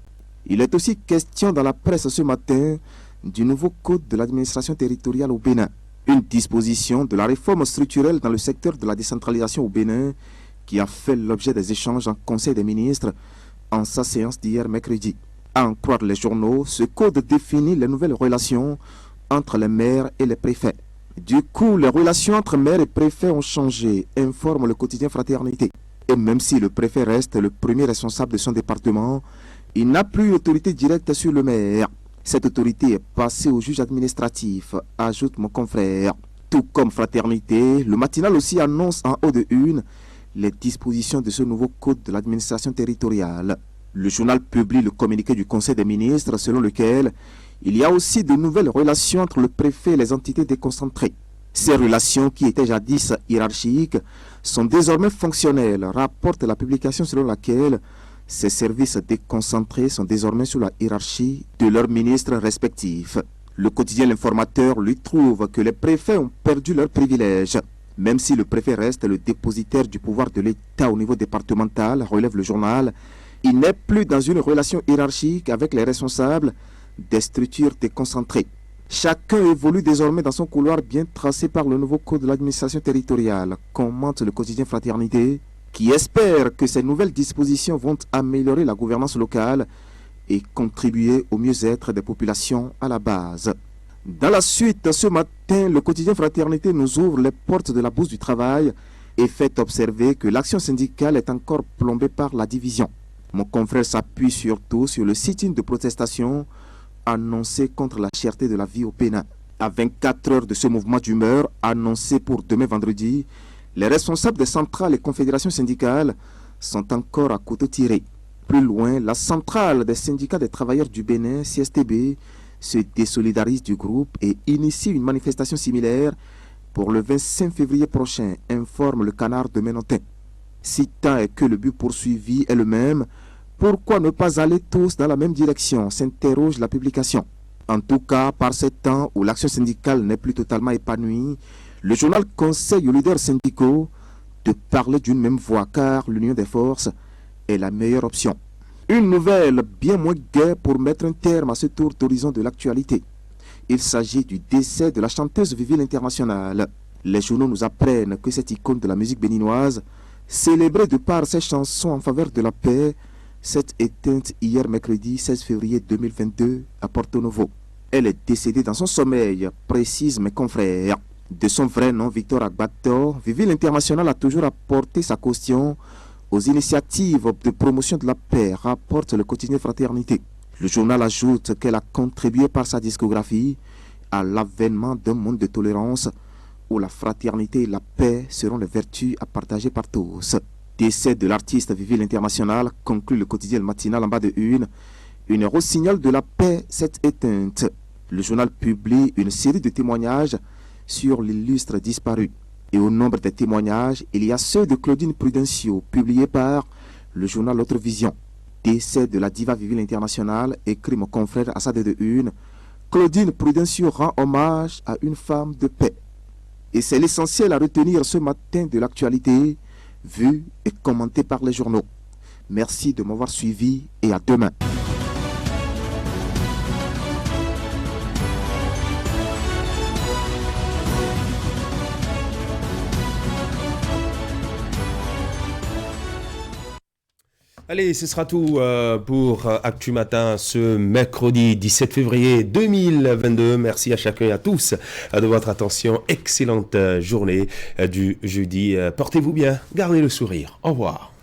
Il est aussi question dans la presse ce matin du nouveau code de l'administration territoriale au Bénin. Une disposition de la réforme structurelle dans le secteur de la décentralisation au Bénin qui a fait l'objet des échanges en Conseil des ministres en sa séance d'hier mercredi. À en croire les journaux, ce code définit les nouvelles relations entre les maires et les préfets. Du coup, les relations entre maires et préfets ont changé, informe le quotidien Fraternité. Et même si le préfet reste le premier responsable de son département, il n'a plus l'autorité directe sur le maire. Cette autorité est passée au juge administratif, ajoute mon confrère. Tout comme Fraternité, le matinal aussi annonce en haut de 1 les dispositions de ce nouveau code de l'administration territoriale. Le journal publie le communiqué du Conseil des ministres selon lequel il y a aussi de nouvelles relations entre le préfet et les entités déconcentrées. Ces relations qui étaient jadis hiérarchiques sont désormais fonctionnelles, rapporte la publication selon laquelle ces services déconcentrés sont désormais sous la hiérarchie de leurs ministres respectifs. Le quotidien L'Informateur lui trouve que les préfets ont perdu leurs privilèges. Même si le préfet reste le dépositaire du pouvoir de l'État au niveau départemental, relève le journal, il n'est plus dans une relation hiérarchique avec les responsables des structures déconcentrées. Chacun évolue désormais dans son couloir bien tracé par le nouveau code de l'administration territoriale, commente le quotidien Fraternité, qui espère que ces nouvelles dispositions vont améliorer la gouvernance locale et contribuer au mieux-être des populations à la base. Dans la suite, ce matin, le quotidien Fraternité nous ouvre les portes de la Bourse du Travail et fait observer que l'action syndicale est encore plombée par la division. Mon confrère s'appuie surtout sur le sit-in de protestation annoncé contre la cherté de la vie au Bénin. À 24 heures de ce mouvement d'humeur annoncé pour demain vendredi, les responsables des centrales et confédérations syndicales sont encore à couteau tiré. Plus loin, la centrale des syndicats des travailleurs du Bénin, CSTB, se désolidarise du groupe et initie une manifestation similaire pour le 25 février prochain, informe le Canard de Ménontin. Si tant est que le but poursuivi est le même, pourquoi ne pas aller tous dans la même direction, s'interroge la publication. En tout cas, par ce temps où l'action syndicale n'est plus totalement épanouie, le journal conseille aux leaders syndicaux de parler d'une même voix car l'union des forces est la meilleure option. Une nouvelle bien moins gaie pour mettre un terme à ce tour d'horizon de l'actualité. Il s'agit du décès de la chanteuse Vivi l'Internationale. Les journaux nous apprennent que cette icône de la musique béninoise, célébrée de par ses chansons en faveur de la paix, s'est éteinte hier mercredi 16 février 2022 à Porto Novo. Elle est décédée dans son sommeil, précise mes confrères. De son vrai nom, Victor Agbator, Vivi l'Internationale a toujours apporté sa caution aux initiatives de promotion de la paix, rapporte le quotidien Fraternité. Le journal ajoute qu'elle a contribué par sa discographie à l'avènement d'un monde de tolérance où la fraternité et la paix seront les vertus à partager par tous. Décès de l'artiste Vivi l'Internationale, conclut le quotidien matinal en bas de une rossignol de la paix s'est éteinte. Le journal publie une série de témoignages sur l'illustre disparu. Et au nombre des témoignages, il y a ceux de Claudine Prudencio, publiés par le journal L'Autre Vision. Décès de la diva Vivi l'Internationale, écrit mon confrère à sa de une. Claudine Prudencio rend hommage à une femme de paix. Et c'est l'essentiel à retenir ce matin de l'actualité, vu et commenté par les journaux. Merci de m'avoir suivi et à demain. Allez, ce sera tout pour Actu Matin ce mercredi 17 février 2022. Merci à chacun et à tous de votre attention. Excellente journée du jeudi. Portez-vous bien, gardez le sourire. Au revoir.